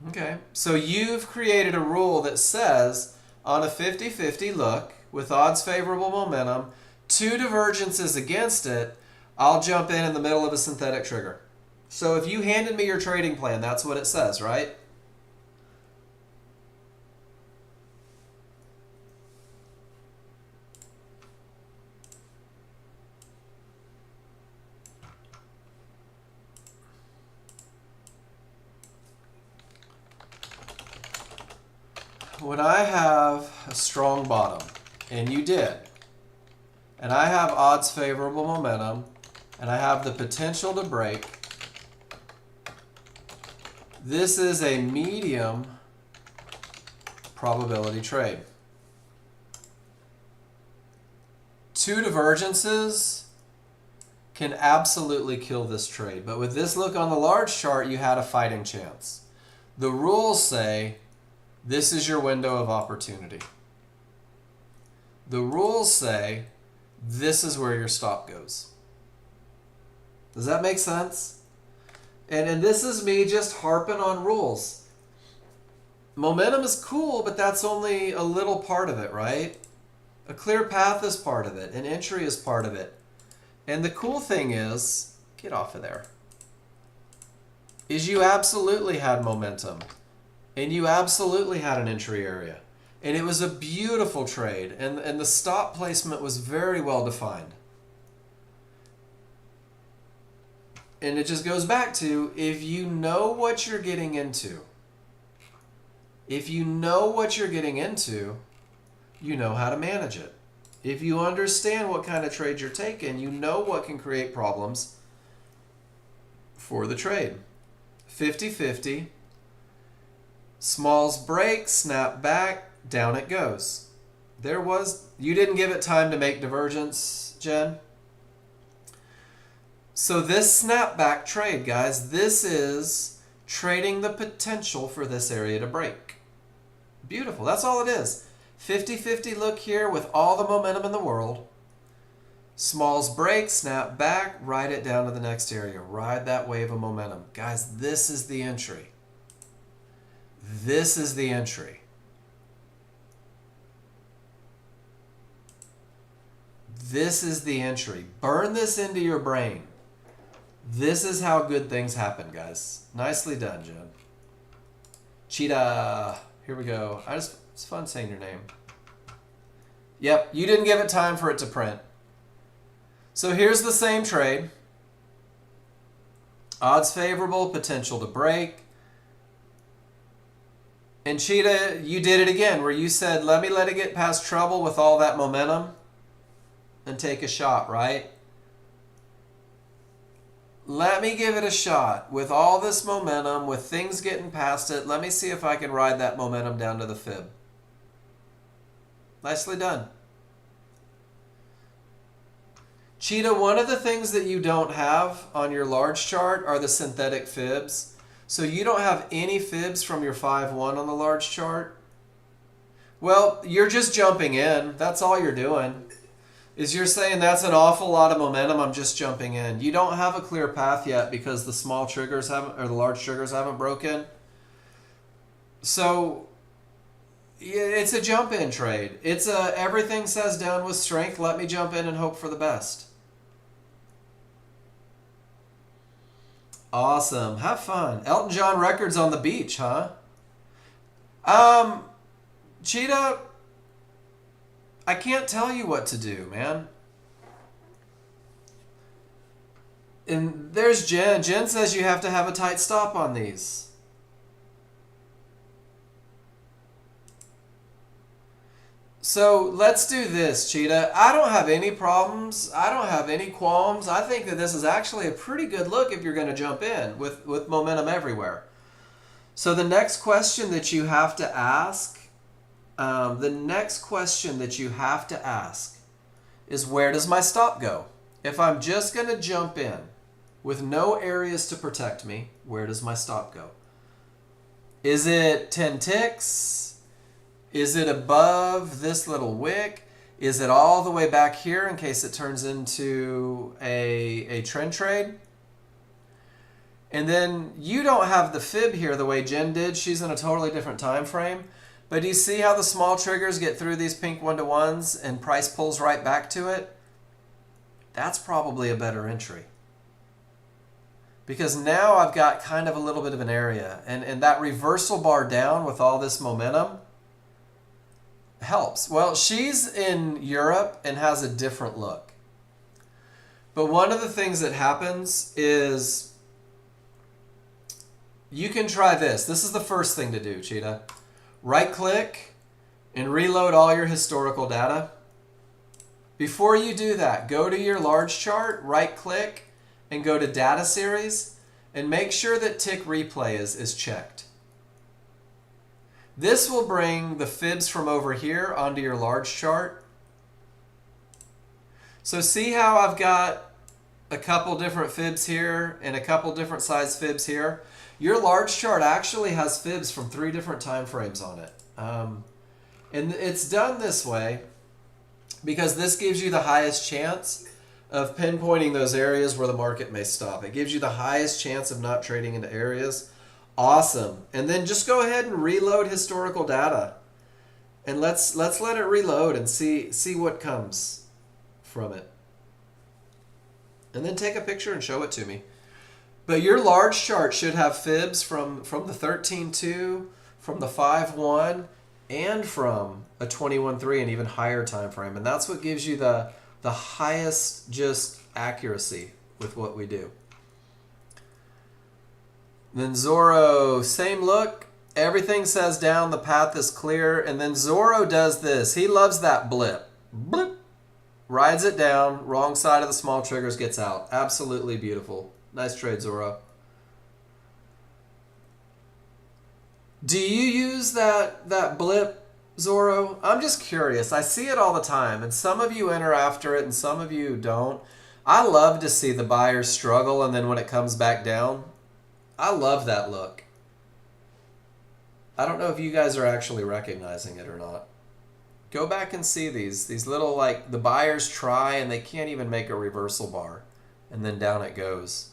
S1: Okay, so you've created a rule that says on a 50-50 look with odds favorable momentum, 2 divergences against it, I'll jump in the middle of a synthetic trigger. So if you handed me your trading plan, that's what it says, right? When I have a strong bottom, and you did, and I have odds favorable momentum, and I have the potential to break, this is a medium probability trade. 2 divergences can absolutely kill this trade, but with this look on the large chart, you had a fighting chance. The rules say this is your window of opportunity. The rules say this is where your stop goes. Does that make sense? And this is me just harping on rules. Momentum is cool, but that's only a little part of it, right? A clear path is part of it. An entry is part of it. And the cool thing is, get off of there, is you absolutely had momentum. And you absolutely had an entry area. And it was a beautiful trade. And the stop placement was very well defined. And it just goes back to, if you know what you're getting into, you know how to manage it. If you understand what kind of trade you're taking, you know what can create problems for the trade. 50-50. Smalls break, snap back, down it goes. You didn't give it time to make divergence, Jen. So this snapback trade, guys, this is trading the potential for this area to break. Beautiful, that's all it is. 50-50 look here with all the momentum in the world. Smalls break, snap back, ride it down to the next area. Ride that wave of momentum. Guys, this is the entry. This is the entry. This is the entry. Burn this into your brain. This is how good things happen, guys. Nicely done, Jen. Cheetah. Here we go. It's fun saying your name. Yep, you didn't give it time for it to print. So here's the same trade. Odds favorable, potential to break. And Cheetah, you did it again, where you said, let it get past trouble with all that momentum and take a shot, right? Let me give it a shot. With all this momentum, with things getting past it, let me see if I can ride that momentum down to the fib. Nicely done. Cheetah, one of the things that you don't have on your large chart are the synthetic fibs. So you don't have any fibs from your 5-1 on the large chart? Well, you're just jumping in. That's all you're doing. Is you're saying that's an awful lot of momentum, I'm just jumping in. You don't have a clear path yet because the small triggers haven't, or the large triggers haven't broken. So it's a jump in trade. It's a everything says down with strength, let me jump in and hope for the best. Awesome. Have fun. Elton John records on the beach, huh? Cheetah, I can't tell you what to do, man. And there's Jen. Jen says you have to have a tight stop on these. So let's do this, Cheetah. I don't have any problems. I don't have any qualms. I think that this is actually a pretty good look if you're going to jump in with momentum everywhere. So the next question that you have to ask, is where does my stop go? If I'm just going to jump in with no areas to protect me, where does my stop go? Is it 10 ticks? Is it above this little wick? Is it all the way back here in case it turns into a trend trade? And then you don't have the fib here the way Jen did. She's in a totally different time frame. But do you see how the small triggers get through these pink 1-to-1s and price pulls right back to it? That's probably a better entry. Because now I've got kind of a little bit of an area. And that reversal bar down with all this momentum helps. Well, she's in Europe and has a different look. But one of the things that happens is you can try this. This is the first thing to do, Cheetah. Right click and reload all your historical data. Before you do that, go to your large chart, right click, and go to data series and make sure that tick replay is checked. This will bring the fibs from over here onto your large chart. So see how I've got a couple different fibs here and a couple different size fibs here? Your large chart actually has fibs from 3 different time frames on it. And it's done this way because this gives you the highest chance of pinpointing those areas where the market may stop. It gives you the highest chance of not trading into areas. Awesome. And then just go ahead and reload historical data. And let's let it reload and see what comes from it. And then take a picture and show it to me. But your large chart should have fibs from the 13.2, from the 5.1, and from a 21.3 and even higher time frame. And that's what gives you the highest just accuracy with what we do. Then Zorro, same look. Everything says down, the path is clear. And then Zorro does this. He loves that blip. Blip. Rides it down. Wrong side of the small triggers, gets out. Absolutely beautiful. Nice trade, Zorro. Do you use that blip, Zorro? I'm just curious. I see it all the time. And some of you enter after it and some of you don't. I love to see the buyers struggle and then when it comes back down, I love that look. I don't know if you guys are actually recognizing it or not. Go back and see these little, like, the buyers try and they can't even make a reversal bar. And then down it goes.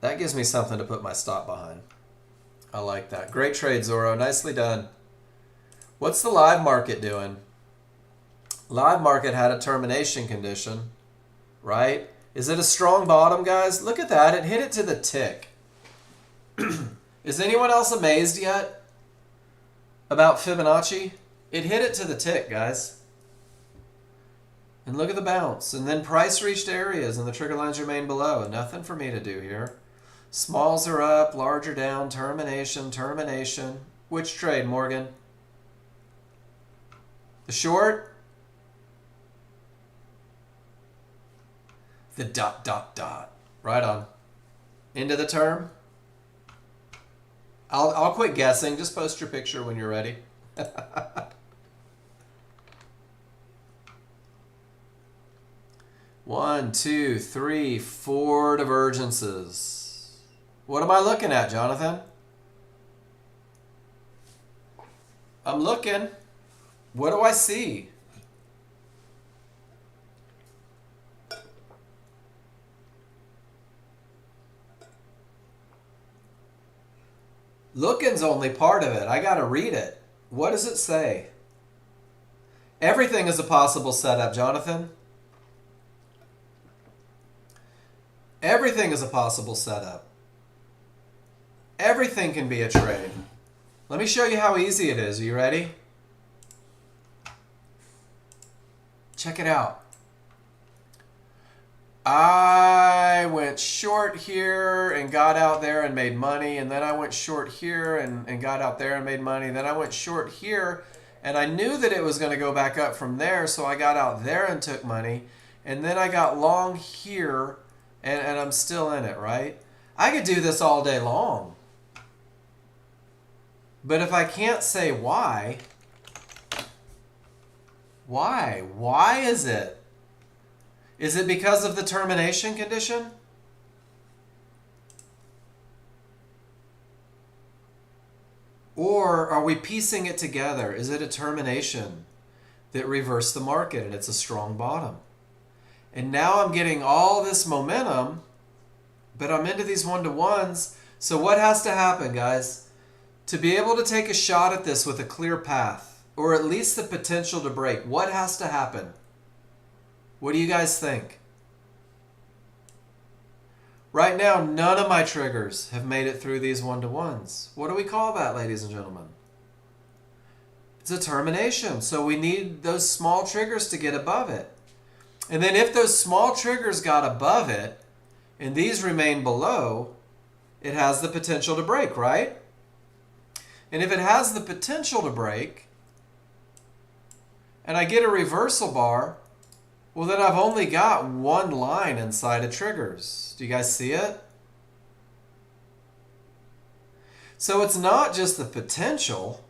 S1: That gives me something to put my stop behind. I like that. Great trade, Zorro. Nicely done. What's the live market doing? Live market had a termination condition, right? Is it a strong bottom, guys? Look at that. It hit it to the tick. Is anyone else amazed yet about Fibonacci? It hit it to the tick, guys. And look at the bounce. And then price reached areas and the trigger lines remain below. Nothing for me to do here. Smalls are up, larger down, termination, termination. Which trade, Morgan? The short? The ... Right on. Into the term? I'll quit guessing. Just post your picture when you're ready. 1, 2, 3, 4 divergences. What am I looking at, Jonathan? I'm looking. What do I see? Looking's only part of it. I got to read it. What does it say? Everything is a possible setup, Jonathan. Everything is a possible setup. Everything can be a trade. Let me show you how easy it is. Are you ready? Check it out. I went short here and got out there and made money. And then I went short here and got out there and made money. Then I went short here and I knew that it was going to go back up from there. So I got out there and took money. And then I got long here and I'm still in it, right? I could do this all day long. But if I can't say why? Why is it? Is it because of the termination condition? Or are we piecing it together? Is it a termination? that reversed the market, and it's a strong bottom. And now I'm getting all this momentum, but I'm into these one-to-ones. So what has to happen, guys? To be able to take a shot at this with a clear path, or at least the potential to break, what has to happen? What do you guys think? Right now, none of my triggers have made it through these one-to-ones. What do we call that, ladies and gentlemen? It's a termination. So we need those small triggers to get above it. And then if those small triggers got above it, and these remain below, it has the potential to break, right? And if it has the potential to break, and I get a reversal bar, well, then I've only got one line inside of triggers. Do you guys see it? So it's not just the potential.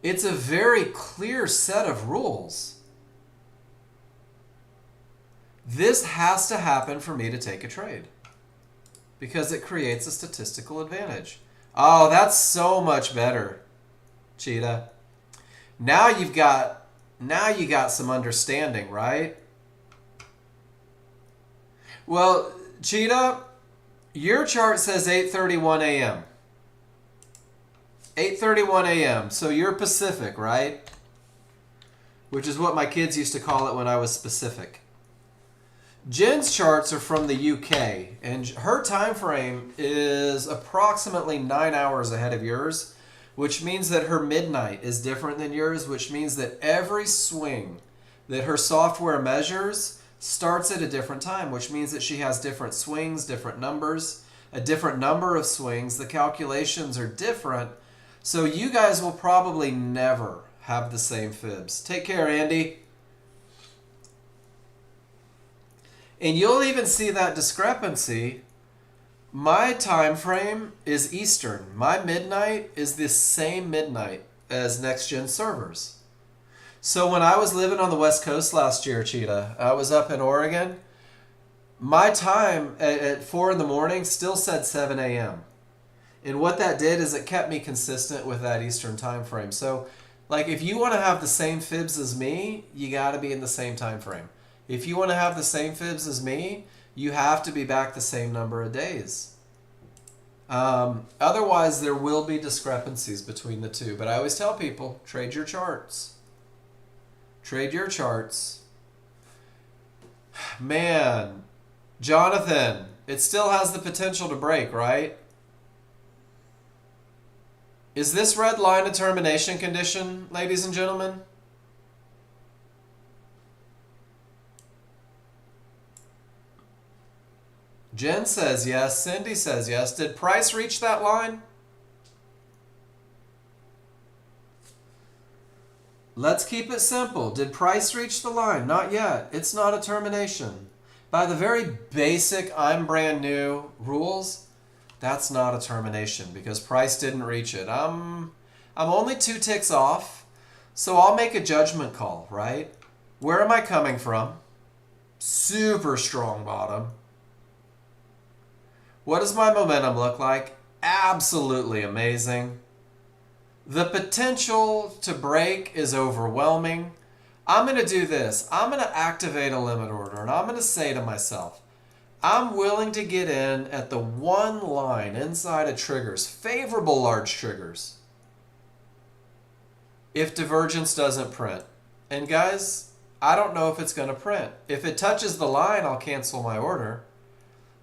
S1: It's a very clear set of rules. This has to happen for me to take a trade because it creates a statistical advantage. Oh, that's so much better, Cheetah. Now you got some understanding, right? Well, Cheetah, your chart says 8:31 a.m. 8:31 a.m. So you're Pacific, right? Which is what my kids used to call it when I was specific. Jen's charts are from the UK, and her time frame is approximately 9 hours ahead of yours, which means that her midnight is different than yours, which means that every swing that her software measures starts at a different time, which means that she has different swings, different numbers, a different number of swings. The calculations are different, so you guys will probably never have the same fibs. Take care, Andy. And you'll even see that discrepancy. My time frame is Eastern. My midnight is the same midnight as Nexgen servers. So when I was living on the West Coast last year, Cheetah, I was up in Oregon. My time at 4 in the morning still said 7 a.m. And what that did is it kept me consistent with that Eastern time frame. So like if you want to have the same fibs as me, you got to be in the same time frame. If you want to have the same fibs as me, you have to be back the same number of days. Otherwise, there will be discrepancies between the two. But I always tell people, trade your charts. Trade your charts. Man, Jonathan, it still has the potential to break, right? Is this red line a termination condition, ladies and gentlemen? Jen says yes. Cindy says yes. Did price reach that line? Let's keep it simple. Did price reach the line? Not yet. It's not a termination. By the very basic I'm brand new rules, that's not a termination because price didn't reach it. I'm only 2 ticks off, so I'll make a judgment call, right? Where am I coming from? Super strong bottom. What does my momentum look like? Absolutely amazing. The potential to break is overwhelming. I'm going to do this. I'm going to activate a limit order, and I'm going to say to myself, I'm willing to get in at the one line inside of triggers, favorable large triggers, if divergence doesn't print. And guys, I don't know if it's going to print. If it touches the line, I'll cancel my order.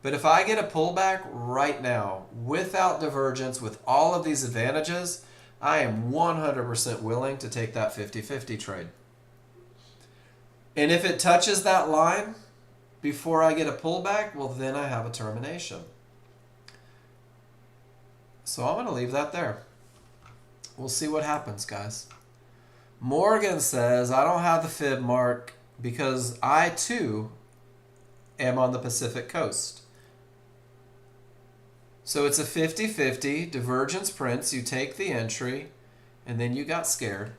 S1: But if I get a pullback right now without divergence, with all of these advantages, I am 100% willing to take that 50-50 trade. And if it touches that line before I get a pullback, well, then I have a termination. So I'm going to leave that there. We'll see what happens, guys. Morgan says, I don't have the fib mark because I, too, am on the Pacific Coast. So it's a 50-50, divergence prints, you take the entry, and then you got scared.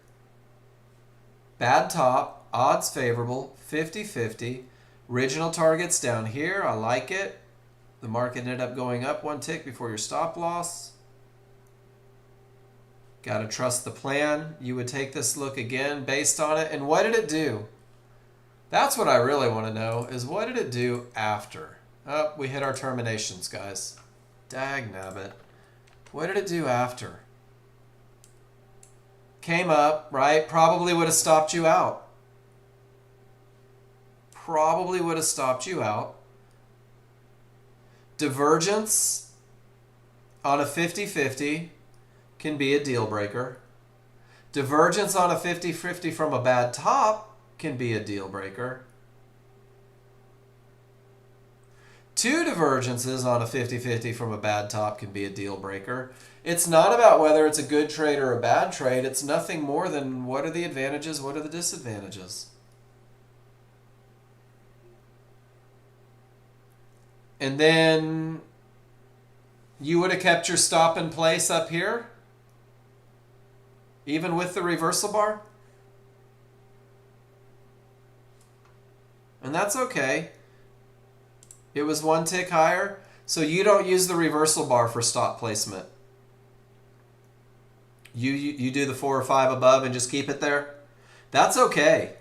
S1: Bad top, odds favorable, 50-50. Original target's down here, I like it. The market ended up going up 1 tick before your stop loss. Got to trust the plan. You would take this look again based on it. And what did it do? That's what I really want to know, is what did it do after? Oh, we hit our terminations, guys. Dagnabbit. What did it do after? Came up, right? Probably would have stopped you out. Probably would have stopped you out. Divergence on a 50-50 can be a deal breaker. Divergence on a 50-50 from a bad top can be a deal breaker. Two divergences on a 50-50 from a bad top can be a deal breaker. It's not about whether it's a good trade or a bad trade. It's nothing more than what are the advantages, what are the disadvantages. And then you would have kept your stop in place up here, even with the reversal bar. And that's okay. It was one tick higher, so you don't use the reversal bar for stop placement. You do the 4 or 5 above and just keep it there. That's okay.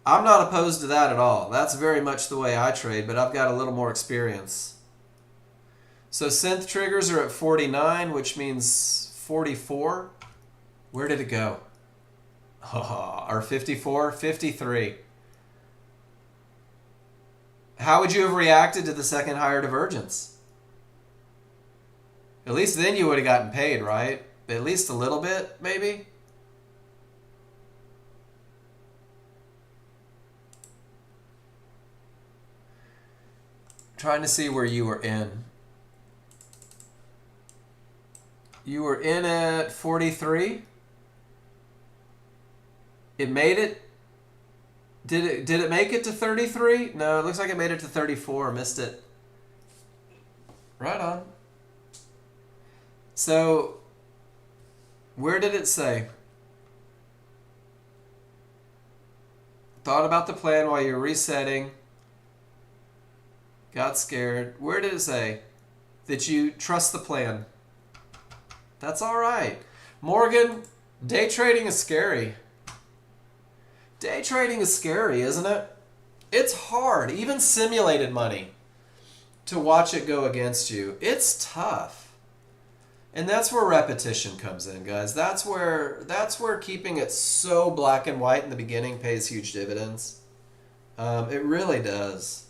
S1: I'm not opposed to that at all. That's very much the way I trade, but I've got a little more experience. So synth triggers are at 49, which means 44. Where did it go? Oh, or 54, 53. How would you have reacted to the second higher divergence? At least then you would have gotten paid, right? At least a little bit, maybe? Trying to see where you were in. You were in at 43. It made it. Did it make it to 33? No, it looks like it made it to 34. Missed it. Right on. So, where did it say? Thought about the plan while you're resetting. Got scared. Where did it say? That you trust the plan. That's all right. Morgan, day trading is scary. Day trading is scary, isn't it? It's hard, even simulated money, to watch it go against you. It's tough. And that's where repetition comes in, guys. That's where keeping it so black and white in the beginning pays huge dividends. It really does.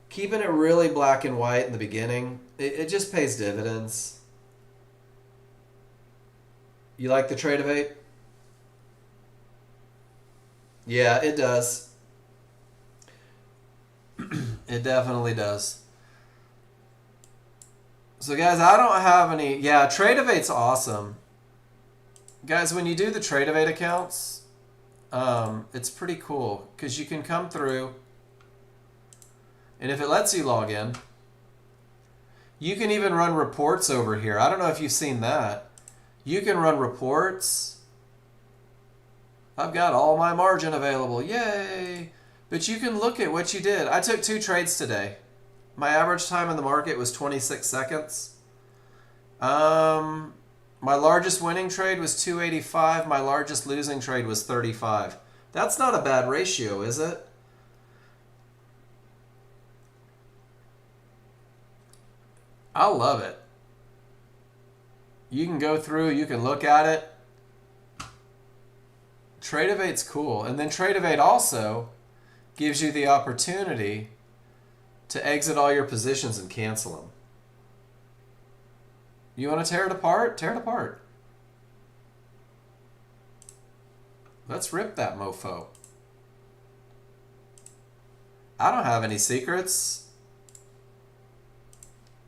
S1: Keeping it really black and white in the beginning, it just pays dividends. You like the trade of 8? Yeah, it does. It definitely does. So guys, I don't have any. Yeah, trade of 8's awesome. Guys, when you do the trade of 8 accounts, it's pretty cool because you can come through, and if it lets you log in, you can even run reports over here. I don't know if you've seen that. You can run reports. I've got all my margin available. Yay! But you can look at what you did. I took 2 trades today. My average time in the market was 26 seconds. My largest winning trade was 285. My largest losing trade was 35. That's not a bad ratio, is it? I love it. You can go through, you can look at it. Trade of 8's cool. And then Trade of 8 also gives you the opportunity to exit all your positions and cancel them. You want to tear it apart? Tear it apart. Let's rip that mofo. I don't have any secrets.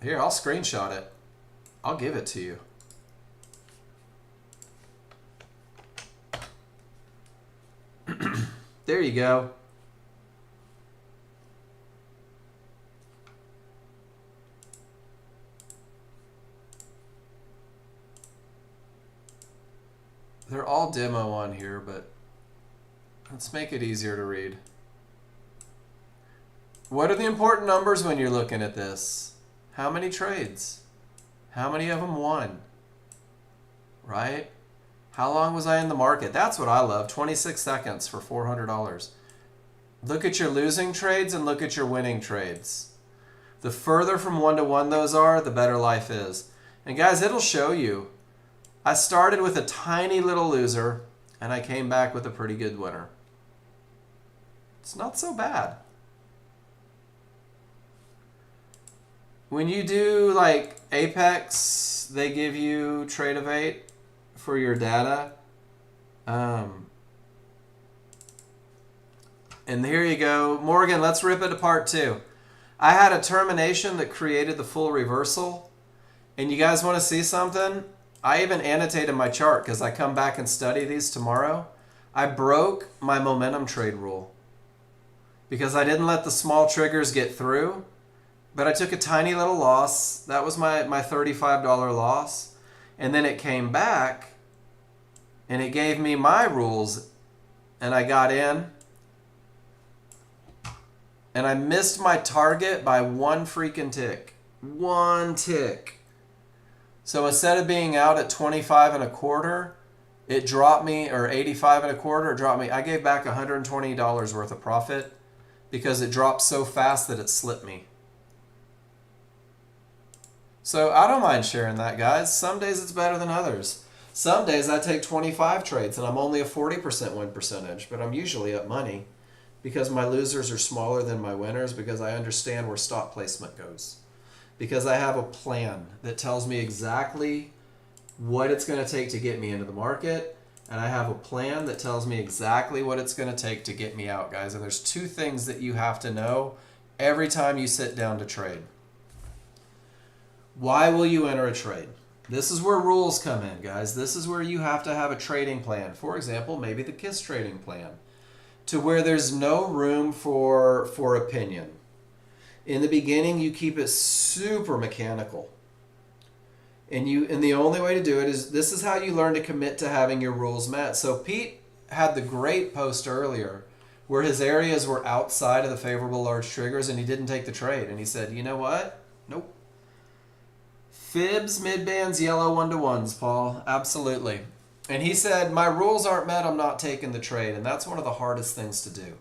S1: Here, I'll screenshot it. I'll give it to you. There you go. They're all demo on here, but let's make it easier to read. What are the important numbers when you're looking at this? How many trades? How many of them won? right? How long was I in the market? That's what I love. 26 seconds for $400. Look at your losing trades and look at your winning trades. The further from one-to-one those are, the better life is. And guys, it'll show you. I started with a tiny little loser, and I came back with a pretty good winner. It's not so bad. When you do like Apex, they give you Trade of 8 for your data. And here you go. Morgan, let's rip it apart too. I had a termination that created the full reversal. And you guys want to see something? I even annotated my chart because I come back and study these tomorrow. I broke my momentum trade rule because I didn't let the small triggers get through. But I took a tiny little loss. That was my $35 loss. And then it came back and it gave me my rules. And I got in. And I missed my target by one freaking tick. One tick. So instead of being out at 25 and a quarter, it dropped me, or 85 and a quarter, it dropped me. I gave back $120 worth of profit because it dropped so fast that it slipped me. So I don't mind sharing that, guys. Some days it's better than others. Some days I take 25 trades and I'm only a 40% win percentage, but I'm usually up money because my losers are smaller than my winners, because I understand where stop placement goes. Because I have a plan that tells me exactly what it's going to take to get me into the market, and I have a plan that tells me exactly what it's going to take to get me out, guys. And there's two things that you have to know every time you sit down to trade. Why will you enter a trade? This is where rules come in, guys. This is where you have to have a trading plan. For example, maybe the KISS trading plan, to where there's no room for opinion. In the beginning, you keep it super mechanical. And the only way to do it is, this is how you learn to commit to having your rules met. So Pete had the great post earlier where his areas were outside of the favorable large triggers and he didn't take the trade. And he said, you know what? Nope. Fibs, mid-bands, yellow one-to-ones, Paul. Absolutely. And he said, my rules aren't met, I'm not taking the trade. And that's one of the hardest things to do.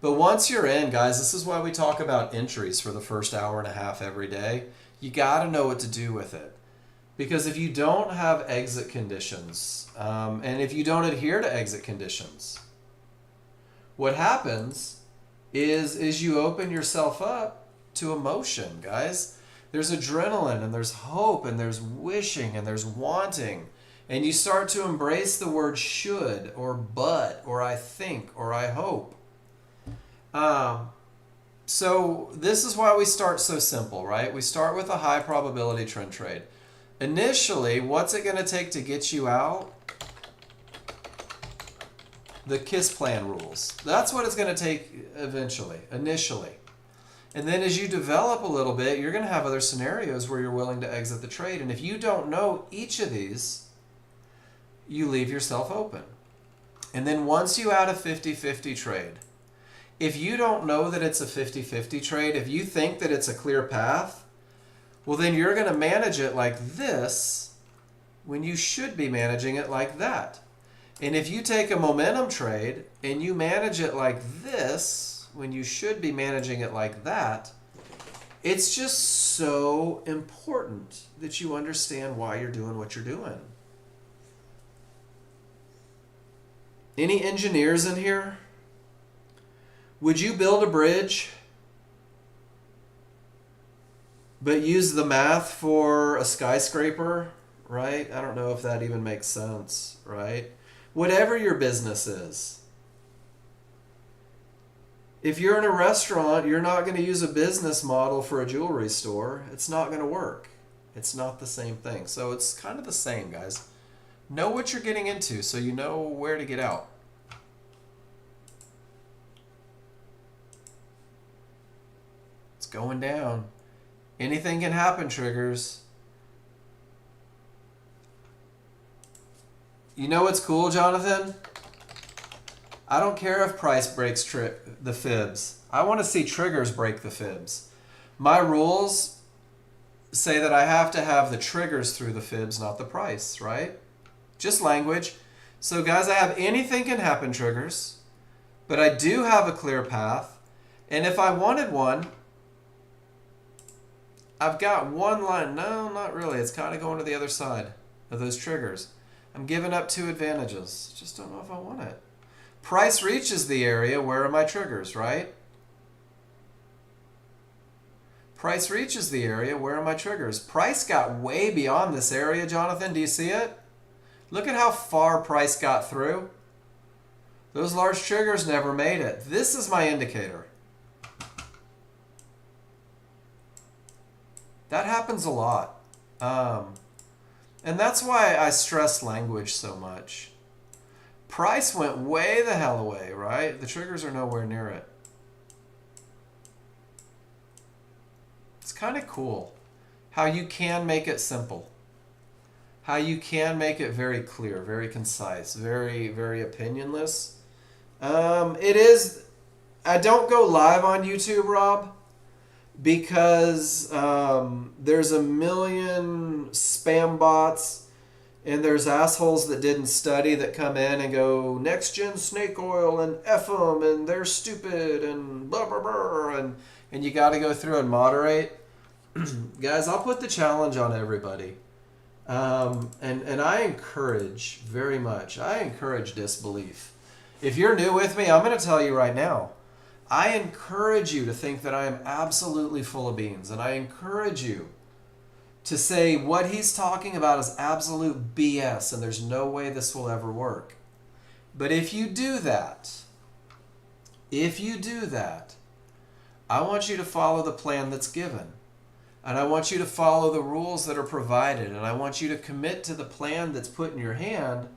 S1: But once you're in, guys, this is why we talk about entries for the first hour and a half every day. You got to know what to do with it. Because if you don't have exit conditions, and if you don't adhere to exit conditions, what happens is you open yourself up to emotion, guys. There's adrenaline, and there's hope, and there's wishing, and there's wanting. And you start to embrace the word should, or but, or I think, or I hope. So this is why we start so simple, right? We start with a high probability trend trade. Initially, what's it going to take to get you out? The KISS plan rules. That's what it's going to take eventually, initially. And then as you develop a little bit, you're going to have other scenarios where you're willing to exit the trade. And if you don't know each of these, you leave yourself open. And then once you add a 50-50 trade, if you don't know that it's a 50-50 trade, if you think that it's a clear path, well, then you're going to manage it like this when you should be managing it like that. And if you take a momentum trade and you manage it like this when you should be managing it like that, it's just so important that you understand why you're doing what you're doing. Any engineers in here? Would you build a bridge but use the math for a skyscraper, right? I don't know if that even makes sense, right? Whatever your business is. If you're in a restaurant, you're not going to use a business model for a jewelry store. It's not going to work. It's not the same thing. So it's kind of the same, guys. Know what you're getting into so you know where to get out. It's going down. Anything can happen, triggers. You know what's cool, Jonathan? I don't care if price breaks the fibs. I want to see triggers break the fibs. My rules say that I have to have the triggers through the fibs, not the price, right? Just language. So guys, I have anything can happen triggers, but I do have a clear path. And if I wanted one, I've got one line. No, not really. It's kind of going to the other side of those triggers. I'm giving up 2 advantages. Just don't know if I want it. Price reaches the area. Where are my triggers, right? Price reaches the area. Where are my triggers? Price got way beyond this area, Jonathan. Do you see it? Look at how far price got through. Those large triggers never made it. This is my indicator. That happens a lot. And that's why I stress language so much. Price went way the hell away, right? The triggers are nowhere near it. It's kind of cool how you can make it simple. How you can make it very clear, very concise, very, very opinionless. It is, I don't go live on YouTube, Rob, because there's a million spam bots and there's assholes that didn't study that come in and go, Nexgen snake oil and F them and they're stupid and blah, blah, blah, and you got to go through and moderate. Guys, I'll put the challenge on everybody. And I encourage very much, I encourage disbelief. If you're new with me, I'm going to tell you right now, I encourage you to think that I am absolutely full of beans. And I encourage you to say what he's talking about is absolute BS and there's no way this will ever work. But if you do that, I want you to follow the plan that's given. And I want you to follow the rules that are provided. And I want you to commit to the plan that's put in your hand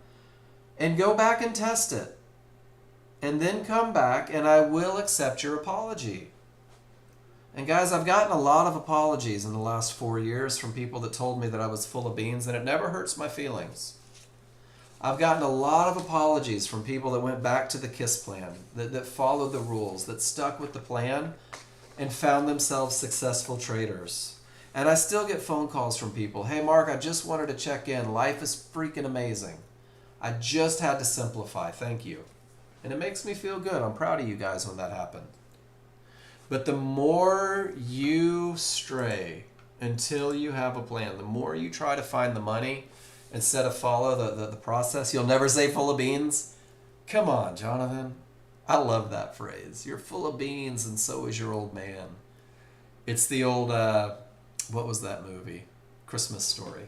S1: and go back and test it. And then come back and I will accept your apology. And guys, I've gotten a lot of apologies in the last 4 years from people that told me that I was full of beans, and it never hurts my feelings. I've gotten a lot of apologies from people that went back to the KISS plan, that followed the rules, that stuck with the plan and found themselves successful traders. And I still get phone calls from people. Hey, Mark, I just wanted to check in. Life is freaking amazing. I just had to simplify. Thank you. And it makes me feel good. I'm proud of you guys when that happened. But the more you stray until you have a plan, the more you try to find the money instead of follow the process, you'll never say full of beans. Come on, Jonathan. I love that phrase. You're full of beans and so is your old man. It's the old, what was that movie? Christmas Story.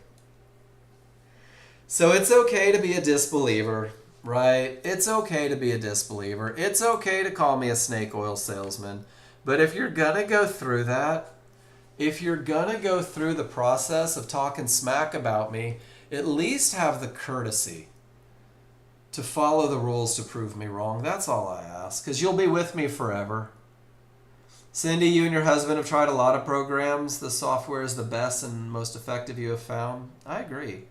S1: So it's okay to be a disbeliever, right? It's okay to be a disbeliever. It's okay to call me a snake oil salesman. But if you're going to go through that, if you're going to go through the process of talking smack about me, at least have the courtesy to follow the rules to prove me wrong. That's all I ask, because you'll be with me forever. Cindy, you and your husband have tried a lot of programs. The software is the best and most effective you have found. I agree.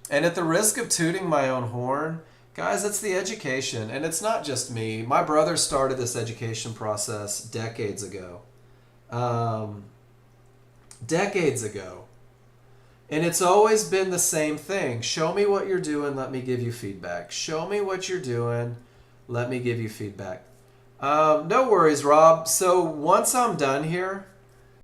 S1: And at the risk of tooting my own horn, guys, it's the education. And it's not just me. My brother started this education process decades ago. Decades ago. And it's always been the same thing. Show me what you're doing, let me give you feedback. Show me what you're doing, let me give you feedback. No worries, Rob. So once I'm done here,